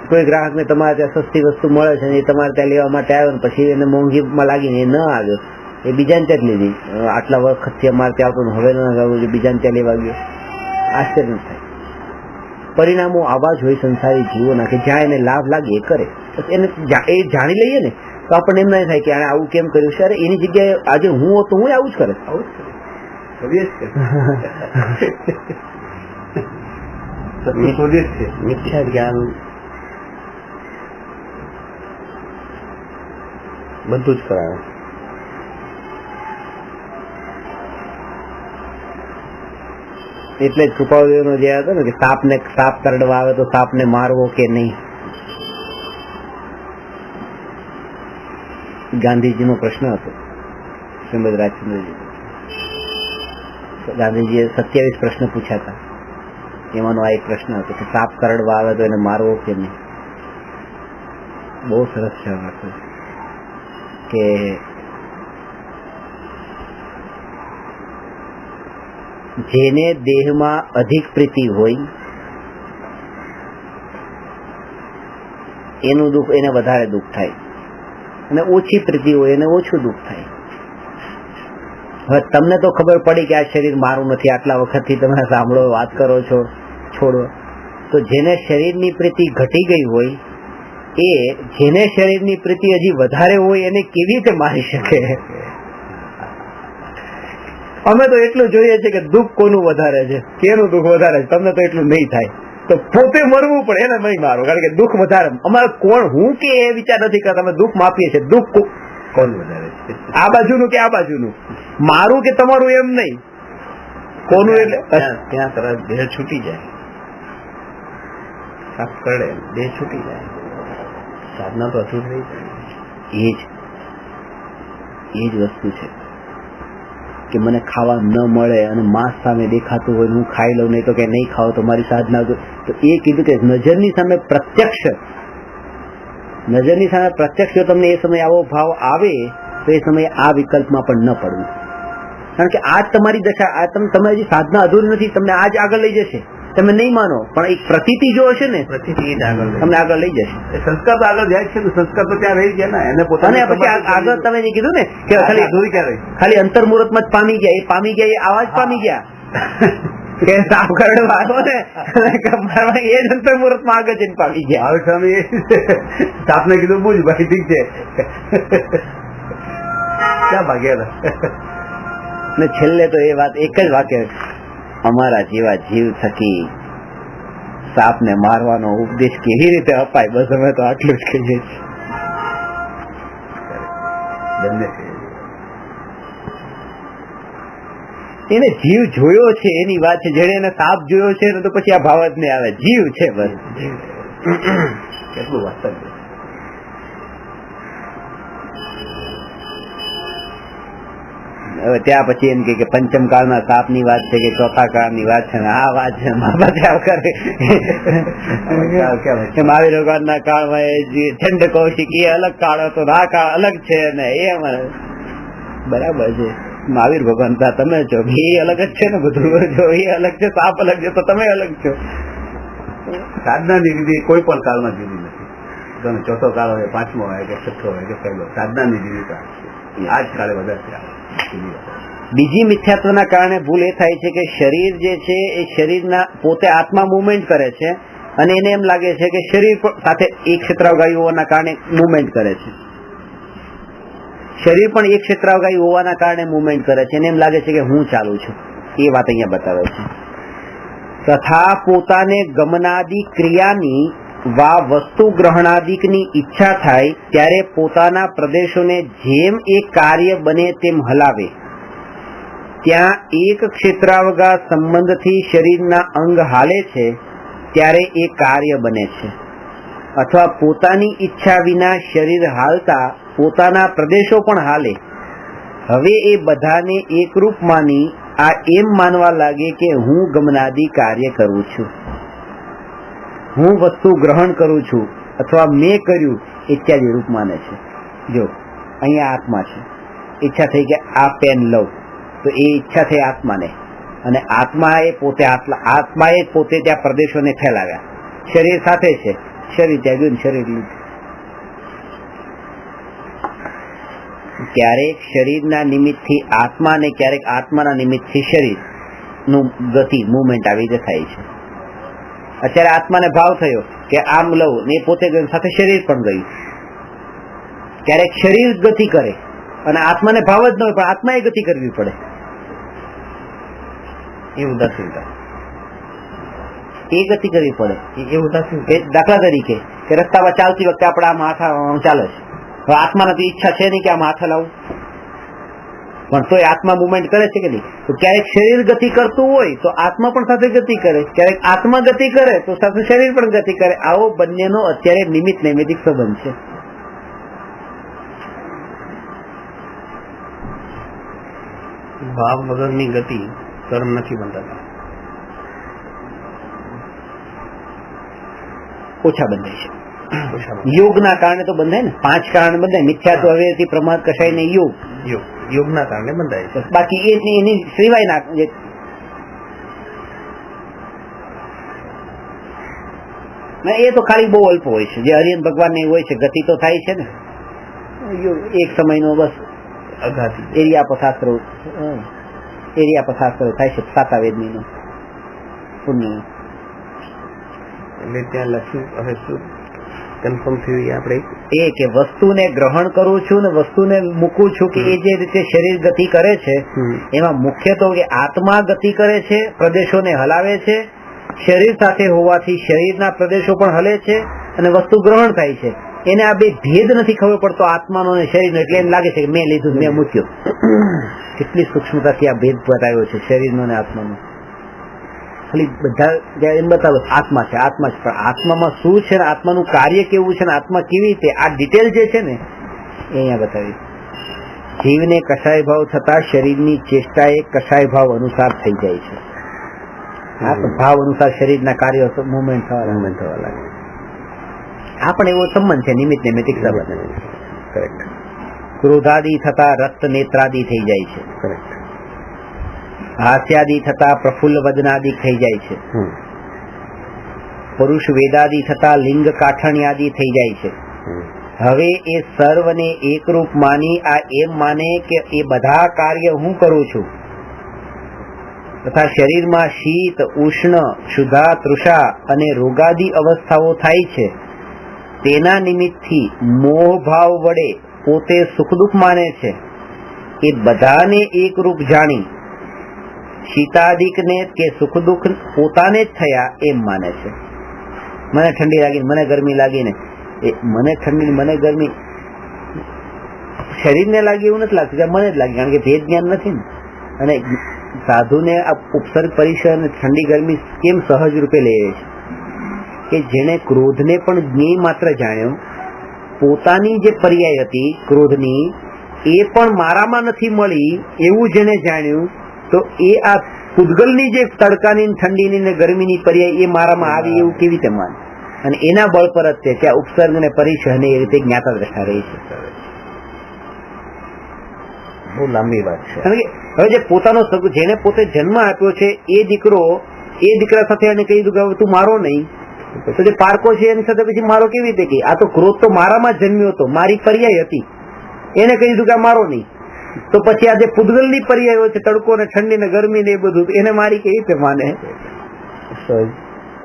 કોઈ ગ્રાહક ને તમારે ત્યાં સસ્તી વસ્તુ મળે છે, એ તમારે ત્યાં લેવા માટે આવ્યો, પછી એને મોંઘીમાં લાગીને એ ન આવ્યો, એ બીજાને ત્યાં જ લીધી. આટલા વખતથી અમારે ત્યાં આવતો હવે ન આવ્યો, બીજાને ત્યાં લેવા ગયો. આશ્ચર્ય થાય. પરિણામો આવા જ હોય સંસારી જીવોના કે જ્યાં એને લાભ લાગે એ કરે. એને એ જાણી લઈએ ને તો આપણને એમ ના થાય કે આને આવું કેમ કર્યું છે, અરે એની જગ્યાએ આજે હું હોત તો હું આવું જ કરે. મિથ્યા જ્ઞાન બધું જ કરાવે. એટલે જ કૃપાળુનો જે હતો ને કે સાપ કરડવા આવે તો સાપને મારવો કે નહીં. ગાંધીજીનો પ્રશ્ન હતો શ્રીમદ રાજચંદ્રજી. ગાંધીજીએ 27 પ્રશ્ન પૂછ્યા હતા, એમાંનો આ એક પ્રશ્ન હતો કે સાપ કરડવા આવે તો એને મારવો કે નહીં. બહુ સરસ છે કે જેને દેહમાં અધિક પ્રીતિ હોય એનું દુઃખ એને વધારે દુઃખ થાય, અને ઓછી પ્રીતિ હોય એને ઓછું દુઃખ થાય. હવે તમને તો ખબર પડી કે આ શરીર મારું નથી, આટલા વખતથી તમે સાંભળો, વાત કરો છો, છોડો. તો જેને શરીરની પ્રીતિ ઘટી ગઈ હોય એ જેને શરીરની પ્રીતિ હજી વધારે હોય એને કેવી રીતે મારી શકે? અમે તો એટલું જોઈએ છે કે દુઃખ કોનું વધારે છે, કેનું દુઃખ વધારે છે. તમને તો એટલું નહીં થાય તો પોતે મરવું પડે, એને નહીં મારો, કારણ કે દુઃખ વધારે. અમારે કોણ હું કે એ વિચાર નથી કરતા, અમે દુઃખ માપીએ છીએ. દુઃખ કોણ વધારે છે, આ બાજુનું કે આ બાજુનું, મારું કે તમારું એમ નહીં, કોનું. એટલે ત્યાં તરત દેહ છૂટી જાય, સાફ કરે દેહ છૂટી જાય, સાધના તો અધૂરી રહી જાય. એ જ વસ્તુ છે કે મને ખાવા ન મળે અને માંસ સામે દેખાતું હોય હું ખાઈ લઉં, નહીં તો કે નહીં ખાવ તો મારી સાધના. તો એ કીધું કે નજરની સામે પ્રત્યક્ષ જો તમને એ સમયે આવો ભાવ આવે તો એ સમયે આ વિકલ્પમાં પણ ન પડવું, કારણ કે આજ તમારી દશા, આ તમે હજી સાધના અધૂરી નથી, તમને આજ આગળ લઈ જશે. તમે નહીં માનો પણ એક પ્રતીતિ જો હશે ને, પ્રતીતિ તમને આગળ લઈ જશે. સંસ્કાર તો આગળ જાય છે, સંસ્કાર તો ત્યાં રહી ગયા ને, એને પોતાને. પછી આગળ તમે જે કીધું ને કે ખાલી અંતર્મુહૂર્તમાં જ પામી ગયા, એ આવા જ પામી ગયા કે સાપ કરડવા આવ્યો ને એ જ અંતર્મુહૂર્તમાં આગળ જઈને પામી ગયા. હવે સ્વામી સાપને કીધું બુજ ભાઈ, ઠીક છે, ક્યાં ભાગ્યા ને છેલ્લે તો એ વાત એક જ વાક્ય, અમારા જેવા જીવ થકી સાપને મારવાનો ઉપદેશ કેવી રીતે અપાય? બસ અમે તો આટલું જ કહીએ છીએ. એને જીવ જોયો છે એની વાત છે, જેને એને સાપ જોયો છે તો પછી આ ભાવ જ નહીં આવે. જીવ છે બસ, કેટલું વાસ્તવ્ય. હવે ત્યાં પછી એમ કે પંચમ કાળના સાપ ની વાત છે કે ચોથા કાળ ની વાત છે ને આ વાત છે મહાવીર ભગવાન ના કાળમાં ચંડ કૌશિક એ અલગ કાળ હતો, આ કાળ અલગ છે ને એ બરાબર છે. મહાવીર ભગવાન તમે છો એ અલગ જ છે ને, બધું જો એ અલગ છે, સાપ અલગ છે તો તમે અલગ છો. સાધનાની વિધિ કોઈ પણ કાળમાં જુદી નથી. ચોથો કાળ હોય, પાંચમો હોય કે છઠ્ઠો હોય કે પહેલો, સાધનાની વિધિ આ જ કાળે વધારે. બીજી મિથ્યાત્વના કારણે ભૂલ એ થાય છે કે શરીર જે છે એ શરીરના પોતે આત્મા મુવમેન્ટ કરે છે અને એને એમ લાગે છે કે શરીર સાથે એક ક્ષેત્રાવગાહી હોવાના કારણે મુવમેન્ટ કરે છે. શરીર પણ એક ક્ષેત્રાવગાહી હોવાના કારણે મુવમેન્ટ કરે છે, એને એમ લાગે છે કે હું ચાલુ છું. એ વાત અહીંયા બતાવે છે. તથા પોતાને ગમનાદિ ક્રિયાની વા વસ્તુ ગ્રહણાદિકની ઈચ્છા થાય ત્યારે પોતાના પ્રદેશોને જેમ એ કાર્ય બને તેમ હલાવે, ત્યાં એક ક્ષેત્રાવગા સંબંધથી શરીરના અંગ હાલે છે ત્યારે એ કાર્ય બને છે, અથવા પોતાની ઈચ્છા વિના શરીર હાલતા પોતાના પ્રદેશો પણ હાલે. હવે એ બધાને એકરૂપ માની આ એમ માનવા લાગે કે હું ગમનાદિ કાર્ય કરું છું, હું વસ્તુ ગ્રહણ કરું છું અથવા મેં કર્યું ઇત્યાદિ રૂપ માને છે. જો અહીંયા આત્મા છે, ઈચ્છા થઈ કે આ પેન લઉં તો એ ઈચ્છા થઈ આત્માને, અને આત્માએ પોતે ત્યાં પ્રદેશોને ફેલાવ્યા. શરીર સાથે છે, શરીર ત્યાગ્યું, શરીર લીધું. ક્યારેક શરીરના નિમિત્તથી આત્મા અને ક્યારેક આત્માના નિમિત્તથી શરીર નું ગતિ મુવમેન્ટ આવી રીતે થાય છે. અત્યારે આત્માને ભાવ થયો કે આમ લઉં ને એ પોતે ગયું, સાથે શરીર પણ ગયું. ક્યારેક શરીર ગતિ કરે અને આત્માને ભાવ જ ન હોય, પણ આત્માએ ગતિ કરવી પડે. એ ઉદાસીનતા, એ ગતિ કરવી પડે. એ ઉદાસીનતા. દાખલા તરીકે કે રસ્તામાં ચાલતી વખતે આપણે આમ હાથ ચાલે છે, હવે આત્માને તો ઈચ્છા છે નહીં કે આમ હાથ હલાવું, પણ તો આત્મા મુવમેન્ટ કરે છે કે નહીં? તો ક્યારેક શરીર ગતિ કરતું હોય તો આત્મા પણ સાથે ગતિ કરે, ક્યારેક આત્મા ગતિ કરે તો સાથે શરીર પણ ગતિ કરે. આવો બંનેનો અત્યારે નિમિત્ત નૈમિતિક સંબંધ છે. ભાવ વગરની ગતિ કર્મ નથી બંધાતા, ઓછા બંધાય છે. યોગના કારણે તો બંધાય ને, 5 કારણ બંધાય. મિથ્યાત્વ, અવિરતિ, પ્રમાદ, કશાય ને યોગ. યોગના કારણે બંધાય છે. બાકી એની સિવાયના એ તો ખાલી બહુ અલ્પ હોય છે. જે હરિયન ભગવાન ને હોય છે, ગતિ તો થાય છે ને. એક સમયનો બસ એરિયા પસાસ્ત્રો થાય છે, સાતાવેદની નો પુણ્ય. એટલે ત્યાં લખ્યું, હવે શું કન્ફર્મ થયું આપણે એ કે વસ્તુને ગ્રહણ કરું છું ને વસ્તુને મૂકું છું, કે એ જે રીતે શરીર ગતિ કરે છે એમાં મુખ્ય તો કે આત્મા ગતિ કરે છે, પ્રદેશોને હલાવે છે. શરીર સાથે હોવાથી શરીરના પ્રદેશો પણ હલે છે અને વસ્તુ ગ્રહણ થાય છે. એને આ બે ભેદ નથી ખબર પડતો, આત્માનો અને શરીરનો. એટલે એમ લાગે છે કે મેં લીધું, મેં મૂક્યું. કેટલી સૂક્ષ્મતાથી આ ભેદ બતાવ્યો છે શરીરનો અને આત્માનો. ખાલી બધા એમ બતાવો આત્મા છે, આત્મા છે, પણ આત્મામાં શું છે ને આત્માનું કાર્ય કેવું છે ને આત્મા કેવી રીતે, આ ડિટેલ જે છે ને એ અહીંયા બતાવી. જીવને કસાય ભાવ થતા શરીરની ચેષ્ટા એ કસાય ભાવ અનુસાર થઈ જાય છે. આ તો ભાવ અનુસાર શરીરના કાર્યો મુવમેન્ટ થવા લાગે. આ પણ એવો સંબંધ છે, નિમિત્ત નૈમિતિક સંબંધ. કરેક્ટ. ક્રોધાદી થતા રક્ત નેત્રાદી થઈ જાય છે. કરેક્ટ. હાસ્યાદી થતા પ્રફુલ્લ વદનાદી થઈ જાય છે. પુરુષ વેદાદી થતા લિંગ કાઠણ્યાદી થઈ જાય છે. હવે એ સર્વને એકરૂપ માની આ એમ માને કે એ બધા કાર્ય હું કરું છું, તથા શરીરમાં શીત, ઉષ્ણ, ક્ષુધા, તૃષા અને રોગાદી અવસ્થાઓ થાય છે. તેના નિમિત્તથી મોહ ભાવ વડે પોતે સુખ દુઃખ માને છે. એ બધાને એકરૂપ જાણી શીતાદિકને કે સુખ દુઃખ પોતાને જ થયા એમ માને છે. મને ઠંડી લાગી, મને ગરમી લાગીને, મને ઠંડી મને ગરમી શરીરને લાગી એવું નથી લાગતું, મને જ લાગી, કારણ કે ભેદ જ્ઞાન નથી ને. અને સાધુને આ ઉપસર્ગ પરિસર અને ઠંડી ગરમી કેમ સહજ રૂપે લે છે કે જેને ક્રોધને પણ જ્ઞેય માત્ર જાણ્યો, પોતાની જે પર્યાય હતી ક્રોધની એ પણ મારામાં નથી મળી એવું જેને જાણ્યું, તો એ આ પૂદગલની જે તડકાની ઠંડીની ને ગરમીની પર્યાય એ મારામાં આવી એવું કેવી રીતે માને? અને એના બળ પર જ છે કે આ ઉપસર્ગ ને પરિસર ને એ રીતે જ્ઞાતા દ્રષ્ટા રહી છે. બહુ લાંબી વાત છે. કારણ કે હવે જે પોતાનો જેને પોતે જન્મ આપ્યો છે એ દીકરા સાથે એને કહી દીધું કે તું મારો નહીં, તો જે પારકો છે એની સાથે પછી મારો કેવી રીતે કહી? આ તો ક્રોધ તો મારામાં જન્મ્યો હતો, મારી પર્યાય હતી, એને કહી દીધું કે મારો નહીં. તો પછી આ જે પૂદગલની પર્યાયો છે, તડકો ને ઠંડી ને ગરમી ને એ બધું, એને મારી કેવી રીતે માને?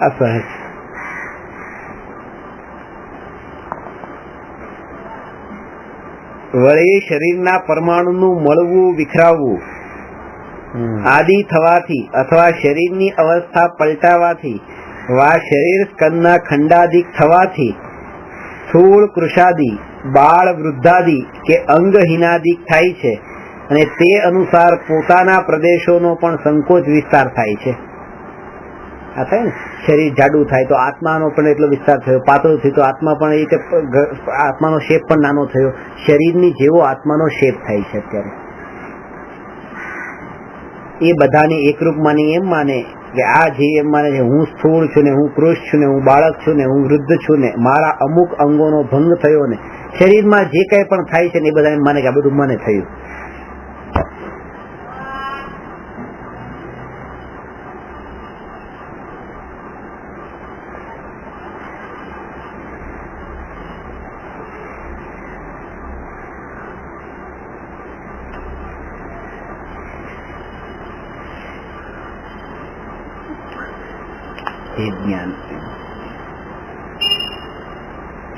અસહજ. વળી શરીરના પરમાણુનું મળવું વિખરાવવું આદિ થવાથી અથવા શરીરની અવસ્થા પલટાવાથી વા શરીર સ્કંદના ખંડાદિક થવાથી સ્થૂળ કૃષાદિ, બાળ વૃદ્ધાદિ કે અંગહીનાદિક થાય છે. અને તે અનુસાર પોતાના પ્રદેશોનો પણ સંકોચ વિસ્તાર થાય છે. આ થાય ને, શરીર જાડું થાય તો આત્માનો પણ એટલો વિસ્તાર થયો, પાતળું થયું તો આત્મા પણ એ રીતે આત્માનો શેપ પણ નાનો થયો. શરીરની જેવો આત્માનો શેપ થાય છે. અત્યારે એ બધાને એકરૂપ માની એમ માને કે આ જે એમ માને છે હું સ્થૂળ છું ને, હું કૃષ છું ને, હું બાળક છું ને, હું વૃદ્ધ છું ને, મારા અમુક અંગોનો ભંગ થયો ને, શરીરમાં જે કઈ પણ થાય છે ને એ બધા એમ માને કે આ બધું મને થયું. ભેદ જ્ઞાન.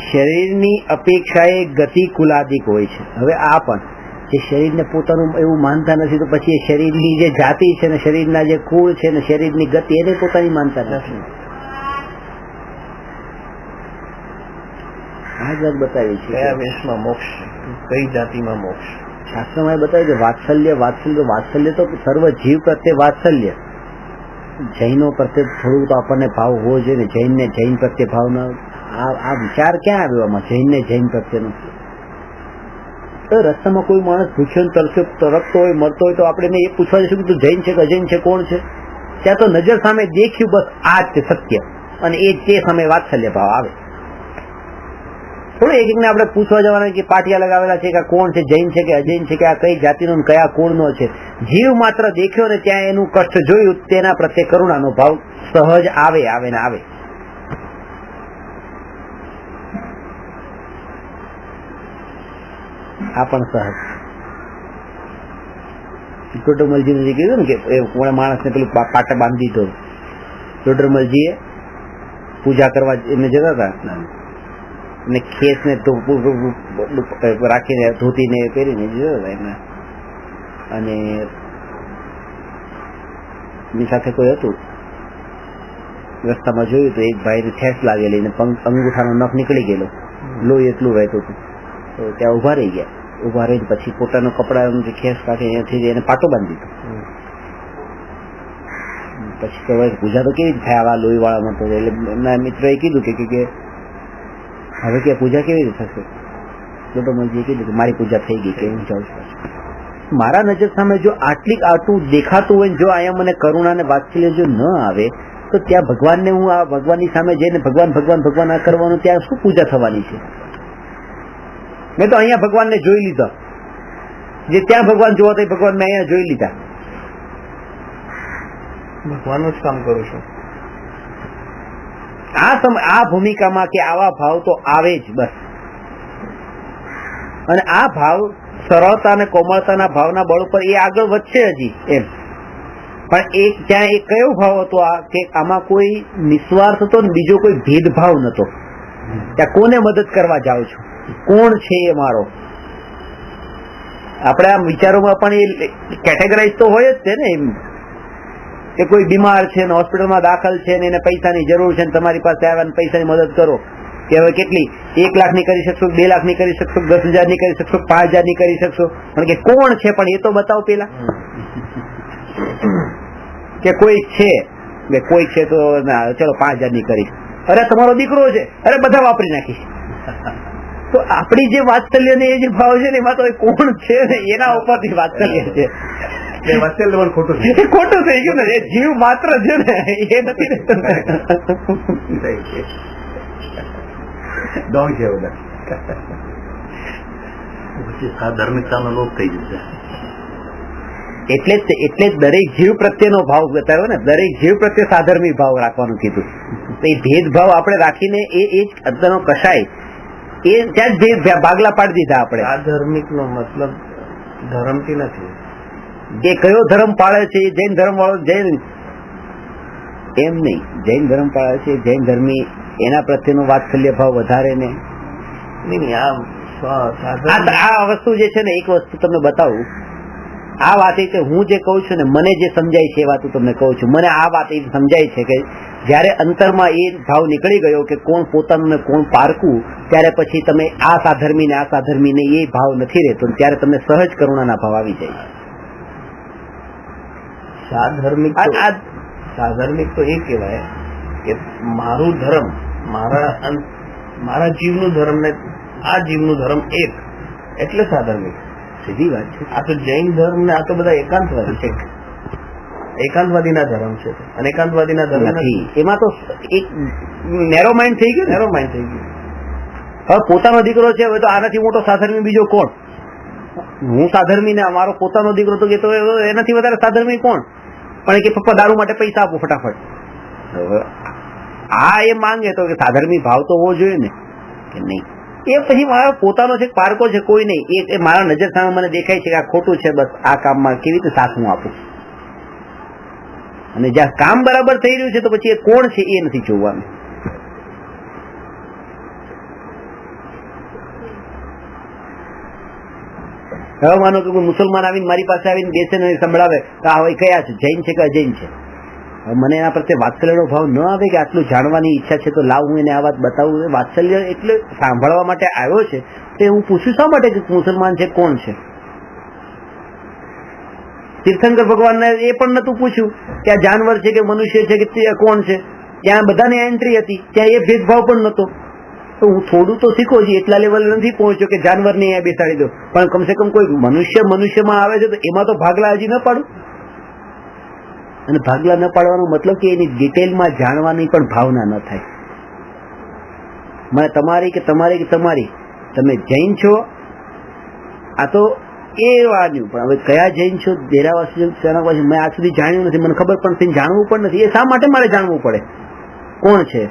શરીરની અપેક્ષાએ ગતિ કુલાદિક હોય છે. હવે આ પણ જે શરીરને પોતાનું એવું માનતા નથી તો પછી એ શરીરની જે જાતિ છે ને શરીરના જે કુળ છે ને શરીરની ગતિ એને પોતાની માનતા નથી. આ જ વાત બતાવી છે કયા વેશમાં મોક્ષ, કઈ જાતિમાં મોક્ષ. શાસ્ત્રમાં બતાવ્યું કે વાત્સલ્ય વાત્સલ્ય વાત્સલ્ય તો સર્વ જીવ પ્રત્યે વાત્સલ્ય. જૈનો પ્રત્યે થોડું તો આપણને ભાવ હોવો જોઈએ ને. જૈનને જૈન પ્રત્યે ભાવ ન, આ વિચાર ક્યાં આવ્યો આમાં જૈનને જૈન પ્રત્યેનો? રસ્તામાં કોઈ માણસ ભૂખ્યો તરફતો હોય મરતો હોય તો આપણે એ પૂછવા જઈશું કે તું જૈન છે કે અજૈન છે, કોણ છે? ત્યાં તો નજર સામે દેખ્યું બસ આ જ સત્ય, અને એ તે સમયે વાત્સલ્ય ભાવ આવે. થોડું એક એકને આપણે પૂછવા જવાના કે પાટિયા લગાવેલા છે કે કોણ છે, જૈન છે કે અજૈન છે, કે આ કઈ જાતિનો કયા કુળનો છે. જીવ માત્ર દેખ્યો ને ત્યાં એનું કષ્ટ જોયું, તેના પ્રત્યે કરુણાનો ભાવ સહજ આવે આવે ને આવે. આ પણ સહજ. ટોટરમલજીને જે કીધું ને કે કોણે માણસને પેલું પાટા બાંધી દીધો, ટોટરમલજીએ પૂજા કરવા એમને જતા હતા ને ખેસ ને રાખીને ધોતીને પહેરીને જતા હતા એમને, અને એની સાથે કોઈ હતું. રસ્તામાં જોયું તો એક ભાઈને ઠેસ લાગેલી ને અંગૂઠાનો નખ નીકળી ગયેલો, લોહી એટલું રહેતું હતું. તો ત્યાં ઉભા રહી ગયા. ઉભા રહીને પછી પોતાનું કપડા જે ખેસ કાઢે એનાથી એને પાટો બાંધી દીધો. પછી કહેવાય પૂજા તો કેવી રીતે થાય આવા લોહી વાળામાં? તો એટલે એમના મિત્રોએ કીધું કે હવે કે પૂજા કેવી રીતે થશે? ટોટરમલજીએ કીધું કે મારી પૂજા થઈ ગઈ, કે હું જાઉં છું. મારા નજર સામે જો આટલું દેખાતું હોય, જો અહીંયા મને કરુણા ને વાત્સલ્ય જો ન આવે તો ત્યાં ભગવાનને હું આ ભગવાનની સામે જઈને ભગવાન ભગવાન ભગવાન આ કરવાનું, ત્યાં શું પૂજા થવાની છે? મેં તો અહીંયા ભગવાનને જોઈ લીધા, જે ત્યાં ભગવાન જોવા તો ભગવાન મેં અહીંયા જોઈ લીધા. ભગવાનનું જ કામ કરું છું. આ ભૂમિકામાં કે આવા ભાવ તો આવે જ બસ. અને આ ભાવ સરળતા અને કોમળતાના ભાવના બળ ઉપર એ આગળ વધશે હજી એમ. પણ ત્યાં એક કયો ભાવ હતો કે આમાં કોઈ નિસ્વાર્થ હતો ને બીજો કોઈ ભેદભાવ નતો. ત્યાં કોને મદદ કરવા જાઉં છું, કોણ છે એ મારો? આપણે આમ વિચારોમાં પણ એ કેટેગરાઇઝ તો હોય જ છે ને એમ, કે કોઈ બીમાર છે ને હોસ્પિટલમાં દાખલ છે ને એને પૈસાની જરૂર છે ને તમારી પાસે આવ્યા પૈસાની મદદ કરો. કે હવે કેટલી 1 લાખની કરી શકશો, 2 લાખની કરી શકશો, 10,000 ની કરી શકશો, 5,000 ની કરી શકશો, પણ કે કોણ છે પણ એ તો બતાવો પેલા. કે કોઈ છે, કોઈ છે તો ચલો 5,000 ની કરીશ. અરે તમારો દીકરો છે, અરે બધા વાપરી નાખીશ. તો આપણી જે વાત્સલ્ય ને એ જે ભાવ છે ને એમાં તો કોણ છે ને એના ઉપરથી વાત્સલ્ય છે. ખોટું થઈ ગયું ને, એ જીવ માત્ર છે ને એ નથી. ડોંગ છે બધા. પછી સાધર્મિકતાનો લોપ થઈ જશે. એટલે જ દરેક જીવ પ્રત્યેનો ભાવ બતાવ્યો ને, દરેક જીવ પ્રત્યે સાધર્મિક ભાવ રાખવાનું કીધું. એ ભેદભાવ આપણે રાખીને એ જ અંદરનો કશાય એ ત્યાં જ ભાગલા પાડી દીધા આપણે. સાધર્મિક નો મતલબ ધર્મથી નથી. એ કયો ધર્મ પાળે છે? જૈન ધર્મ વાળો જૈન એમ નહીં, જૈન ધર્મ પાળે છે જૈન ધર્મી, એના પ્રત્યેનો વાત્સલ્ય ભાવ વધારે ને. આ વસ્તુ જે છે ને, એક વસ્તુ તમને બતાવું. આ વાત એ કે હું જે કહું છું ને, મને જે સમજાય છે એ વાત હું તમને કહું છું. મને આ વાત એ સમજાય છે કે જયારે અંતરમાં એ ભાવ નીકળી ગયો કે કોણ પોતાનું ને કોણ પારકું, ત્યારે પછી તમે આ સાધર્મી ને આ સાધર્મી ને એ ભાવ નથી રહેતો, ત્યારે તમને સહજ કરુણાના ભાવ આવી જાય. સાધર્મિક તો એ કહેવાય કે મારું ધર્મ, મારા જીવનું ધર્મ ને આ જીવનું ધર્મ એક, એટલે સાધર્મિક. સીધી વાત છે. આ તો જૈન ધર્મ ને આ તો બધા એકાંતવાદી છે, એકાંતવાદીના ધર્મ છે. અને એકાંતવાદીના ધર્મ નથી, એમાં તો એક નેરો માઇન્ડ થઈ ગયું. હવે પોતાનો દીકરો છે, હવે તો આનાથી મોટો સાધર્મી બીજો કોણ? હું સાધર્મી ને મારો પોતાનો દીકરો તો કે તો એનાથી વધારે સાધર્મી કોણ? પણ કે પપ્પા દારૂ માટે પૈસા આપો ફટાફટ. આ એ માંગે તો કે સાધર્મી ભાવ તો હોવો જોઈએ ને, કે નહીં? એ પછી મારો પોતાનો છે, પારકો છે, કોઈ નહીં. એ મારા નજર સામે મને દેખાય છે કે આ ખોટું છે, બસ આ કામમાં કેવી રીતે સાથ હું આપું? અને જ્યાં કામ બરાબર થઈ રહ્યું છે તો પછી એ કોણ છે એ નથી જોવાનું. હવે માનો કે કોઈ મુસલમાન આવીને મારી પાસે આવીને બેસે ને સંભળાવે કે આ હવે કયા છે, જૈન છે કે અજૈન છે, મને એના પ્રત્યે વાત્સલ્યનો ભાવ ન આવે કે આટલું જાણવાની ઈચ્છા છે તો લાવ હું એને આ વાત બતાવું. વાત્સલ્ય એટલે સાંભળવા માટે આવ્યો છે તે હું પૂછું શા માટે કે મુસલમાન છે કોણ છે. તીર્થંકર ભગવાનને એ પણ નતું પૂછ્યું કે આ જાનવર છે કે મનુષ્ય છે કે કોણ છે. ત્યાં બધાને એન્ટ્રી હતી, ત્યાં એ ભેદભાવ પણ નતો. તો હું થોડું તો શીખો છું, એટલા લેવલ નથી પહોંચ્યો કે જાનવરને અહીંયા બેસાડી દો, પણ કમસે કમ કોઈ મનુષ્યમાં આવે છે તો એમાં તો ભાગલા હજી ન પાડું. અને ભાગલા ન પાડવાનો મતલબ કે એની ડિટેલમાં જાણવાની પણ ભાવના ન થાય. મને તમારી કે તમારી કે તમારી, તમે જૈન છો આ તો એ વાંચ્યું, પણ હવે કયા જૈન છો, દેરાવાસી મેં આજ સુધી જાણ્યું નથી, મને ખબર પણ નથી, જાણવું પણ નથી. એ શા માટે મારે જાણવું પડે કોણ છે?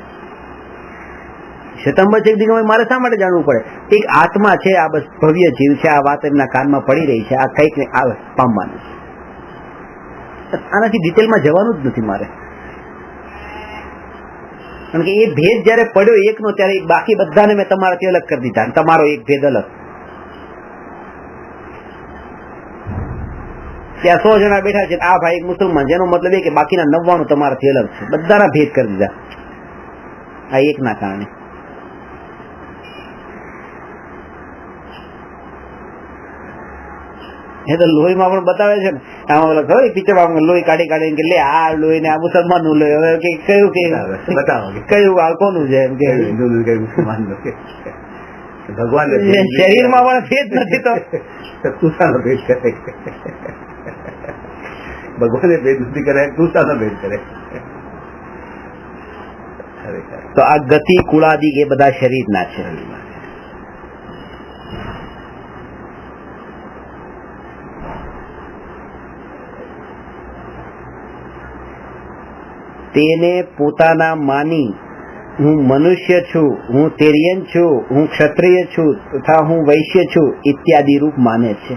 શ્વેતાંબર છે મારે શા માટે જાણવું પડે? એક આત્મા છે, આ બસ ભવ્ય જીવ છે, આ વાત એમના કાનમાં પડી રહી છે, આ કઈક આવે પામવાનું છે. આનાથી ડિટેલમાં જવાનું જ નથી મારે, કારણ કે એ ભેદ જયારે પડ્યો એકનો ત્યારે બાકી બધાને મેં તમારાથી અલગ કરી દીધા. તમારો એક ભેદ અલગ, ત્યાં 100 જણા બેઠા છે, આ ભાઈ એક મુસલમાન, જેનો મતલબ એ કે બાકીના 99 તમારાથી અલગ છે. બધાના ભેદ કરી દીધા આ એકના કારણે. એ તો લોહીમાં પણ બતાવે છે ને, આમાં ઓલા ખબર પિક્ચરમાં લોહી કાઢી કાઢી કે લે આ લોહી ને આ મુસલમાન નું લોહી, હવે કયું કે બતાવો કયું આ કોનું છે એમ કે મુસલમાન ભગવાન શરીરમાં પણ ભેદ નથી તો તુષાનો ભેદ કરે, ભગવાને ભેદ નથી કરે, તુષાનો ભેદ કરે. તો આ ગતિ કુળાદિક એ બધા શરીરના છે. તેને પોતાના માની હું મનુષ્ય છું, હું તેરિયન છું, હું ક્ષત્રિય છું તથા હું વૈશ્ય છું ઇત્યાદિ રૂપ માને છે.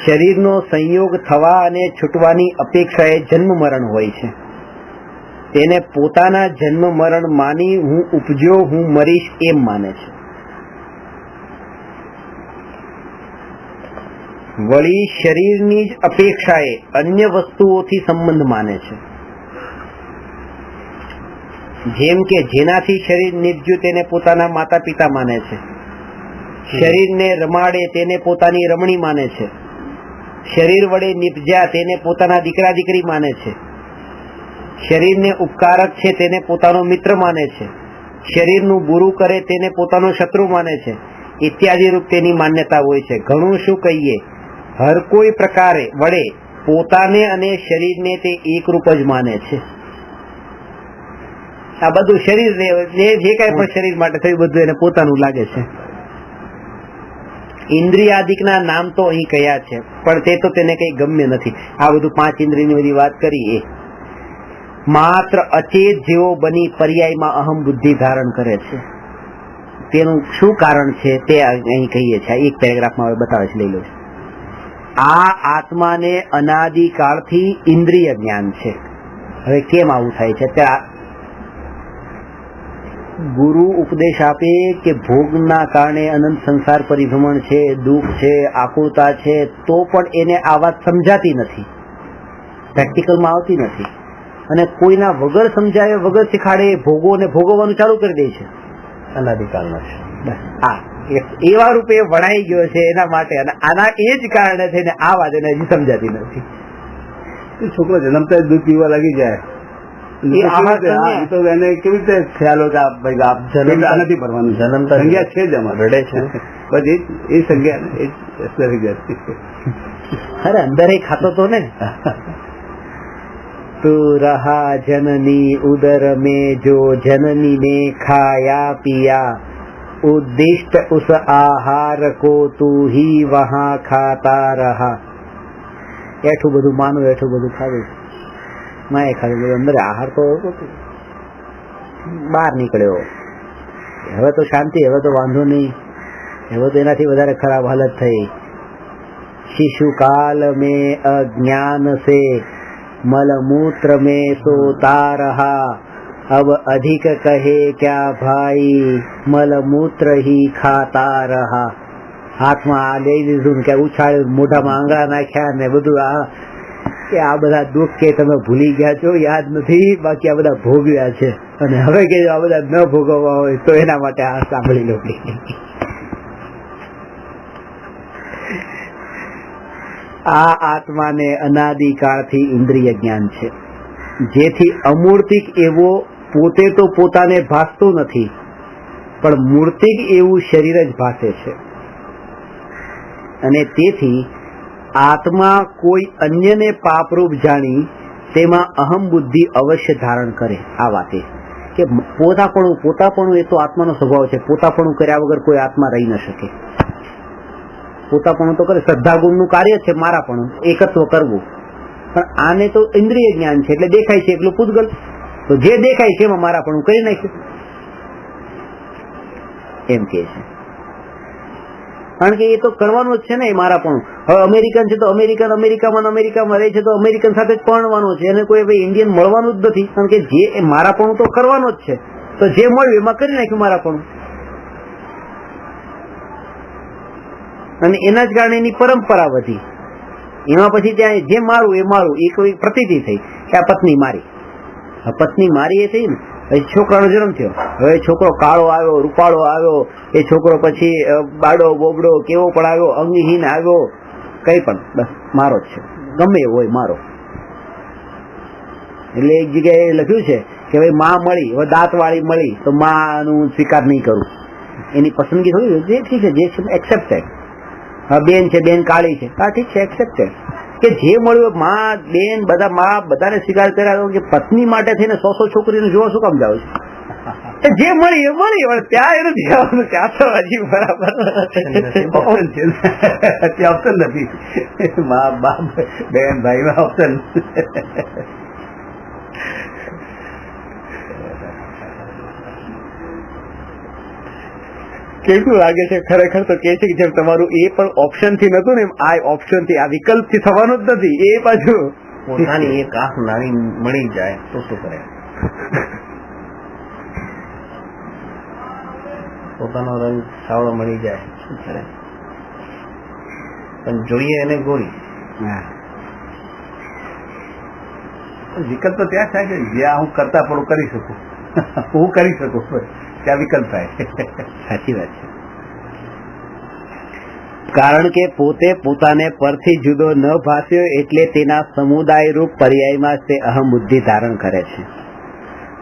શરીરનો સંયોગ થવા અને છૂટવાની અપેક્ષાએ જન્મ મરણ હોય છે. તેને પોતાના જન્મ મરણ માની હું ઉપજ્યો, હું મરીશ એમ માને છે. વળી શરીરની જ અપેક્ષાએ અન્ય વસ્તુઓથી સંબંધ માને છે. જેમ કે જેનાથી શરીર નિપજ્યું તેને પોતાના માતા પિતા માને છે, શરીરને રમાડે તેને પોતાની રમણી માને છે, શરીર વડે નિપજ્યા તેને પોતાના દીકરા દીકરી માને છે, શરીરને ઉપકારક છે તેને પોતાનો મિત્ર માને છે, શરીરનું બુરું કરે તેને પોતાનો શત્રુ માને છે ઇત્યાદિ રૂપ તેની માન્યતા હોય છે. ઘણું શું કહીએ, હર કોઈ પ્રકારે વડે પોતાને અને શરીરને તે એક રૂપ જ માને છે. આ બધું શરીર જે કઈ પણ શરીર માટે થયું બધું એને પોતાનું લાગે છે. ઇન્દ્રિયાદિકના નામ તો અહીં કયા છે, પણ તે તો તેને કઈ ગમ્ય નથી. આ બધું 5 ઇન્દ્રિયની બધી વાત કરી એ માત્ર અચેત જેવો બની પર્યાયમાં અહમ બુદ્ધિ ધારણ કરે છે. તેનું શું કારણ છે તે અહીં કહીએ છીએ. એક પેરેગ્રાફમાં હવે બતાવે છે, લઈ લો. આ આત્માને અનાદિકાળથી ઇન્દ્રિય જ્ઞાન છે. હવે કેમ આવું થાય છે? ગુરુ ઉપદેશ આપે કે ભોગના કારણે અનંત સંસાર પરિભ્રમણ છે, દુઃખ છે, આકુરતા છે, તો પણ એને આ વાત સમજાતી નથી, પ્રેક્ટિકલમાં આવતી નથી. અને કોઈના વગર સમજાવે વગર શીખાડે ભોગોને ભોગવવાનું ચાલુ કરી દે છે. અનાદિકાળનો છે. હા, એવા રૂપે વણાઈ ગયો છે એના માટે, અને આના એ જ કારણે થઈને આ વાત એને હજી સમજાતી નથી. છોકરો જન્મતા દૂધ પીવા લાગી જાય તો એને કેવી રીતે ખ્યાલ હોય કે આનાથી ભરવાનું જન્મતા સંજ્ઞા છે જ અમારે રડે છે પછી એ સંજ્ઞા અરે અંદર ખાતો તો ને तो रहा जननी उदर में जो जननी ने खाया पिया उद्दिष्ट उस आहार को तू ही वहां खाता रहा. એટલું બધું માનું, એટલું બધું ખાધું, ના એ ખાધું અંદર આહાર તો બહાર નીકળ્યો. હવે તો શાંતિ, હવે તો વાંધો નહીં, હવે તો એનાથી વધારે ખરાબ હાલત થઈ. शिशुकाल में अज्ञान से मलमूत्र में सोता रहा, अब अधिक कहे क्या भाई, मलमूत्र ही खाता रहा. હાથમાં લઈ લીધું કે ઉછાળ્યું, મોઢામાં આંગળા નાખ્યા ને બધું. આ બધા દુઃખ કે તમે ભૂલી ગયા છો, યાદ નથી, બાકી આ બધા ભોગવ્યા છે, અને હવે કે આ બધા ન ભોગવવા હોય તો એના માટે આ સાંભળી લો. આ આત્માને અનાદિકાળથી ઇન્દ્રિય જ્ઞાન છે, જેથી અમૂર્તિક એવો પોતે તો પોતાને ભાસતો નથી, પણ મૂર્તિક એવું શરીર જ ભાસે છે. અને તેથી આત્મા કોઈ અન્યને પાપરૂપ જાણી તેમાં અહમ બુદ્ધિ અવશ્ય ધારણ કરે. આ વાતે કે પોતાપણું એ તો આત્માનો સ્વભાવ છે. પોતાપણું કર્યા વગર કોઈ આત્મા રહી ન શકે. પોતાપણું તો કરે, શ્રદ્ધા ગુણનું કાર્ય છે મારાપણું, એકત્વ કરવું. પણ આને તો ઇન્દ્રિય જ્ઞાન છે, એટલે દેખાય છે એટલું પૂતગલ, તો જે દેખાય છે એમાં મારાપણું કરી નાખ્યું એમ કે છે. કારણ કે એ તો કરવાનું જ છે ને, એ મારાપણું. હવે અમેરિકન છે તો અમેરિકામાં રહે છે તો અમેરિકન સાથે જ પરણવાનું છે, એને કોઈ ભાઈ ઇન્ડિયન મળવાનું જ નથી. કારણ કે જે મારાપણું તો કરવાનું જ છે, તો જે મળ્યું એમાં કરી નાખ્યું મારાપણું. અને એના જ કારણે એની પરંપરા વધી. એમાં પછી ત્યાં જે મારું એ કોઈ પ્રતીતિ થઈ કે આ પત્ની મારી એ થઈ ને. પછી છોકરાનો જન્મ થયો, હવે છોકરો કાળો આવ્યો, રૂપાળો આવ્યો, એ છોકરો પછી બાડો બોબડો કેવો પણ આવ્યો, અંગહીન આવ્યો, કઈ પણ બસ મારો જ છે, ગમે એવો હોય મારો. એટલે એક જગ્યાએ લખ્યું છે કે ભાઈ માં મળી, હવે દાંત વાળી મળી તો માનું સ્વીકાર નહીં કરું, એની પસંદગી થોડી, જે ઠીક છે, જે એક્સેપ્ટેડ. બેન છે, બેન કાળી છે, હા ઠીક છે, એક્સેપ્ટેડ. કે જે મળ્યું માં બેન બધાને સ્વીકાર કર્યા, કે પત્ની માટે થઈને 100 છોકરીને જોવા શું કામ જાવ છે? જે મળી એ મળી, ત્યાં એનું જવાનું, ત્યાં તો હજી બરાબર ઓપ્શન નથી. મા બાપ બેન ભાઈ ઓપ્શન. કેટલું લાગે છે ખરેખર તો કે છે કે જેમ તમારું એ પણ ઓપ્શન થી નતું ને, એમ આ ઓપ્શન થી, આ વિકલ્પ થી થવાનું જ નથી. એ પાછું પોતાની એક આંખ નાની મળી જાય તો શું કરે? પોતાનો રંગ સાવળો મળી જાય શું કરે? પણ જોઈએ એને ગોળી. વિકલ્પ તો ત્યાં થાય છે જ્યાં હું કરતા પણ કરી શકું, હું કરી શકું, ત્યાં વિકલ્પ થાય. સાચી વાત છે. કારણ કે પોતે પોતાને પરથી જુદો ન ભાસ્યો એટલે તેના સમુદાય રૂપ પર્યાયમાં તે અહમ બુદ્ધિ ધારણ કરે છે.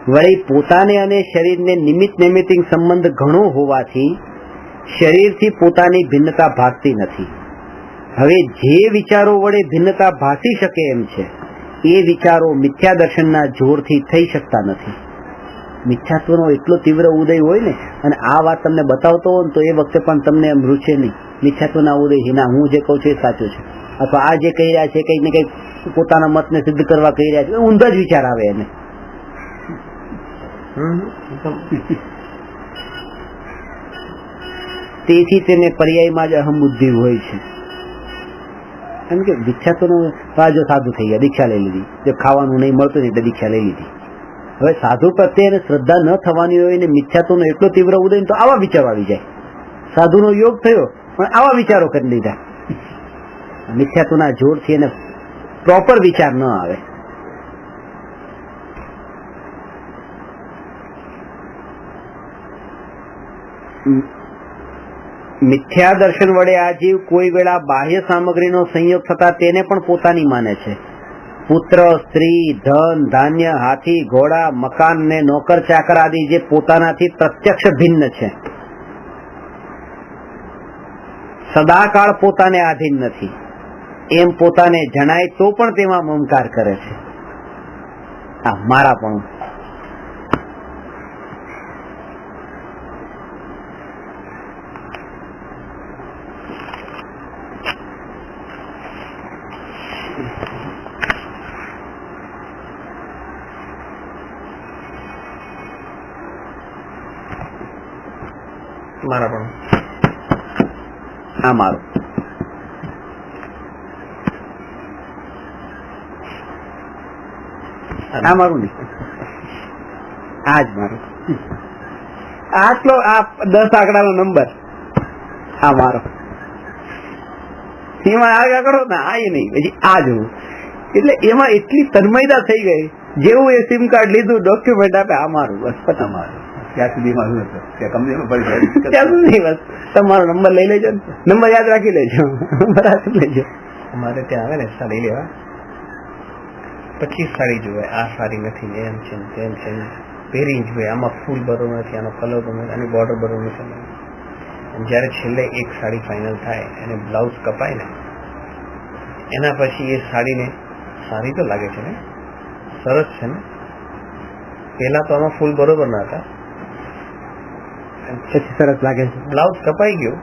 વળી પોતાને અને શરીરને નિમિત્ત નૈમિત્તિક સંબંધ ઘણો હોવાથી શરીરથી પોતાની ભિન્નતા ભાસતી નથી. હવે જે વિચારો વડે ભિન્નતા ભાસી શકે એમ છે એ વિચારો મિથ્યા દર્શનના જોરથી થઈ શકતા નથી. મિથ્યાત્વનો એટલો તીવ્ર ઉદય હોય ને, અને આ વાત તમને બતાવતો હોય ને તો એ વખતે પણ તમને એમ રૂચે નહીં. મિથ્યાત્વના ઉદય, ના હું જે કહું છું એ સાચું છે, અથવા આ જે કહી રહ્યા છે કંઈક ને કંઈક પોતાના મતને સિદ્ધ કરવા કહી રહ્યા છે, ઊંધા જ વિચાર આવે એને. તેથી તેને પર્યાયમાં જ અહમ બુદ્ધિ હોય છે. કેમ કે દીક્ષાત્વનો જો સાધુ થઈ ગયા, દીક્ષા લઈ લીધી, જો ખાવાનું નહીં મળતું ને એટલે દીક્ષા લઈ લીધી. હવે સાધુ પ્રત્યે એને શ્રદ્ધા ન થવાની હોય ને મિથ્યાત્વનો એટલો તીવ્ર ઉદય તો આવા વિચારો આવી જાય. સાધુનો યોગ થયો પણ આવા વિચારો કરી લીધા. મિથ્યાત્વના જોરથી એને પ્રોપર વિચાર ન આવે. મિથ્યા દર્શન વડે આ જીવ કોઈ વેળા બાહ્ય સામગ્રીનો સંયોગ થતા તેને પણ પોતાની માને છે. પુત્ર, સ્ત્રી, ધન, ધાન્ય, હાથી, ઘોડા, મકાન ને નોકર ચાકર આદિ જે પોતાનાથી પ્રત્યક્ષ ભિન્ન છે, સદાકાળ પોતાને આધીન નથી, એમ પોતાને જણાય તો પણ તેમાં મમકાર કરે છે. આ મારા પણ મારા પણ આ મારું. આ મારું નહીં, આ જ મારું. આટલો આ 10 આંકડાનો નંબર આ મારો. એમાં આગળ કરો ને આ નહીં, પછી આ જોવું. એટલે એમાં એટલી તન્મયતા થઈ ગઈ, જેવું એ સિમ કાર્ડ લીધું, ડોક્યુમેન્ટ આપે, આ મારું, બસ પતા મારું. ત્યાં સુધી મારું હતું કંપનીમાં પડી ત્યાં સુધી બસ તમારો નંબર લઈ લેજો, નંબર યાદ રાખી લેજો, બરાબર લેજો. અમારે ત્યાં આવે ને સાડી લેવા, 25 સાડી જોવે, આ સાડી નથી, એમ છે તેમ છે, પહેરી જોઈએ, આમાં ફૂલ બરોબર નથી, આનો કલર બરોબર, આની બોર્ડર બરોબર નથી. જયારે છેલ્લે એક સાડી ફાઇનલ થાય અને બ્લાઉઝ કપાય ને, એના પછી એ સાડીને સારી તો લાગે છે ને, સરસ છે ને, પેલા તો આમાં ફૂલ બરોબર ના હતા, પછી સરસ લાગે છે. બ્લાઉઝ કપાઈ ગયો,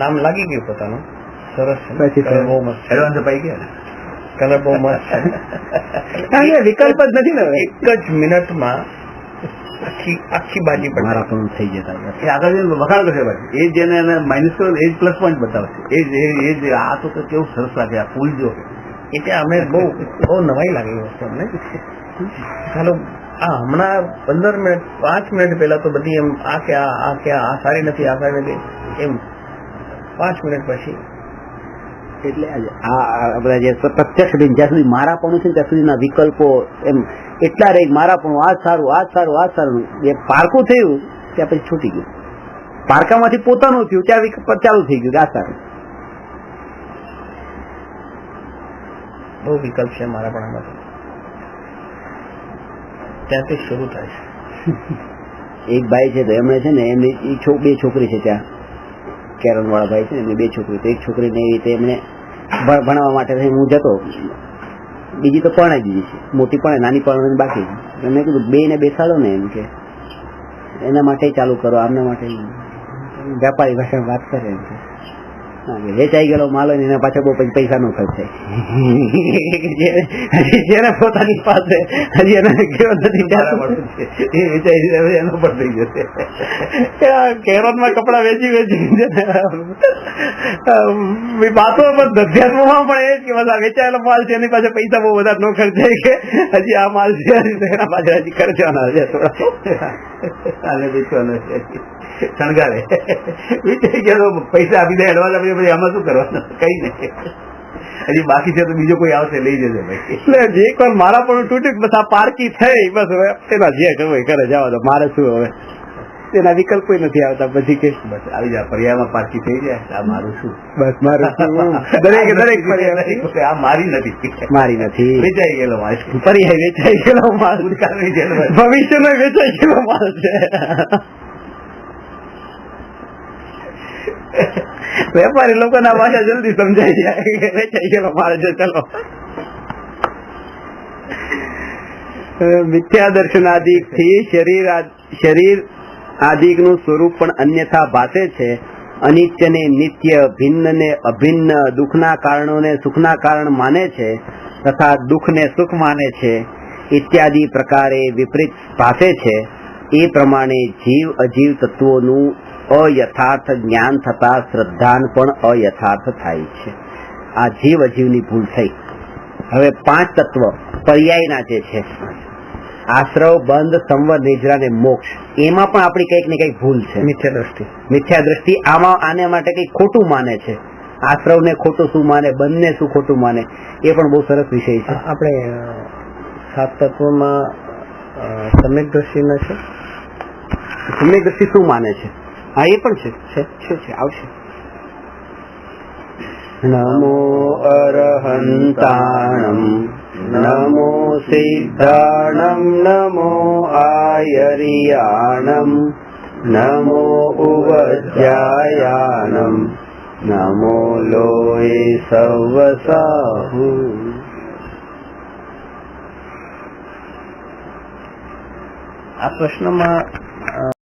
નામ લાગી ગયું પોતાનું, સરસ છે, પછી કલર બહુ મસ્ત છે, એડવાન્સ અપાઈ ગયા ને, કલર બહુ મસ્ત છે. કારણ કે વિકલ્પ જ નથી ને. એક જ મિનિટમાં આખી બાજી પર મારા પણ થઈ જતા એ આગળ જઈને વખાણ કરશે ભાઈ. એ જેને માઇનસ કરો એ જ પ્લસ પોઈન્ટ બતાવશે. એ જ આ તો કેવું સરસ લાગે, આ ફૂલ જો. એટલે અમે બહુ નવાઈ લાગી વસ્તુ અમને. ચાલો આ હમણાં 15 મિનિટ 5 મિનિટ પહેલા તો બધી એમ આ કે આ સારી નથી, આ સારી નથી, એમ 5 મિનિટ પછી એટલે આ બધા જે પ્રત્યક્ષ જ્યાં સુધી મારા પણ છે ત્યાં સુધીના વિકલ્પો એમ એટલા રહી, મારા પણ આ સારું, આ સારું, આ સારું. એ પારકું થયું ત્યાં પછી છૂટી ગયું, પારકામાંથી પોતાનું થયું ત્યાં વિકલ્પ ચાલુ થઈ ગયું, આ સારું. બહુ વિકલ્પ છે મારા પણ આમાં, ત્યાંથી શરૂ થાય છે. એક ભાઈ છે તો એમણે છે ને એમની 2 છોકરી છે ત્યાં, કેરન વાળા ભાઈ છે ને એમની 2 છોકરી, તો એક છોકરીને એવી રીતે એમણે ભણાવવા માટે હું જતો, બીજી તો પરણાઈ દીધી છે, મોટી પણ નાની પણ બાકી. મેં કીધું 2 ને બેસાડો ને, એમ કે એના માટે ચાલુ કરો, આમના માટે. વેપારી ભાષામાં વાત કરે એમ કે વેચાઈ ગયેલો માલ હોય ને એના પાછળ બહુ પૈસા નો ખર્ચ થાય, જેને પોતાની પાસે હજી એને કેવો નથી એ વેચાઈ એનો પણ થઈ જશે. કેરોનમાં કપડા વેચી વાતો અધ્યાત્મમાં પણ એ જ કે બધા વેચાયેલો માલ છે એની પાસે પૈસા બહુ બધા નો ખર્ચ થાય, કે હજી આ માલ છે એના પાછળ હજી ખર્ચવાના છે થોડા વેચવાનો છે, શણગારે વેચાઈ ગયો પૈસા આપી દે એડવાન્સ આપી દે, પછી આમાં શું કરવાનું, કઈ નહીં. હજી બાકી છે તો બીજો કોઈ આવશે લઈ જશે ભાઈ. એટલે જે કોઈ મારા પણ તૂટ્યું, બસ આ પારકી થઈ, બસ હવે એના જે કરવું કરે જવા દો, મારે શું હવે, એના વિકલ્પ નથી આવતા પછી કે બસ આવી જાય પર્યાયમાં પારકી થઈ જાય, આ મારું શું, બસ મારું દરેક પર્યાય આ મારી નથી, મારી નથી, વેચાઈ ગયેલો માલ, પર્યાય વેચાઈ ગયેલો માલ, ભવિષ્યનો વેચાઈ ગયેલો માલ છે. વેપારી લોકોના ભાષા જલ્દી સમજાય જાય કે વેચાઈ ગયેલો માલ છે. ચલો, મિથ્યા દર્શનાદિક થી શરીર આદિક નું સ્વરૂપ પણ અન્યથા ભાસે છે. અનિત્ય ને નિત્ય, ભિન્ન ને અભિન્ન, દુઃખના કારણોને સુખના કારણ માને છે તથા દુઃખ ને સુખ માને છે, ઇત્યાદિ પ્રકારે વિપરીત ભાસે છે. એ પ્રમાણે જીવ અજીવ તત્વોનું અયથાર્થ જ્ઞાન થતા શ્રદ્ધાન પણ અયથાર્થ થાય છે. આ જીવ અજીવની ભૂલ થઈ. હવે 5 તત્વ પર્યાયના જે છે, આશ્રવ, બંધ, સંવર, નિદ્રા ને મોક્ષ, એમાં પણ આપણી કંઈક ને કંઈક ભૂલ છે. મિથ્યા દ્રષ્ટિ આમાં આને માટે કંઈક ખોટું માને છે. આશ્રવ ને ખોટું શું માને, બંધને શું ખોટું માને, એ પણ બહુ સરસ વિષય છે. આપણે 7 તત્વમાં સમ્યક દ્રષ્ટિ ન છે, સમ્યક દ્રષ્ટિ શું માને છે? હા, એ પણ છે, આવશે. નમો અરહંતાણમ, નમો સિદ્ધાણમ, નમો આયરિયાણમ, નમો ઉવજ્જાયાણમ, નમો લોય સવસાહુ. આ પ્રશ્નમાં